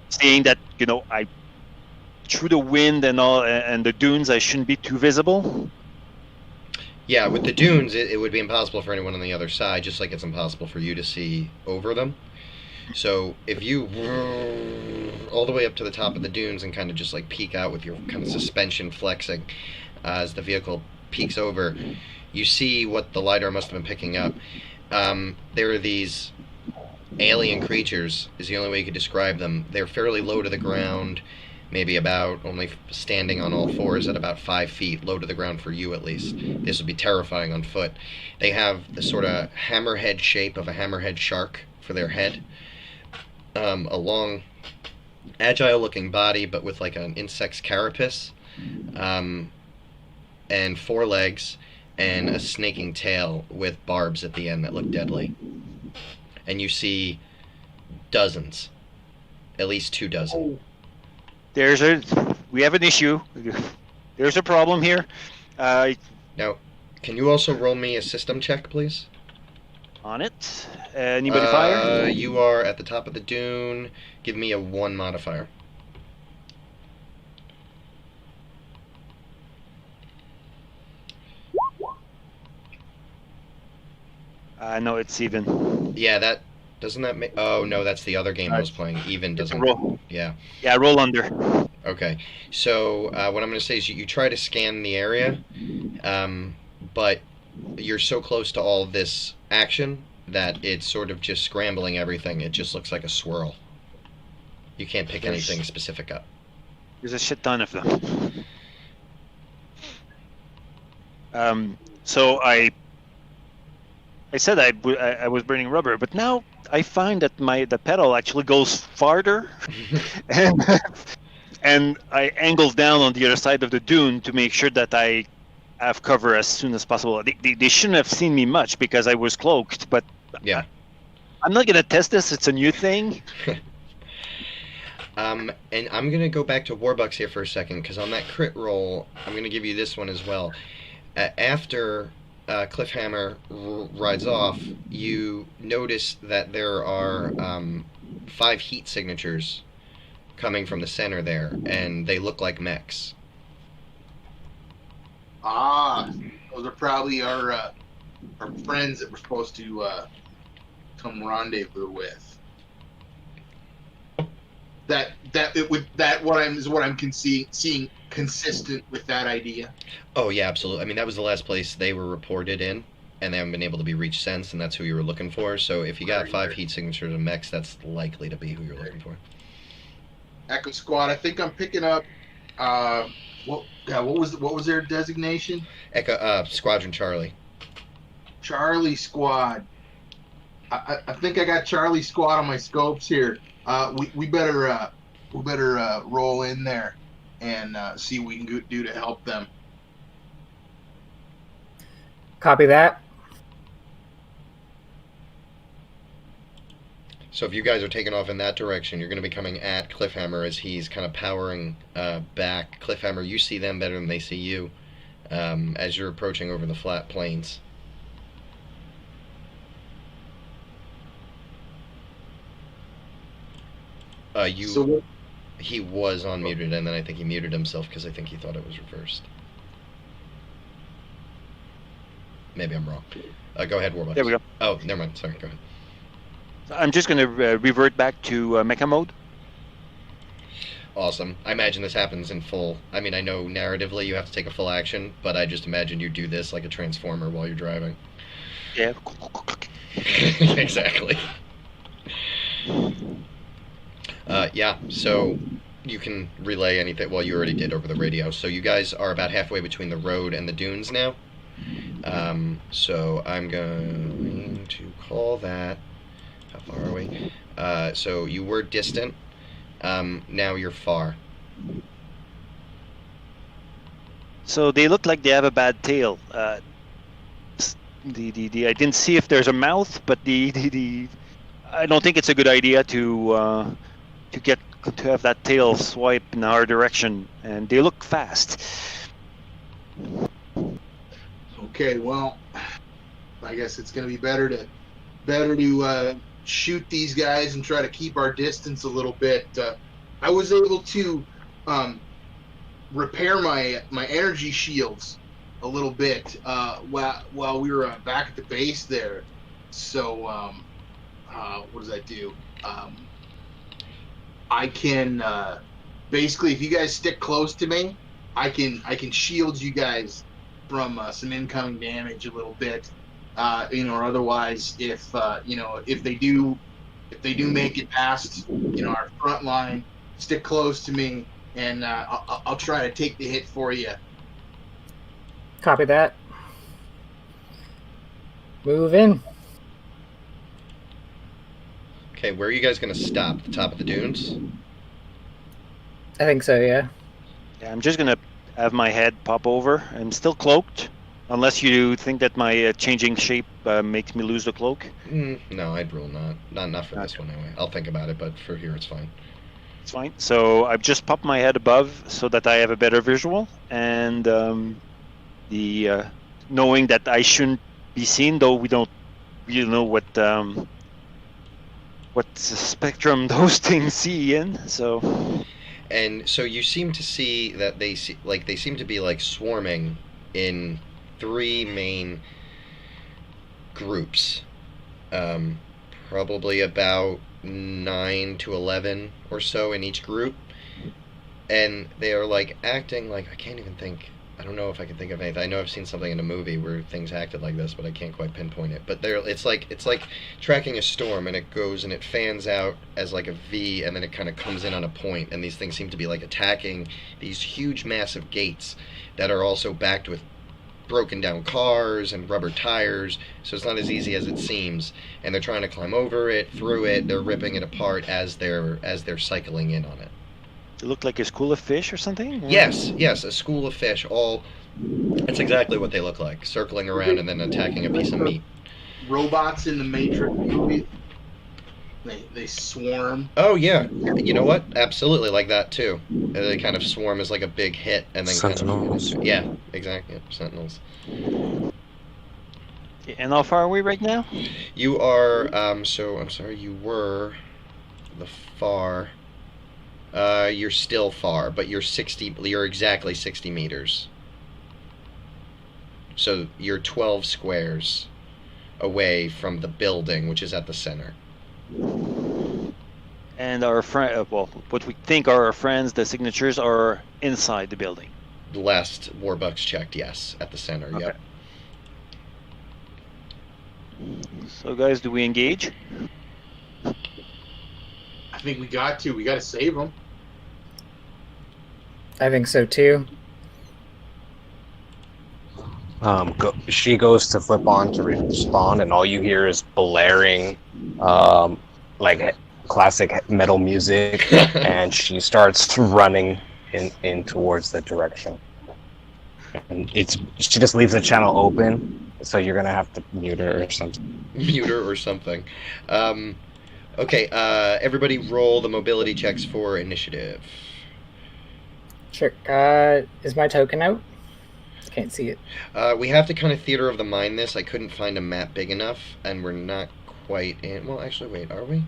saying that I through the wind and all and the dunes I shouldn't be too visible. Yeah, with the dunes, it would be impossible for anyone on the other side, just like it's impossible for you to see over them. So if you all the way up to the top of the dunes and kind of just like peek out with your kind of suspension flexing as the vehicle peeks over, you see what the LiDAR must have been picking up. There are these alien creatures is the only way you could describe them. They're fairly low to the ground, maybe about only standing on all fours at about 5 feet, low to the ground for you at least. This would be terrifying on foot. They have the sort of hammerhead shape of a hammerhead shark for their head. A long, agile-looking body, but with like an insect's carapace, and 4 legs, and a snaking tail with barbs at the end that look deadly. And you see dozens, at least 2 dozen. We have an issue. There's a problem here. Now, can you also roll me a system check, please? On it. Anybody fire? You are at the top of the dune. Give me a 1 modifier. No, it's even. Yeah, that doesn't that make? Oh no, that's the other game I was playing. Even doesn't. Roll. Yeah. Yeah, roll under. Okay, so what I'm going to say is you try to scan the area, but you're so close to all this action that it's sort of just scrambling everything. It just looks like a swirl. You can't pick anything specific up. There's a shit ton of them. So I said I was burning rubber, but now I find that the pedal actually goes farther, and I angle down on the other side of the dune to make sure that I have cover as soon as possible. They shouldn't have seen me much because I was cloaked, but yeah, I'm not gonna test this. It's a new thing. And I'm gonna go back to Warbucks here for a second because on that crit roll, I'm gonna give you this one as well. After Cliffhammer rides off, you notice that there are 5 heat signatures coming from the center there, and they look like mechs. Those are probably our friends that we're supposed to come rendezvous with. What I'm seeing consistent with that idea. Oh yeah, absolutely. I mean, that was the last place they were reported in, and they haven't been able to be reached since, and that's who you were looking for. So if you got 5 heat signatures of mechs, that's likely to be who you're looking for. Echo Squad. I think I'm picking up. What was their designation? Echo Squadron Charlie. Charlie Squad. I think I got Charlie Squad on my scopes here. We better roll in there and see what we can do to help them. Copy that. So if you guys are taking off in that direction, you're going to be coming at Cliffhammer as he's kind of powering back. Cliffhammer, you see them better than they see you as you're approaching over the flat plains. He was unmuted, and then I think he muted himself because I think he thought it was reversed. Maybe I'm wrong. Go ahead, Warbucks. There we go. Oh, never mind. Sorry, go ahead. I'm just going to revert back to mecha mode. Awesome. I imagine this happens in full. I mean, I know narratively you have to take a full action, but I just imagine you do this like a transformer while you're driving. Yeah. Exactly. Yeah, so you can relay anything. Well, you already did over the radio. So you guys are about halfway between the road and the dunes now. So I'm going to call that. How far are we? So you were distant. Now you're far. So they look like they have a bad tail. I didn't see if there's a mouth, but I don't think it's a good idea to have that tail swipe in our direction, and they look fast. Okay, well, I guess it's going to be better to shoot these guys and try to keep our distance a little bit. I was able to repair my energy shields a little bit while we were back at the base there. So what does that do? I can basically, if you guys stick close to me, I can shield you guys from some incoming damage a little bit, or otherwise, if they do if they do make it past, our front line, stick close to me, and I'll try to take the hit for you. Copy that. Move in. Okay, where are you guys going to stop? The top of the dunes? I think so, yeah. Yeah, I'm just gonna have my head pop over. I'm still cloaked, unless you think that my changing shape makes me lose the cloak. No, I'd rule not. Not for this one anyway. I'll think about it, but for here it's fine. It's fine. So I've just popped my head above so that I have a better visual, and the knowing that I shouldn't be seen, though we don't really know what spectrum those things see in. So. And so you seem to see that they seem to be like swarming in 3 main groups, probably about 9 to 11 or so in each group, and they are like acting like I don't know if I can think of anything. I know I've seen something in a movie where things acted like this, but I can't quite pinpoint it. But it's like tracking a storm, and it goes and it fans out as like a V, and then it kind of comes in on a point, and these things seem to be like attacking these huge, massive gates that are also backed with broken down cars and rubber tires, so it's not as easy as it seems. And they're trying to climb over it, through it. They're ripping it apart as they're cycling in on it. It looked like a school of fish or something? Yes, a school of fish. That's exactly what they look like, circling around and then attacking a piece of meat. Robots in the Matrix movie, they swarm. Oh yeah, you know what? Absolutely like that too. They kind of swarm as like a big hit, and then Sentinels. Yeah, exactly. Sentinels. And how far are we right now? You are. So I'm sorry. You were the far. You're still far, but you're 60. You're exactly 60 meters. So you're 12 squares away from the building, which is at the center. And our friend, what we think are our friends, the signatures are inside the building. The last Warbucks checked, yes, at the center. Okay. Yep. So, guys, do we engage? I think we got to save them. I think so too. She goes to flip on to respond, and all you hear is blaring, like classic metal music, and she starts running in towards the direction. And she just leaves the channel open, so you're gonna have to mute her or something. Okay, everybody roll the mobility checks for initiative. Sure. Is my token out? Can't see it. We have to kind of theater of the mind this. I couldn't find a map big enough, and we're not quite in. Well, actually, wait, are we?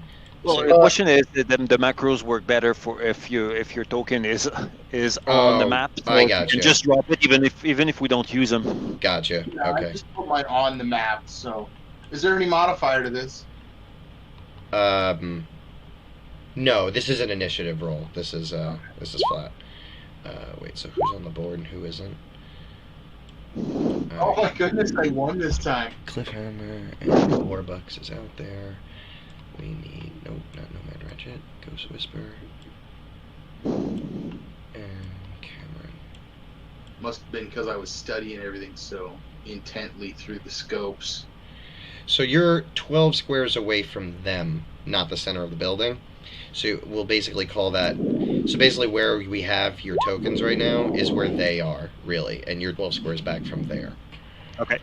Well, the question is that the macros work better for if your token is on the map. So I gotcha. You can just drop it even if we don't use them. Gotcha. Yeah, Okay. I just put mine on the map. So, is there any modifier to this? No, this is an initiative roll. This is flat. Wait, so who's on the board and who isn't? Oh my goodness, I won this time. Cliffhammer and Warbucks is out there. We need not Nomad Ratchet, Ghost Whisper, and Cameron. Must have been because I was studying everything so intently through the scopes. So you're 12 squares away from them, not the center of the building. So we'll basically call that. So basically, where we have your tokens right now is where they are, really, and you're 12 squares back from there. Okay.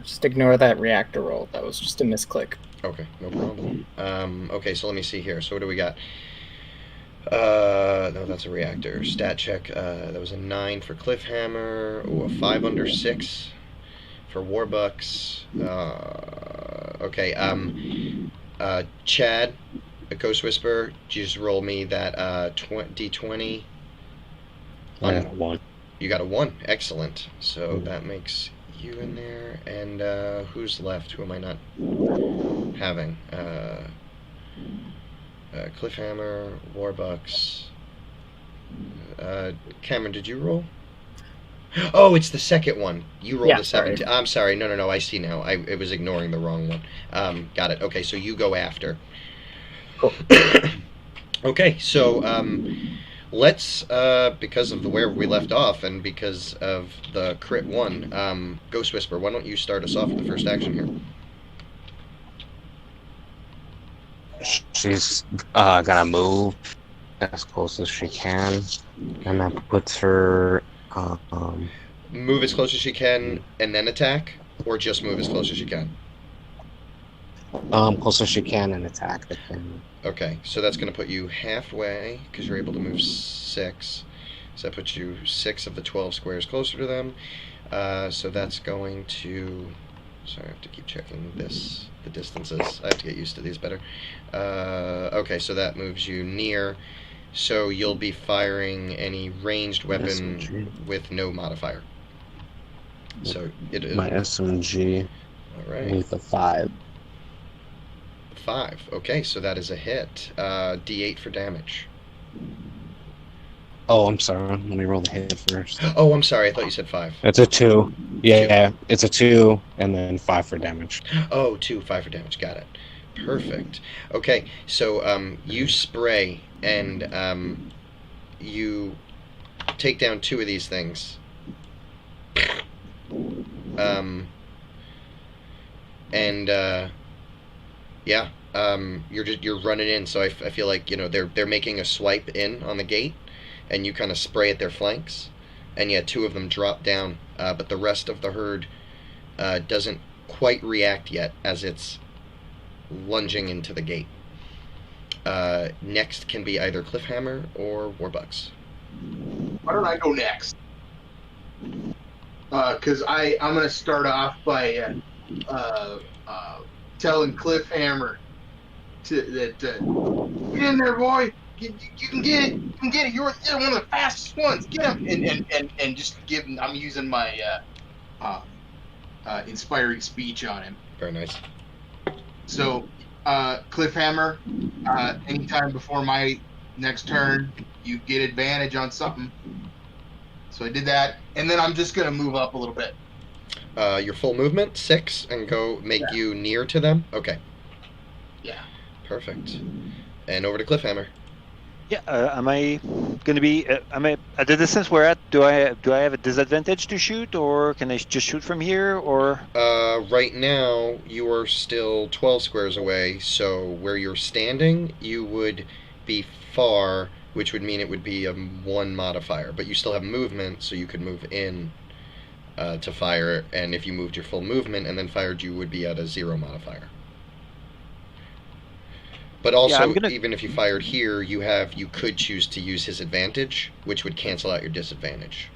Just ignore that reactor roll. That was just a misclick. Okay, no problem. Okay, so let me see here. So what do we got? No, that's a reactor. Stat check. That was a 9 for Cliffhammer. Ooh, a 5 under 6 for Warbucks. Okay. Chad, a Ghost Whisper. Just roll me that D20. One. You got a 1. Excellent. So that makes you in there. And who's left? Who am I not having? Cliffhammer, Warbucks. Cameron, did you roll? Oh, it's the second one. You rolled Yeah, a sorry. 17. I'm sorry. No. I see now. I was ignoring the wrong one. Got it. Okay, so you go after. Cool. Okay, so let's because of where we left off and because of the crit one, Ghost Whisper. Why don't you start us off with the first action here? She's gonna move as close as she can, and that puts her Move as close as she can and then attack, or just move as close as she can. close as she can and attack the thing. Okay, so that's going to put you halfway because you're able to move 6. So that puts you 6 of the 12 squares closer to them. So that's going to. Sorry, I have to keep checking the distances. I have to get used to these better. Okay, so that moves you near. So you'll be firing any ranged weapon SMG. with no modifier. So it is. My SMG All right. with a 5. 5. Okay, so that is a hit. D8 for damage. Oh, I'm sorry. Let me roll the hit first. Oh, I'm sorry. I thought you said 5. It's a 2. Yeah, it's a 2, and then 5 for damage. Oh, 2, 5 for damage. Got it. Perfect. Okay, so you spray and you take down 2 of these things. Yeah, you're running in. So I feel like they're making a swipe in on the gate, and you kind of spray at their flanks, and yeah, 2 of them drop down, but the rest of the herd doesn't quite react yet as it's lunging into the gate. Next can be either Cliffhammer or Warbucks. Why don't I go next? Because I'm going to start off by telling Cliffhammer that get in there, boy. You can get it. You can get it. You're one of the fastest ones. Get him. And just give him. I'm using my inspiring speech on him. Very nice. So, Cliffhammer, anytime before my next turn, you get advantage on something. So I did that, and then I'm just gonna move up a little bit. Your full movement, 6, and go make you near to them. Okay. Yeah. Perfect. And over to Cliffhammer. Yeah, am I going to be? Am I at the distance we're at? Do I have a disadvantage to shoot, or can I just shoot from here? Or right now you are still 12 squares away. So where you're standing, you would be far, which would mean it would be a 1 modifier. But you still have movement, so you could move in to fire. And if you moved your full movement and then fired, you would be at a 0 modifier. But also, even if you fired here, you could choose to use his advantage, which would cancel out your disadvantage.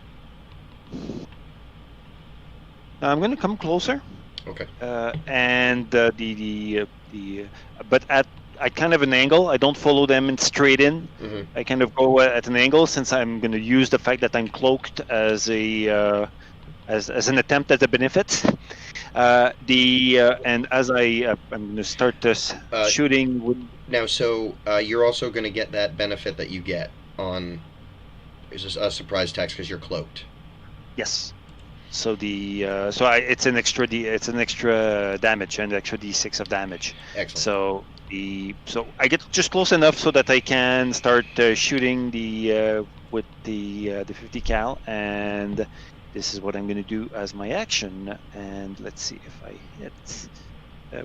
I'm going to come closer. Okay. And but at kind of an angle. I don't follow them straight in. Mm-hmm. I kind of go at an angle, since I'm going to use the fact that I'm cloaked as a as an attempt at a benefit. And as I'm going to start this shooting with. Now, so you're also going to get that benefit that you get on a surprise attacks because you're cloaked. Yes. So it's an extra damage and extra d6 of damage. Excellent. So I get just close enough so that I can start shooting with the 50 cal, and this is what I'm going to do as my action. And let's see if I hit.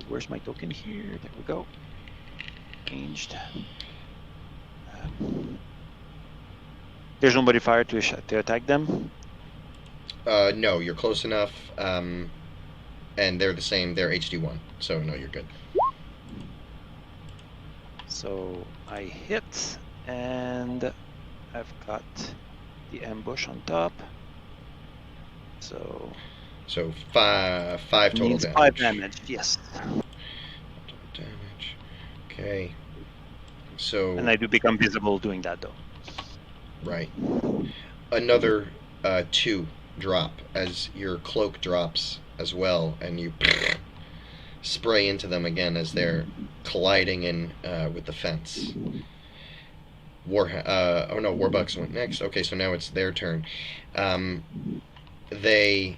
Where's my token here? There we go. Changed. There's no modifier to attack them. No, you're close enough, and they're the same. They're HD1, so no, you're good. So I hit, and I've got the ambush on top. So 5 total damage. 5 damage, yes. Damage. Okay. So. And I do become visible doing that, though. Right. Another 2 drop as your cloak drops as well, and you spray into them again as they're colliding in with the fence. Warbucks went next. Okay, so now it's their turn. they,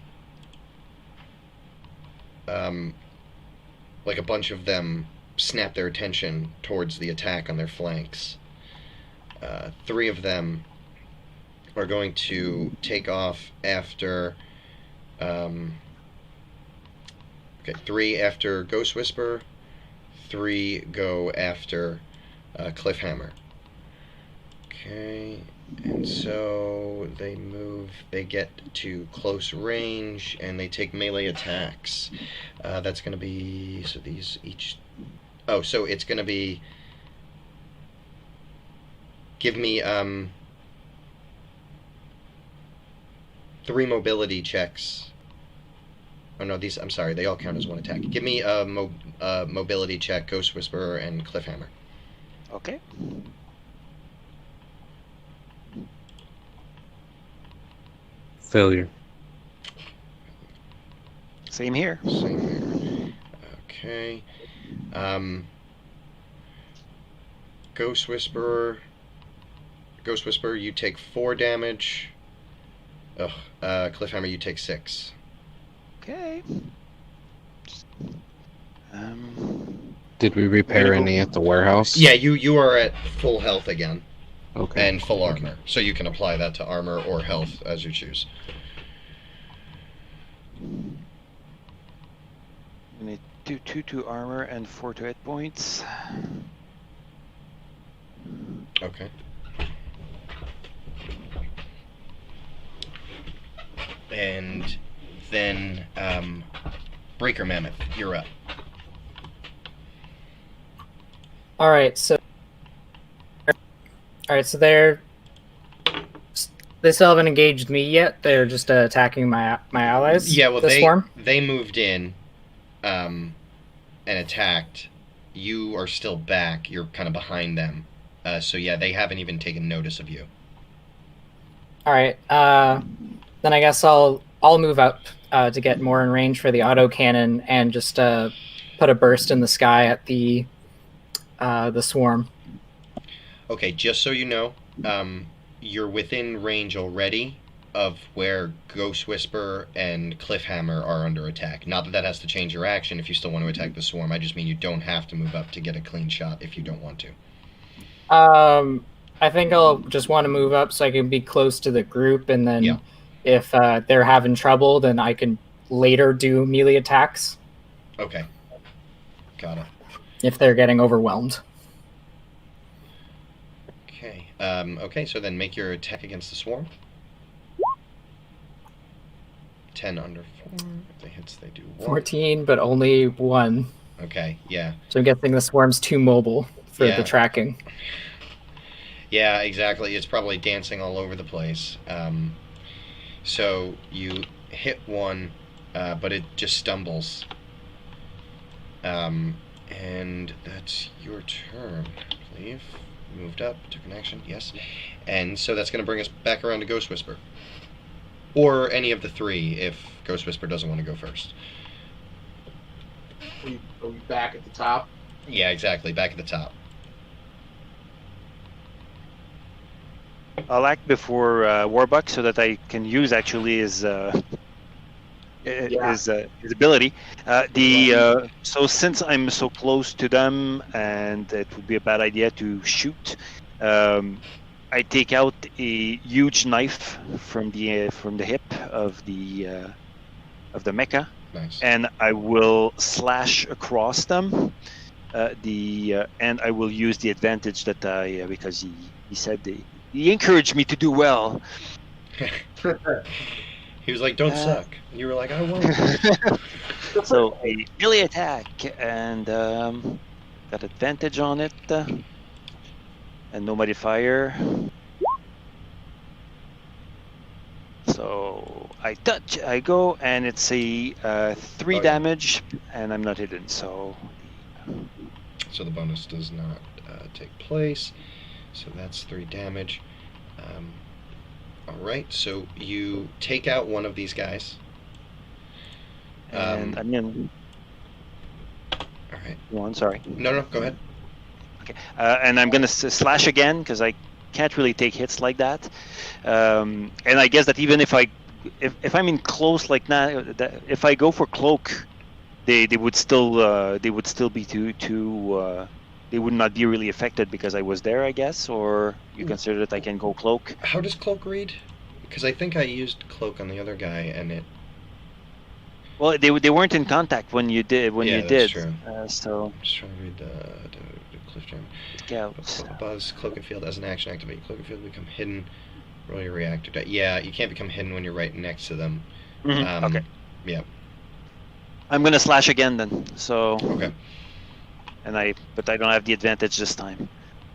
like a bunch of them, snap their attention towards the attack on their flanks. 3 of them are going to take off after. Okay, 3 after Ghost Whisper, 3 go after Cliffhammer. Okay, and so they move, they get to close range, and they take melee attacks. That's going to be, so these each, oh, so it's going to be, give me 3 mobility checks. Oh no, these, I'm sorry, they all count as 1 attack. Give me a mobility check, Ghost Whisperer, and Cliffhammer. Okay. Failure. Same here. Same here. Okay. Ghost Whisperer, you take 4 damage. Cliffhammer, you take 6. Okay. Did we repair any at the warehouse? Yeah, you are at full health again. Okay. And full armor. So you can apply that to armor or health as you choose. I need 2 to armor and 4 to hit points. Okay. And then Breaker Mammoth, you're up. Alright, so they still haven't engaged me yet. They're just attacking my allies. Yeah, well, the swarm. they moved in and attacked. You are still back. You're kind of behind them. So yeah, they haven't even taken notice of you. Alright, then I guess I'll move up to get more in range for the autocannon and just put a burst in the sky at the swarm. Okay, just so you know, you're within range already of where Ghost Whisper and Cliffhammer are under attack. Not that that has to change your action if you still want to attack the swarm. I just mean you don't have to move up to get a clean shot if you don't want to. I think I'll just want to move up so I can be close to the group, and then Yeah. if they're having trouble, then I can later do melee attacks Okay. Got it. if they're getting overwhelmed. Okay. Okay, so then make your attack against the swarm. 10 under 4. If they hits, they do 1. 14, but only 1. Okay, yeah. So I'm guessing the swarm's too mobile for Yeah. the tracking. Yeah, exactly. It's probably dancing all over the place. So you hit 1, but it just stumbles. And that's your turn, I believe. Moved up, took an action, yes. And so that's going to bring us back around to Ghost Whisper. Or any of the 3 if Ghost Whisper doesn't want to go first. Are we back at the top? Yeah, exactly. Back at the top. I'll act before Warbuck so that I can use actually his ability. So since I'm so close to them and it would be a bad idea to shoot, I take out a huge knife from the hip of the mecha, Nice. and I will slash across them. And I will use the advantage that because he said he encouraged me to do well. He was like, don't suck. And you were like, I won't. So a melee attack, and got advantage on it, and no modifier. So I touch, I go, and it's a 3 damage, and I'm not hidden. So the bonus does not take place. So that's 3 damage. Alright, so you take out one of these guys. and I'm in. Alright. One, sorry. No, go ahead. Okay, and I'm gonna slash again because I can't really take hits like that. And I guess that even if I if I'm in close like that, if I go for cloak, they would still be too they would not be really affected because I was there, I guess. Or you consider that I can go cloak? How does cloak read? Because I think I used cloak on the other guy, and it. Well, they weren't in contact when you did. That's true. So I'm just trying to read the cliff jam. scouts. Buzz cloak and field as an action activate. Cloak and field become hidden. Roll your reactor die. Yeah, you can't become hidden when you're right next to them. Okay. Yeah. I'm gonna slash again then. So. Okay. But I don't have the advantage this time.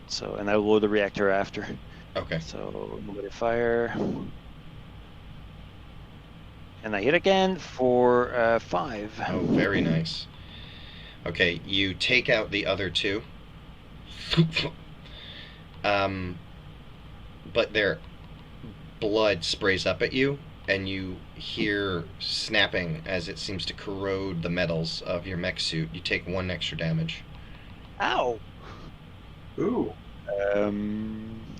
So, and I will load the reactor after. Okay. So, nobody fire. And I hit again for 5. Oh, very nice. Okay, you take out the other two. But their blood sprays up at you, and you hear snapping as it seems to corrode the metals of your mech suit. You take 1 extra damage. Ow! Ooh.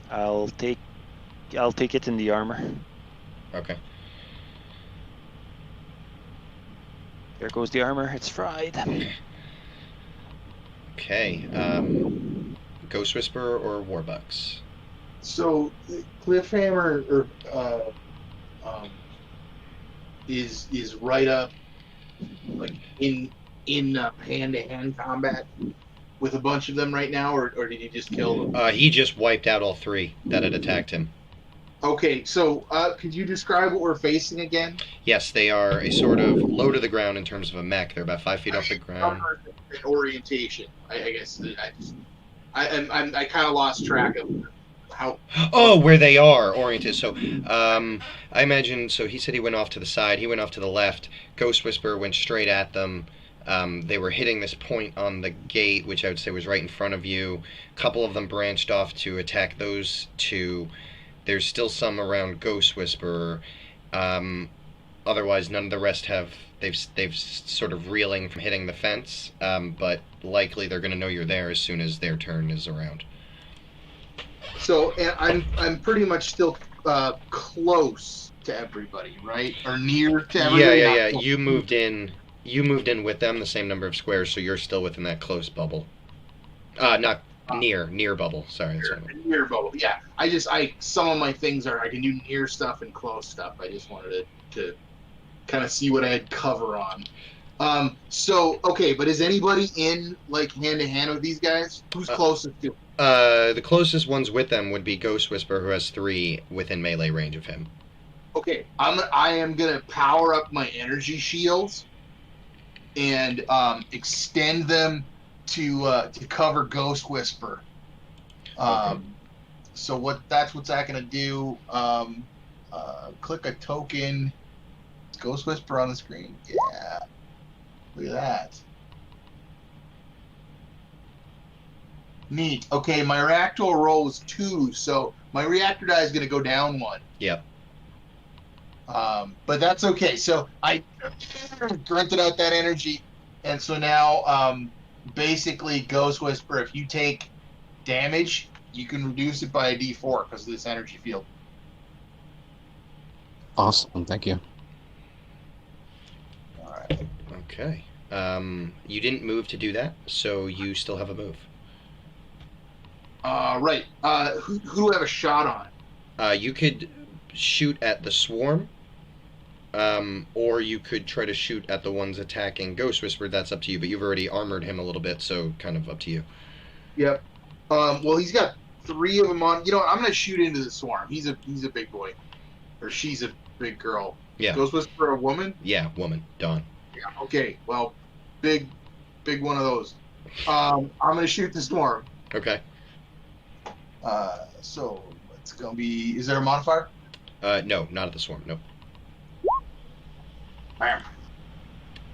I'll take it in the armor. Okay. There goes the armor. It's fried. Okay. Ghost Whisperer or Warbucks? So Cliffhammer is right up like in hand-to-hand combat with a bunch of them right now, or did he just kill them? He just wiped out all 3 that had attacked him. Okay, so could you describe what we're facing again? Yes, they are a sort of low to the ground in terms of a mech. They're about 5 feet off the ground. Orientation, I guess. I kind of lost track of how. Oh, where they are oriented. So, I imagine. So he said he went off to the side. He went off to the left. Ghost Whisperer went straight at them. They were hitting this point on the gate, which I would say was right in front of you. A couple of them branched off to attack those 2. There's still some around Ghost Whisperer. Otherwise, none of the rest have. They've sort of reeling from hitting the fence, but likely they're going to know you're there as soon as their turn is around. So I'm pretty much still close to everybody, right? Or near to everybody? Yeah. You moved in with them the same number of squares, so you're still within that close bubble. Not near bubble. Sorry, that's what I meant. Near bubble. Yeah. Some of my things are I can do near stuff and close stuff. I just wanted to kind of see what I had cover on. So okay, but is anybody in like hand to hand with these guys? Who's closest to? The closest ones with them would be Ghost Whisperer, who has 3 within melee range of him. Okay, I am gonna power up my energy shields and extend them to cover Ghost Whisper. Okay. So that's what's that gonna do? Click a token. Ghost Whisper on the screen. Yeah. Look at that. Neat. Okay, my reactor roll is 2, so my reactor die is gonna go down 1. Yep. But that's okay. So I granted out that energy, and so now basically Ghost Whisper, if you take damage, you can reduce it by a D4 because of this energy field. Awesome, thank you. All right. Okay. You didn't move to do that, so you still have a move. Right. Who do I have a shot on? You could shoot at the swarm, or you could try to shoot at the ones attacking Ghost Whisper. That's up to you, but you've already armored him a little bit, so kind of up to you. Yep. Well, he's got 3 of them on. You know what? I'm gonna shoot into the swarm. He's a big boy, or she's a big girl. Yeah. Ghost Whisper, a woman? Yeah, woman, Dawn. Yeah. Okay. Well, big one of those. I'm gonna shoot the swarm. Okay. So it's gonna be. Is there a modifier? No, not at the swarm. Nope. Bam.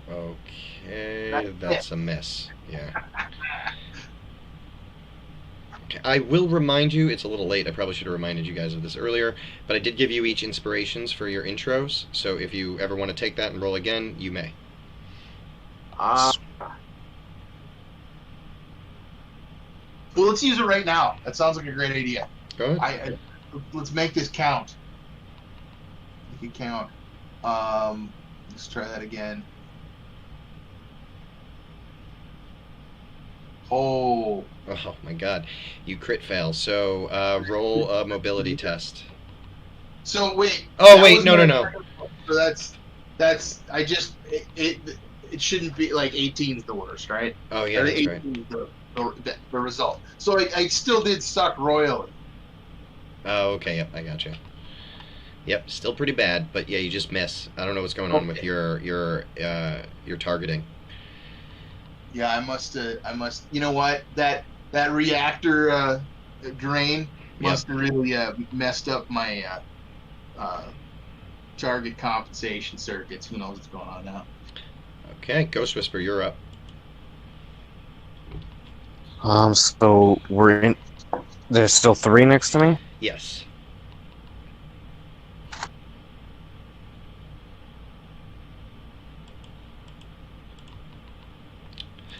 Okay, that's a miss. Yeah. Okay, I will remind you, it's a little late, I probably should have reminded you guys of this earlier, but I did give you each inspirations for your intros, so if you ever want to take that and roll again, you may. Well, let's use it right now. That sounds like a great idea. Go ahead. Let's make this count. Make it count. Let's try that again. Oh. Oh my god. You crit fail. So roll a mobility test. So wait. Oh that wait, was no, my- no. So that's I just it shouldn't be like 18 is the worst, right? Oh yeah, Or that's 18 right. is the result. So I still did suck royally. Oh, okay, yep, I gotcha. Yep, still pretty bad, but yeah, you just miss. I don't know what's going on with Okay. your targeting. Yeah, I must. You know what? That reactor drain must have really messed up my target compensation circuits. Who knows what's going on now? Okay, Ghost Whisper, you're up. So we're in. There's still 3 next to me. Yes.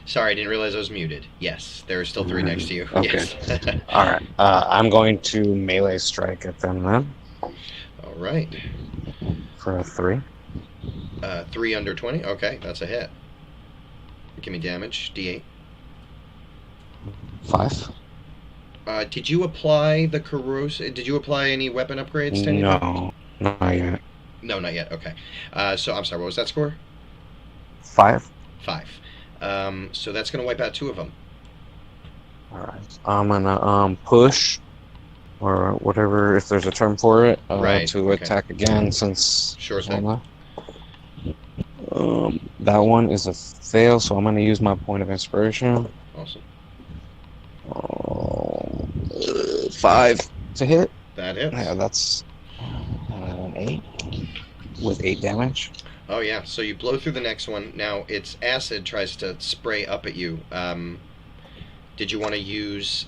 Sorry, I didn't realize I was muted. Yes, there are still 3 next to you. Okay. Yes. All right. I'm going to melee strike at them then All right. for a 3. 3 under 20. Okay, that's a hit. Give me damage. D8. 5. Did you apply the corrosive? Did you apply any weapon upgrades to anything? No, not yet. No, not yet. Okay. So I'm sorry. What was that score? 5. 5. So that's gonna wipe out 2 of them. All right. I'm gonna push, or whatever, if there's a term for it, Right, to okay. attack again since. Sure thing. That one is a fail, so I'm gonna use my point of inspiration. Awesome. 5 to hit. That hits. Yeah, that's an 8 with 8 damage. Oh yeah. So you blow through the next one. Now its acid tries to spray up at you. Did you want to use?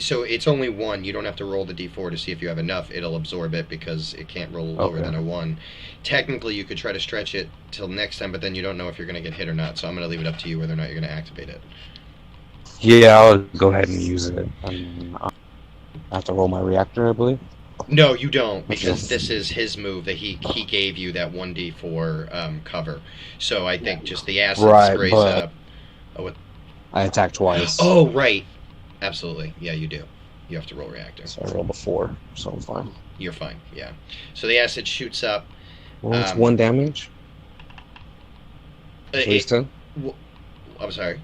So it's only 1. You don't have to roll the d4 to see if you have enough. It'll absorb it because it can't roll lower Okay. than a 1. Technically, you could try to stretch it till next time, but then you don't know if you're going to get hit or not. So I'm going to leave it up to you whether or not you're going to activate it. Yeah, I'll go ahead and use it. I have to roll my reactor, I believe. No, you don't, because Okay. this is his move that he gave you that 1d4 cover. So I think just the acid Right, sprays but- up. Oh, what? I attack twice. Oh, right. Absolutely. Yeah, you do. You have to roll reactor. So I rolled a 4, so I'm fine. You're fine. Yeah. So the acid shoots up. Well, it's Um, 1 damage. It- Please 10. I'm sorry.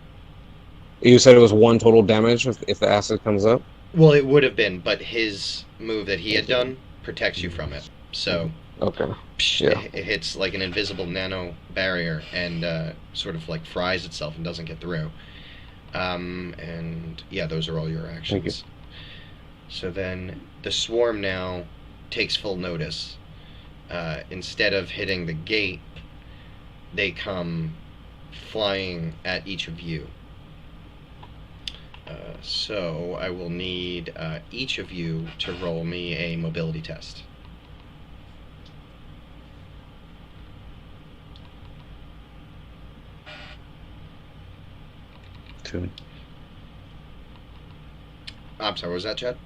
You said it was 1 total damage if the acid comes up? Well, it would have been, but his move that he had done protects you from it. So Okay. psh, Yeah. it hits like an invisible nano barrier and sort of like fries itself and doesn't get through. And yeah, those are all your actions. you. So then the swarm now takes full notice. Instead of hitting the gate, they come flying at each of you. So I will need each of you to roll me a mobility test. Two. I'm sorry, what was that, Chad?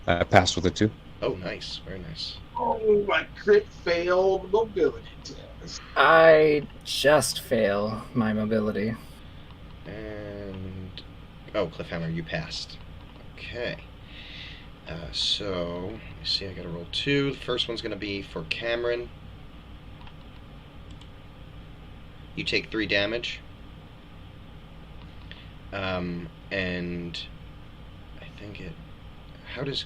I passed with a 2. Oh, nice. Very nice. Oh, my crit failed mobility test. I just fail my mobility. And... oh, Cliffhammer, you passed. Okay. So, you see, I gotta roll 2. The first one's gonna be for Cameron. You take 3 damage. And I think it... how does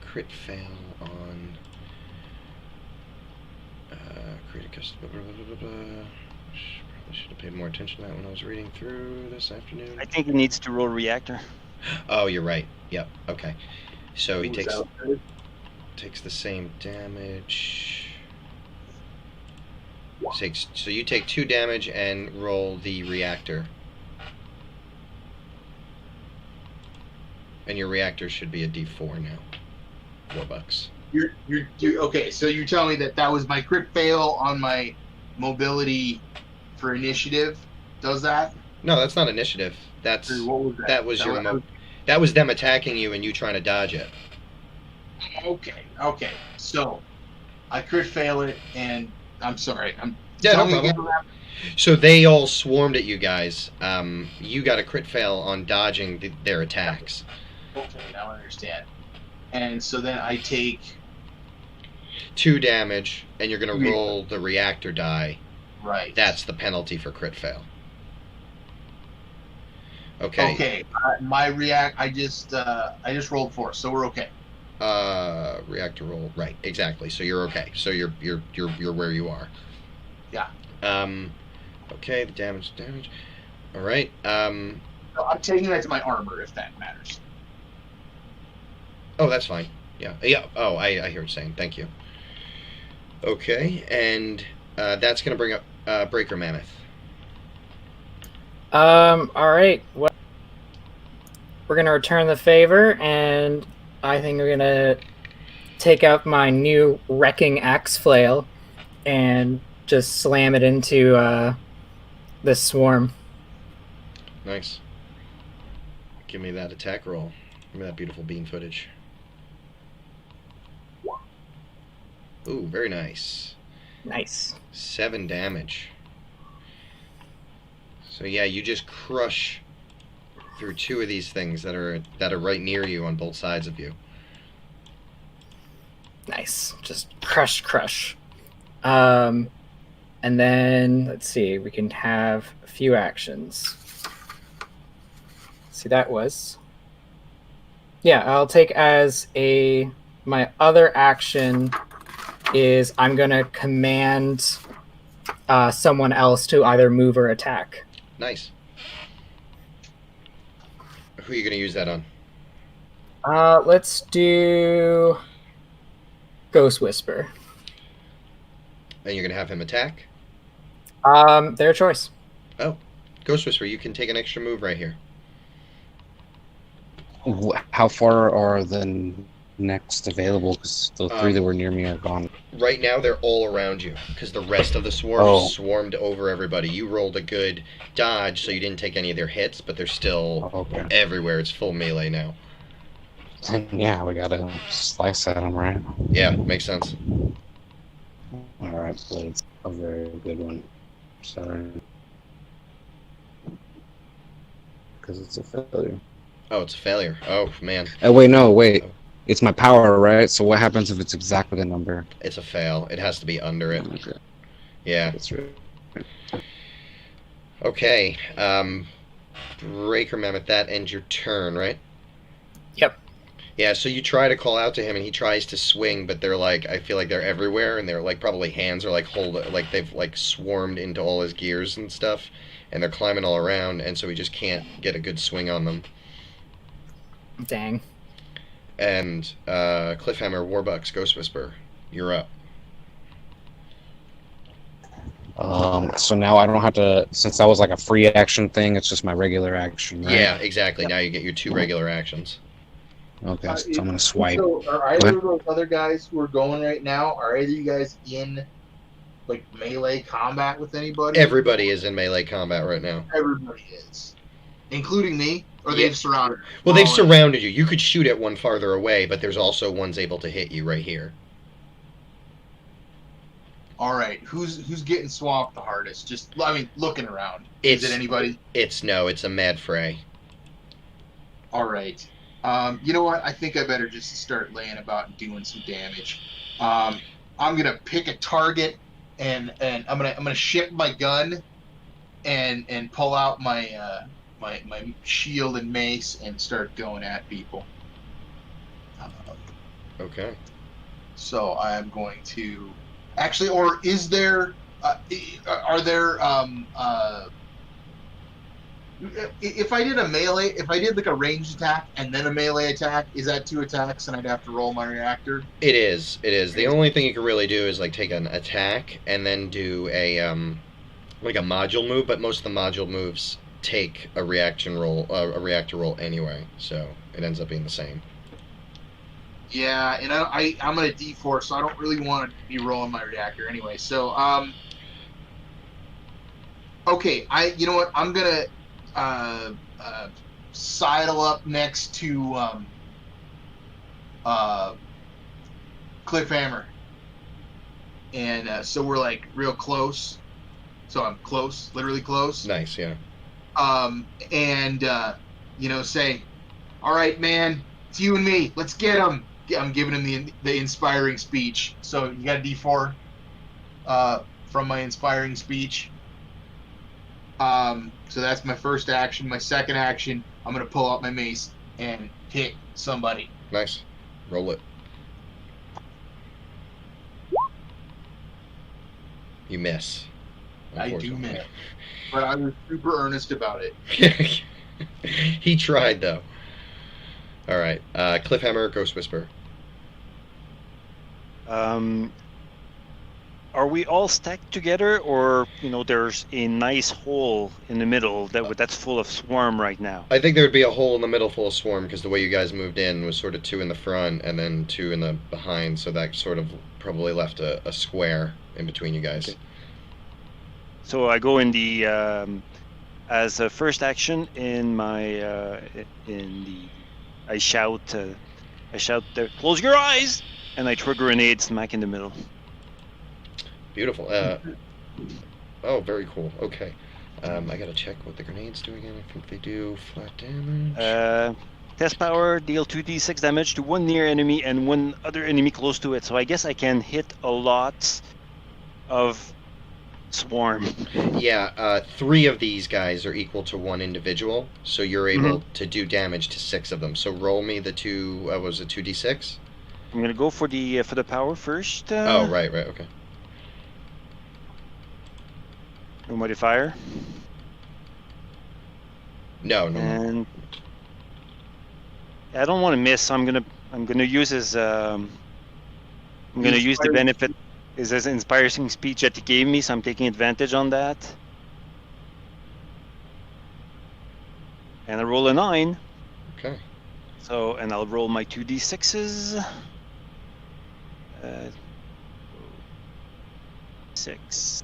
crit fail on... create a custom... Probably should have paid more attention to that when I was reading through this afternoon. I think he needs to roll reactor. Oh, you're right. Yep. Okay. So he Who's takes out there? the same damage. So you take 2 damage and roll the reactor. And your reactor should be a D4 now. $4. You're okay. So you're telling me that was my crit fail on my mobility for initiative? Does that? No, that's not initiative. That's Or what was that? that was your that was them attacking you and you trying to dodge it. Okay. So I crit fail it, and I'm sorry. Yeah, Tell no me again. problem. So they all swarmed at you guys. You got a crit fail on dodging their attacks. Okay, now I understand. And so then I take 2 damage, and you're going to Yeah. roll the reactor die. right. That's the penalty for crit fail. Okay. Okay. My react. I just rolled 4, so we're okay. Reactor roll. Right. Exactly. So you're okay. So you're where you are. Yeah. Okay. The damage. All right. So I'm taking that to my armor, if that matters. Oh, that's fine. Yeah. Yeah. Oh, I hear what you're saying. Thank you. Okay, and that's going to bring up Breaker Mammoth. All right. Well, we're gonna return the favor, and I think we're gonna take out my new wrecking axe flail and just slam it into the swarm. Nice. Give me that attack roll. Give me that beautiful beam footage. Ooh, very nice. Nice. 7 damage. So yeah, you just crush through 2 of these things that are right near you on both sides of you. Nice. Just crush. And then let's see, we can have a few actions. See, that was. Yeah, I'll take as my other action is I'm gonna command someone else to either move or attack. Nice. Who are you going to use that on? Let's do Ghost Whisper. And you're going to have him attack? Their choice. Oh, Ghost Whisper, you can take an extra move right here. How far are the next available? Because the 3 that were near me are gone. Right now, they're all around you because the rest of the swarm swarmed over everybody. You rolled a good dodge, so you didn't take any of their hits, but they're still everywhere. It's full melee now. Yeah, we gotta slice at them, right? Yeah, makes sense. Alright, Blitz. A very good one. Sorry. Because it's a failure. Oh, it's a failure. Oh, man. Oh, wait. It's my power, right? So what happens if it's exactly the number? It's a fail. It has to be under it. Okay. Yeah. That's right. Okay. Breaker Mammoth, that ends your turn, right? Yep. Yeah, so you try to call out to him, and he tries to swing, but they're like, I feel like they're everywhere, and they're like, probably hands are like, they've like swarmed into all his gears and stuff, and they're climbing all around, and so he just can't get a good swing on them. Dang. And Cliffhammer, Warbucks, Ghost Whisper, you're up. So now I don't have to, since that was like a free action thing, it's just my regular action, right? Yeah, exactly. Now you get your 2 regular actions. Okay, so I'm gonna swipe. So are either of those other guys who are going right now, are either you guys in like melee combat with anybody? Everybody is in melee combat right now. Everybody is. Including me? Or Yeah. they've surrounded me? Well, they've surrounded you. You could shoot at one farther away, but there's also ones able to hit you right here. Alright, who's getting swamped the hardest? Just, I mean, looking around. Is it anybody? It's a mad fray. Alright. You know what? I think I better just start laying about and doing some damage. I'm gonna pick a target and I'm gonna ship my gun and pull out my my shield and mace and start going at people. Okay. So I'm going to actually, or is there? Are there? If I did a melee, if I did like a ranged attack and then a melee attack, is that 2 attacks and I'd have to roll my reactor? It is. The only thing you can really do is like take an attack and then do a like a module move, but most of the module moves take a reactor roll anyway, so it ends up being the same. Yeah, and I'm gonna D4, so I don't really want to be rolling my reactor anyway. So okay, you know what? I'm gonna sidle up next to Cliffhammer. And so we're like real close. So I'm close, literally close. Nice, yeah. Say, all right, man, it's you and me. Let's get him. I'm giving him the inspiring speech. So you got a D4 from my inspiring speech. So that's my first action. My second action, I'm going to pull out my mace and hit somebody. Nice. Roll it. You miss. I do miss. But I was super earnest about it. He tried, though. All right. Cliffhammer, Ghost Whisper. Are we all stacked together, or there's a nice hole in the middle that's full of swarm right now? I think there would be a hole in the middle full of swarm because the way you guys moved in was sort of 2 in the front and then 2 in the behind, so that sort of probably left a square in between you guys. Okay. So I go in the as a first action in my I shout close your eyes, and I throw a grenade smack in the middle. Beautiful. Oh, very cool. Okay. I gotta check what the grenades do again. I think they do flat damage. Test power, deal 2d6 damage to one near enemy and one other enemy close to it. So I guess I can hit a lot of swarm. Yeah, 3 of these guys are equal to 1 individual, so you're able to do damage to 6 of them. So roll me the 2d6? I'm gonna go for the power first. Oh, right, okay. No modifier. No. And I don't want to miss, so I'm gonna use his use the benefit is his inspiring speech that he gave me, so I'm taking advantage on that. And I roll a 9. Okay. So, and I'll roll my 2d6s. 6.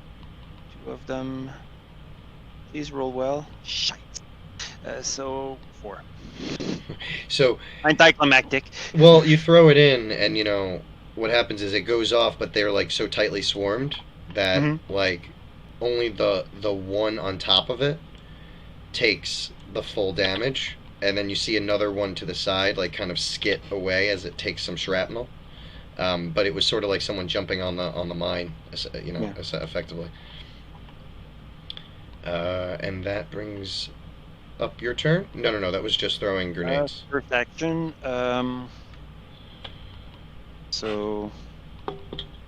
2 of them. Please roll well. Shite. So 4. So anticlimactic. Well, you throw it in, and what happens is it goes off, but they're like so tightly swarmed that like only the one on top of it takes the full damage, and then you see another one to the side like kind of skit away as it takes some shrapnel. But it was sort of like someone jumping on the mine, effectively. And that brings up your turn? No, that was just throwing grenades. First action. So,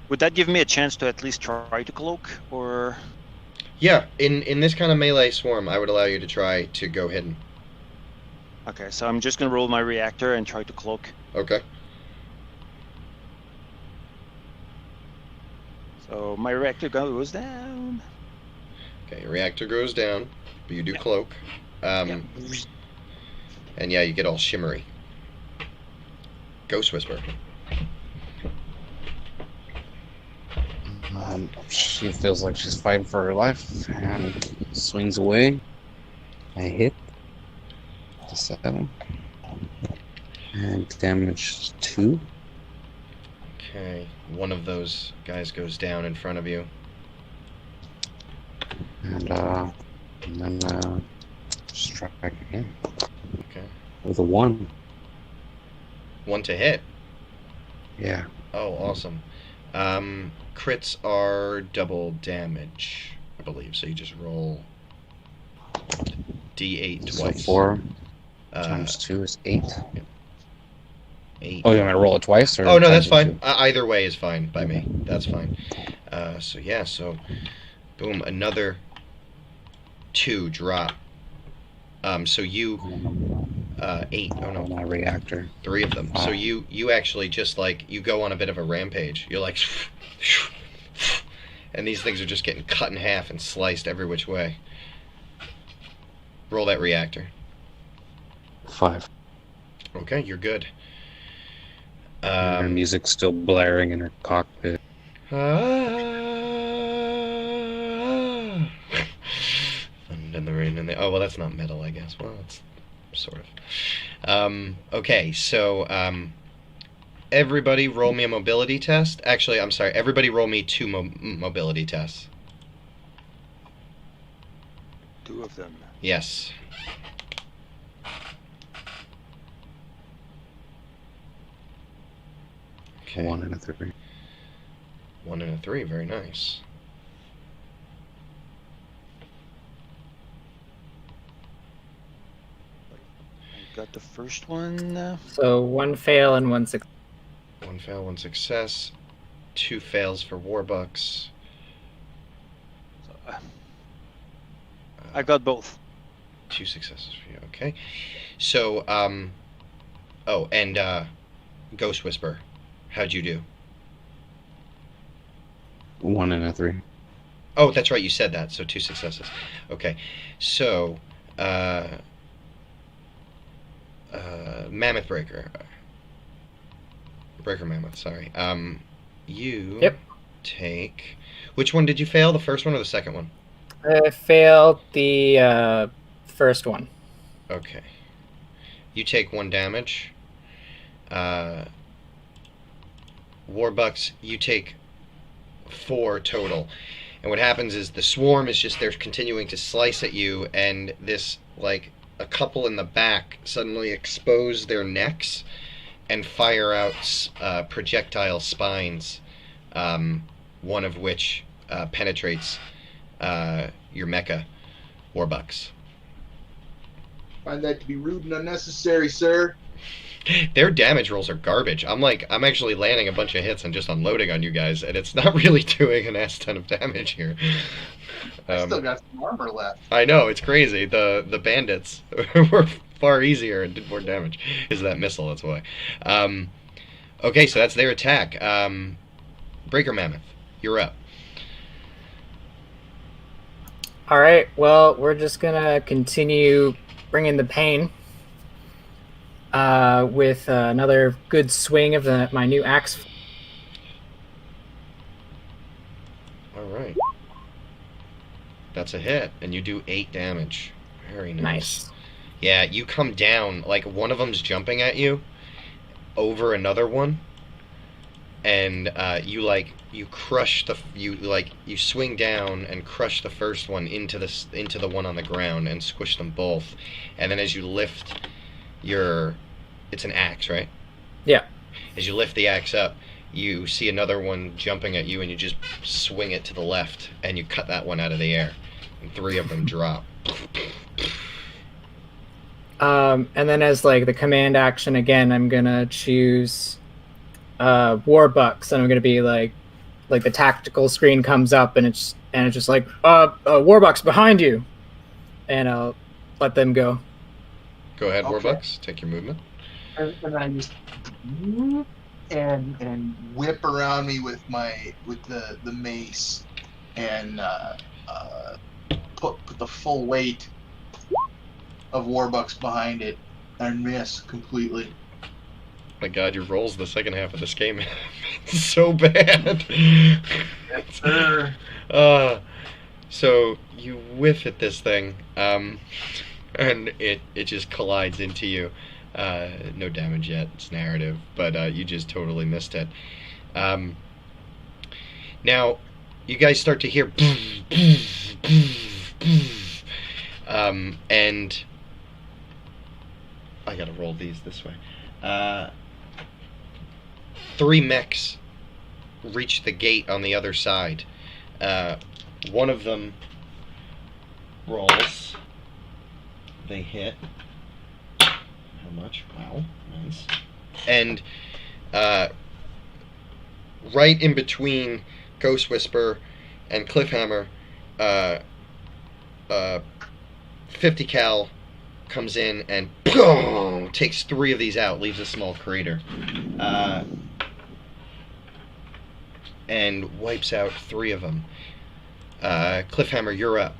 would that give me a chance to at least try to cloak, or? Yeah, in this kind of melee swarm, I would allow you to try to go hidden. Okay, so I'm just gonna roll my reactor and try to cloak. Okay. So my reactor goes down. Okay, your reactor goes down, but you do cloak. And yeah, you get all shimmery. Ghost Whisper. She feels like she's fighting for her life and swings away. I hit to 7 and damage 2. Okay, one of those guys goes down in front of you. And then strike again. Okay. With a 1. 1 to hit. Yeah. Oh, awesome. Crits are double damage, I believe. So you just roll D8 So twice. 4 times 2 is 8. 8. Oh, you want me to roll it twice? Or Oh, no, that's times fine. Either way is fine by me. That's fine. So boom, another 2 drop. So you 8. Oh no, my reactor. 3 of them. So you actually just like you go on a bit of a rampage. You're like, and these things are just getting cut in half and sliced every which way. Roll that reactor. 5. Okay, you're good. Her music's still blaring in her cockpit. And the rain and the oh well, that's not metal, I guess. Well, it's sort of. Okay, so everybody roll me a mobility test. Actually, I'm sorry. Everybody roll me 2 mobility tests. 2 of them. Yes. Okay. 1 and a 3. 1 and a 3. Very nice. I got the first one. So 1 fail and 1 success. 1 fail, 1 success. 2 fails for Warbucks. I got both. 2 successes for you. Okay. So, oh, and Ghost Whisper, how'd you do? 1 and a 3. Oh, that's right. You said that. So 2 successes. Okay. So, Mammoth Breaker. Breaker Mammoth, sorry. You Yep. take... Which one did you fail? The first one or the second one? I failed the first one. Okay. You take 1 damage. Warbucks, you take 4 total. And what happens is the swarm is just, they're continuing to slice at you, and this, like, a couple in the back suddenly expose their necks and fire out projectile spines, one of which penetrates your mecha, Warbucks. Find that to be rude and unnecessary, sir. Their damage rolls are garbage. I'm actually landing a bunch of hits and just unloading on you guys, and it's not really doing an ass ton of damage here. I still got some armor left. I know, it's crazy. The bandits were far easier and did more damage. Is that missile, that's why. Okay, so that's their attack. Breaker Mammoth, you're up. Alright, well, we're just gonna continue bringing the pain with another good swing of my new axe. Alright. That's a hit, and you do 8 damage. Very nice. Yeah, you come down, like, one of them's jumping at you over another one, and you crush you swing down and crush the first one into the one on the ground and squish them both, and then as you lift it's an axe, right? Yeah. As you lift the axe up, you see another one jumping at you, and you just swing it to the left, and you cut that one out of the air, and 3 of them drop. And then as like the command action again, I'm gonna choose Warbucks, and I'm gonna be like the tactical screen comes up, and it's just like Warbucks behind you, and I'll let them go. Go ahead, Okay. Warbucks. Take your movement. And I just and whip around me with the mace and put the full weight of Warbucks behind it and miss completely. My God, your rolls the second half of this game so bad. Yes, sir. So you whiff at this thing, and it just collides into you. No damage yet, it's narrative, but you just totally missed it. Now, you guys start to hear and I gotta roll these this way. 3 mechs reach the gate on the other side. One of them rolls. They hit. How much? Wow, nice. And right in between Ghost Whisper and Cliffhammer, 50 cal comes in and boom, takes 3 of these out, leaves a small crater, and wipes out 3 of them. Cliffhammer, you're up.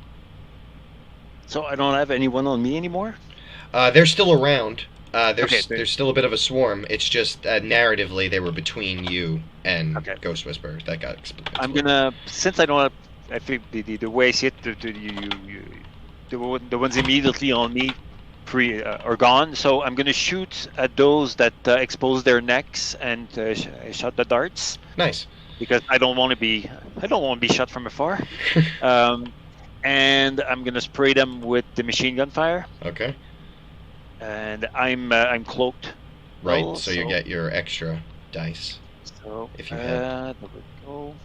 So I don't have anyone on me anymore? They're still around. Okay. There's still a bit of a swarm. It's just narratively they were between you and Okay. Ghost Whisper. That got exploded. I'm gonna, since I don't have, I think the way I see it, the ones immediately on me, are gone. So I'm gonna shoot at those that expose their necks and shot the darts Nice. because I don't want to be shot from afar. And I'm gonna spray them with the machine gun fire. Okay. And I'm cloaked. Right. Well, So you get your extra dice. So if you hit. there we go.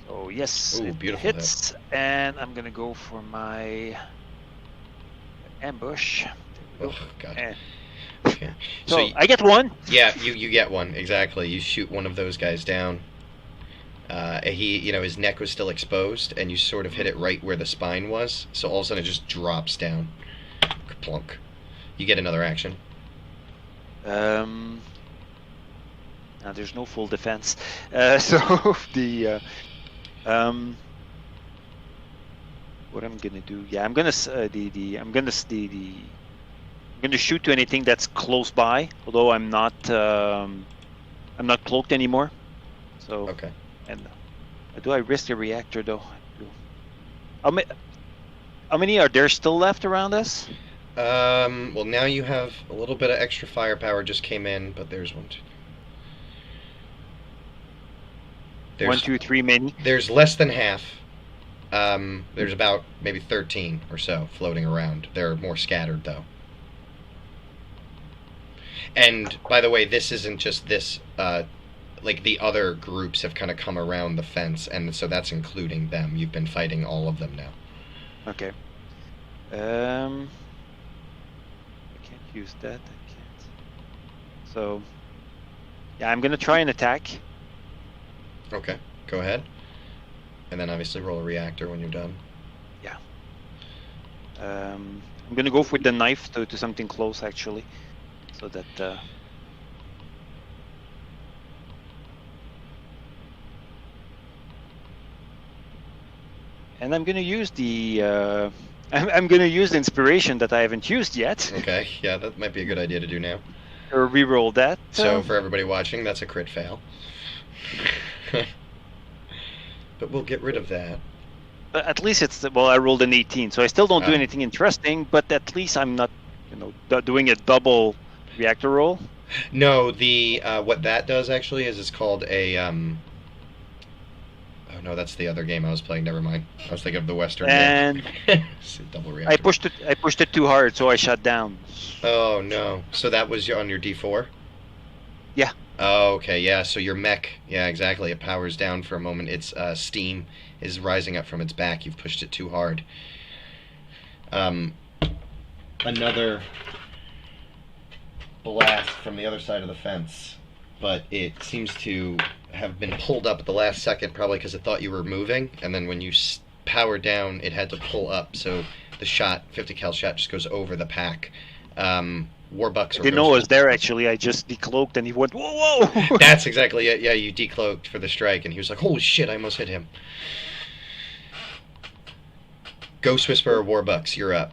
Oh yes, Ooh, it beautiful hits, and I'm gonna go for my ambush. There we Oh go. god. And Okay. so you, I get one. yeah, you get one exactly. You shoot one of those guys down. His neck was still exposed, and you sort of hit it right where the spine was. So all of a sudden, it just drops down. Plunk. You get another action. Now there's no full defense. So the what I'm gonna do? Yeah, I'm gonna shoot to anything that's close by. Although I'm not cloaked anymore. So Okay. and do I risk a reactor though? How many are there still left around us? Well, now you have a little bit of extra firepower just came in, but there's one. There's, 1, 2, 3, many. There's less than half. There's about maybe 13 or so floating around. They're more scattered, though. And, by the way, this isn't just this, like, the other groups have kind of come around the fence, and so that's including them. You've been fighting all of them now. Okay. I can't use that. I can't. So, yeah, I'm gonna try and attack. Okay, go ahead. And then obviously roll a reactor when you're done. Yeah. I'm gonna go with the knife to something close actually, so that. And I'm gonna use the. I'm gonna use the inspiration that I haven't used yet. Okay, yeah, that might be a good idea to do now. Or reroll that. So for everybody watching, that's a crit fail. But we'll get rid of that. At least I rolled an 18, so I still don't do Oh. anything interesting. But at least I'm not, doing a double reactor roll. No, the what that does actually is it's called a Oh no, that's the other game I was playing. Never mind. I was thinking of the Western And game. Double reactor. I pushed it too hard, so I shut down. Oh no! So that was on your D4. Yeah. Oh, okay, yeah. So your mech, yeah, exactly. It powers down for a moment. Its steam is rising up from its back. You've pushed it too hard. Another blast from the other side of the fence, but it seems to have been pulled up at the last second, probably because it thought you were moving, and then when you power down, it had to pull up. So the shot, 50 cal shot, just goes over the pack. Warbucks. I didn't know it was there actually. I just decloaked and he went, whoa, whoa! That's exactly it. Yeah, you decloaked for the strike, and he was like, holy shit, I almost hit him. Ghost Whisperer, Warbucks, you're up.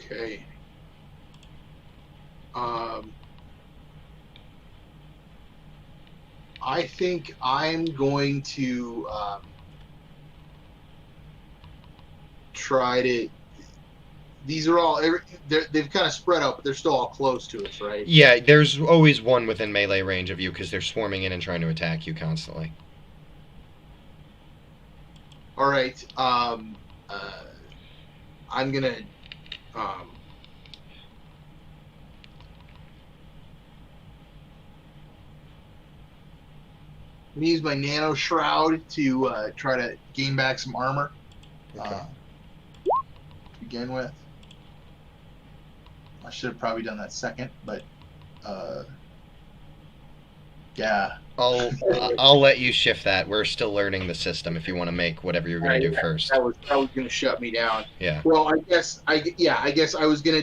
Okay. I think I'm going to try to. These are all. They've kind of spread out, but they're still all close to us, right? Yeah, there's always one within melee range of you because they're swarming in and trying to attack you constantly. All right. I'm gonna. I'm gonna use my nano shroud to try to gain back some armor. Okay. To begin with. I should have probably done that second, but yeah. I'll let you shift that. We're still learning the system. If you want to make whatever you're going to do first. That was gonna shut me down. Yeah. Well, I guess I was gonna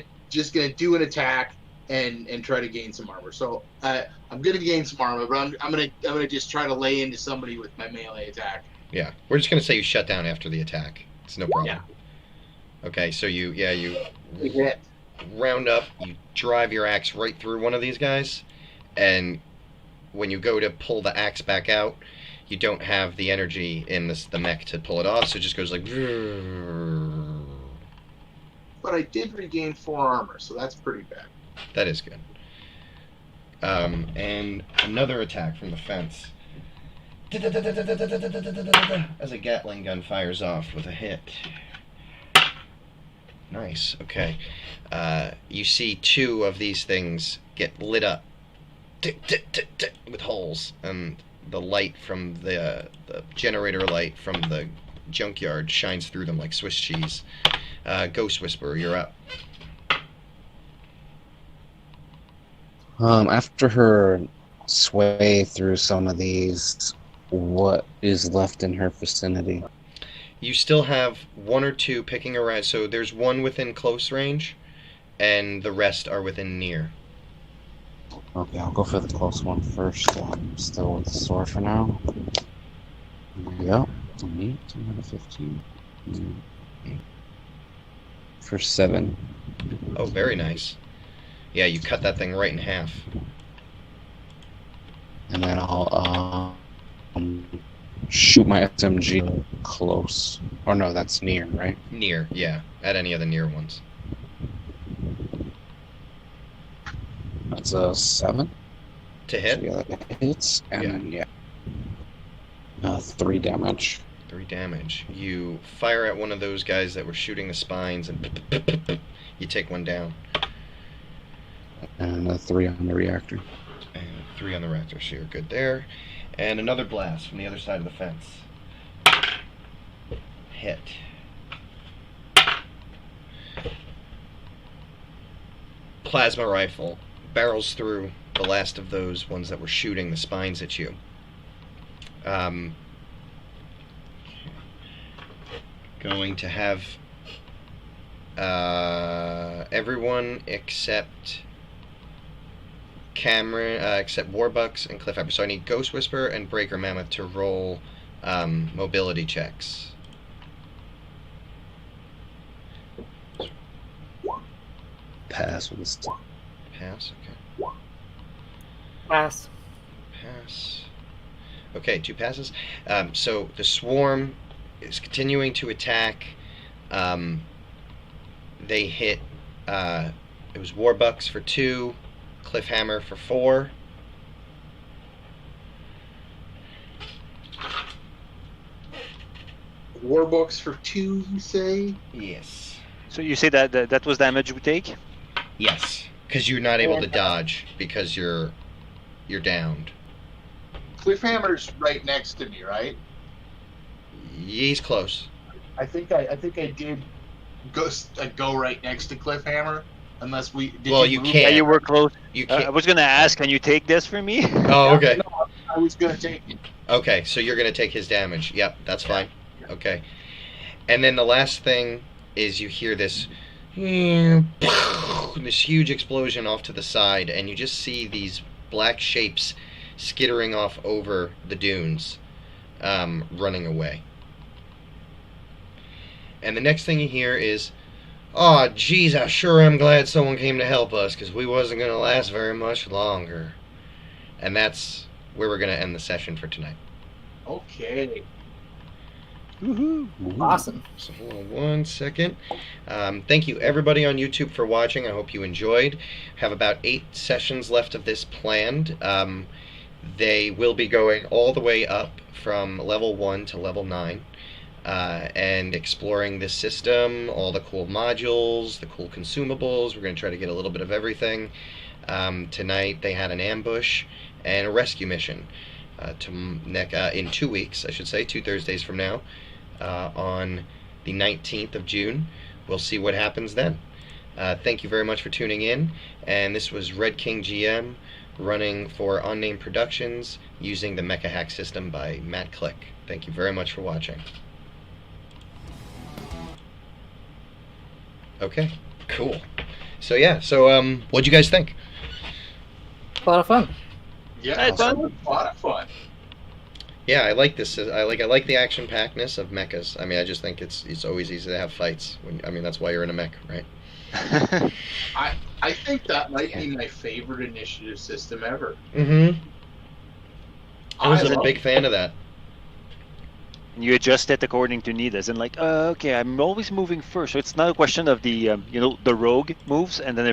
do an attack and try to gain some armor. So I'm gonna gain some armor, but I'm gonna just try to lay into somebody with my melee attack. Yeah. We're just going to say you shut down after the attack. It's no problem. Yeah. Okay, so you hit. round up, you drive your axe right through one of these guys, and when you go to pull the axe back out, you don't have the energy in the mech to pull it off, so it just goes like. But I did regain 4 armor, so that's pretty bad. That is good. And another attack from the fence. As a Gatling gun fires off with a hit. Nice. Okay. You see 2 of these things get lit up with holes, and the light from the generator light from the junkyard shines through them like Swiss cheese. Ghost Whisperer, you're up. After her sway through some of these, what is left in her vicinity? You still have 1 or 2 picking around, so there's 1 within close range, and the rest are within near. Okay, I'll go for the close one first. I'm still with the sword for now. Yep. 8, 10, 15. For 7. Oh, very nice. Yeah, you cut that thing right in half. And then I'll shoot my SMG close. Or no, that's near, right? Near, yeah. At any of the near ones. That's a 7. To hit? Yeah, that hits. And Yeah. then, 3 damage. 3 damage. You fire at one of those guys that were shooting the spines, and you take 1 down. And a 3 on the reactor. And 3 on the reactor, so you're good there. And another blast from the other side of the fence. Hit. Plasma rifle barrels through the last of those ones that were shooting the spines at you. Going to have everyone except Cameron, except Warbucks and Cliffhammer. So I need Ghost Whisperer and Breaker Mammoth to roll mobility checks. Pass with this. Pass, okay. Pass. Pass. Okay, 2 passes. So the swarm is continuing to attack. They hit. It was Warbucks for 2, Cliffhammer for 4. Warbooks for 2, you say? Yes. So you say that was damage we take? Yes, because you're not able to dodge because you're downed. Cliffhammer's right next to me, right? He's close. I think I did go right next to Cliffhammer, unless we. Did Well, you you move? can't. Yeah, you were close. You I can't. was gonna ask, can you take this for me? Oh, okay. No, I was gonna take it. Okay, so you're gonna take his damage. Yep, that's fine. Okay. And then the last thing is you hear this huge explosion off to the side, and you just see these black shapes skittering off over the dunes, running away. And the next thing you hear is, "Oh, geez, I sure am glad someone came to help us, because we wasn't going to last very much longer." And that's where we're going to end the session for tonight. Okay. Woohoo! Awesome. So hold on 1 second. Thank you everybody on YouTube for watching. I hope you enjoyed. Have about 8 sessions left of this planned. They will be going all the way up from level 1 to level 9. And exploring this system, all the cool modules, the cool consumables. We're going to try to get a little bit of everything. Tonight they had an ambush and a rescue mission. In 2 weeks, I should say, 2 Thursdays from now, on the 19th of June. We'll see what happens then. Thank you very much for tuning in, and this was Red King GM running for Unnamed Productions using the Mecha Hack system by Matt Click. Thank you very much for watching. Okay, cool. So yeah, what'd you guys think? A lot of fun. Yeah, Hey, it's a fun. lot of fun. Yeah, I like this. I like the action packedness of mechas. I mean, I just think it's always easy to have fights. That's why you're in a mech, right? I think that might be my favorite initiative system ever. Mm-hmm. I was a love big fan of that. And you adjust it according to need, as in like, okay, I'm always moving first. So it's not a question of the, the rogue moves and then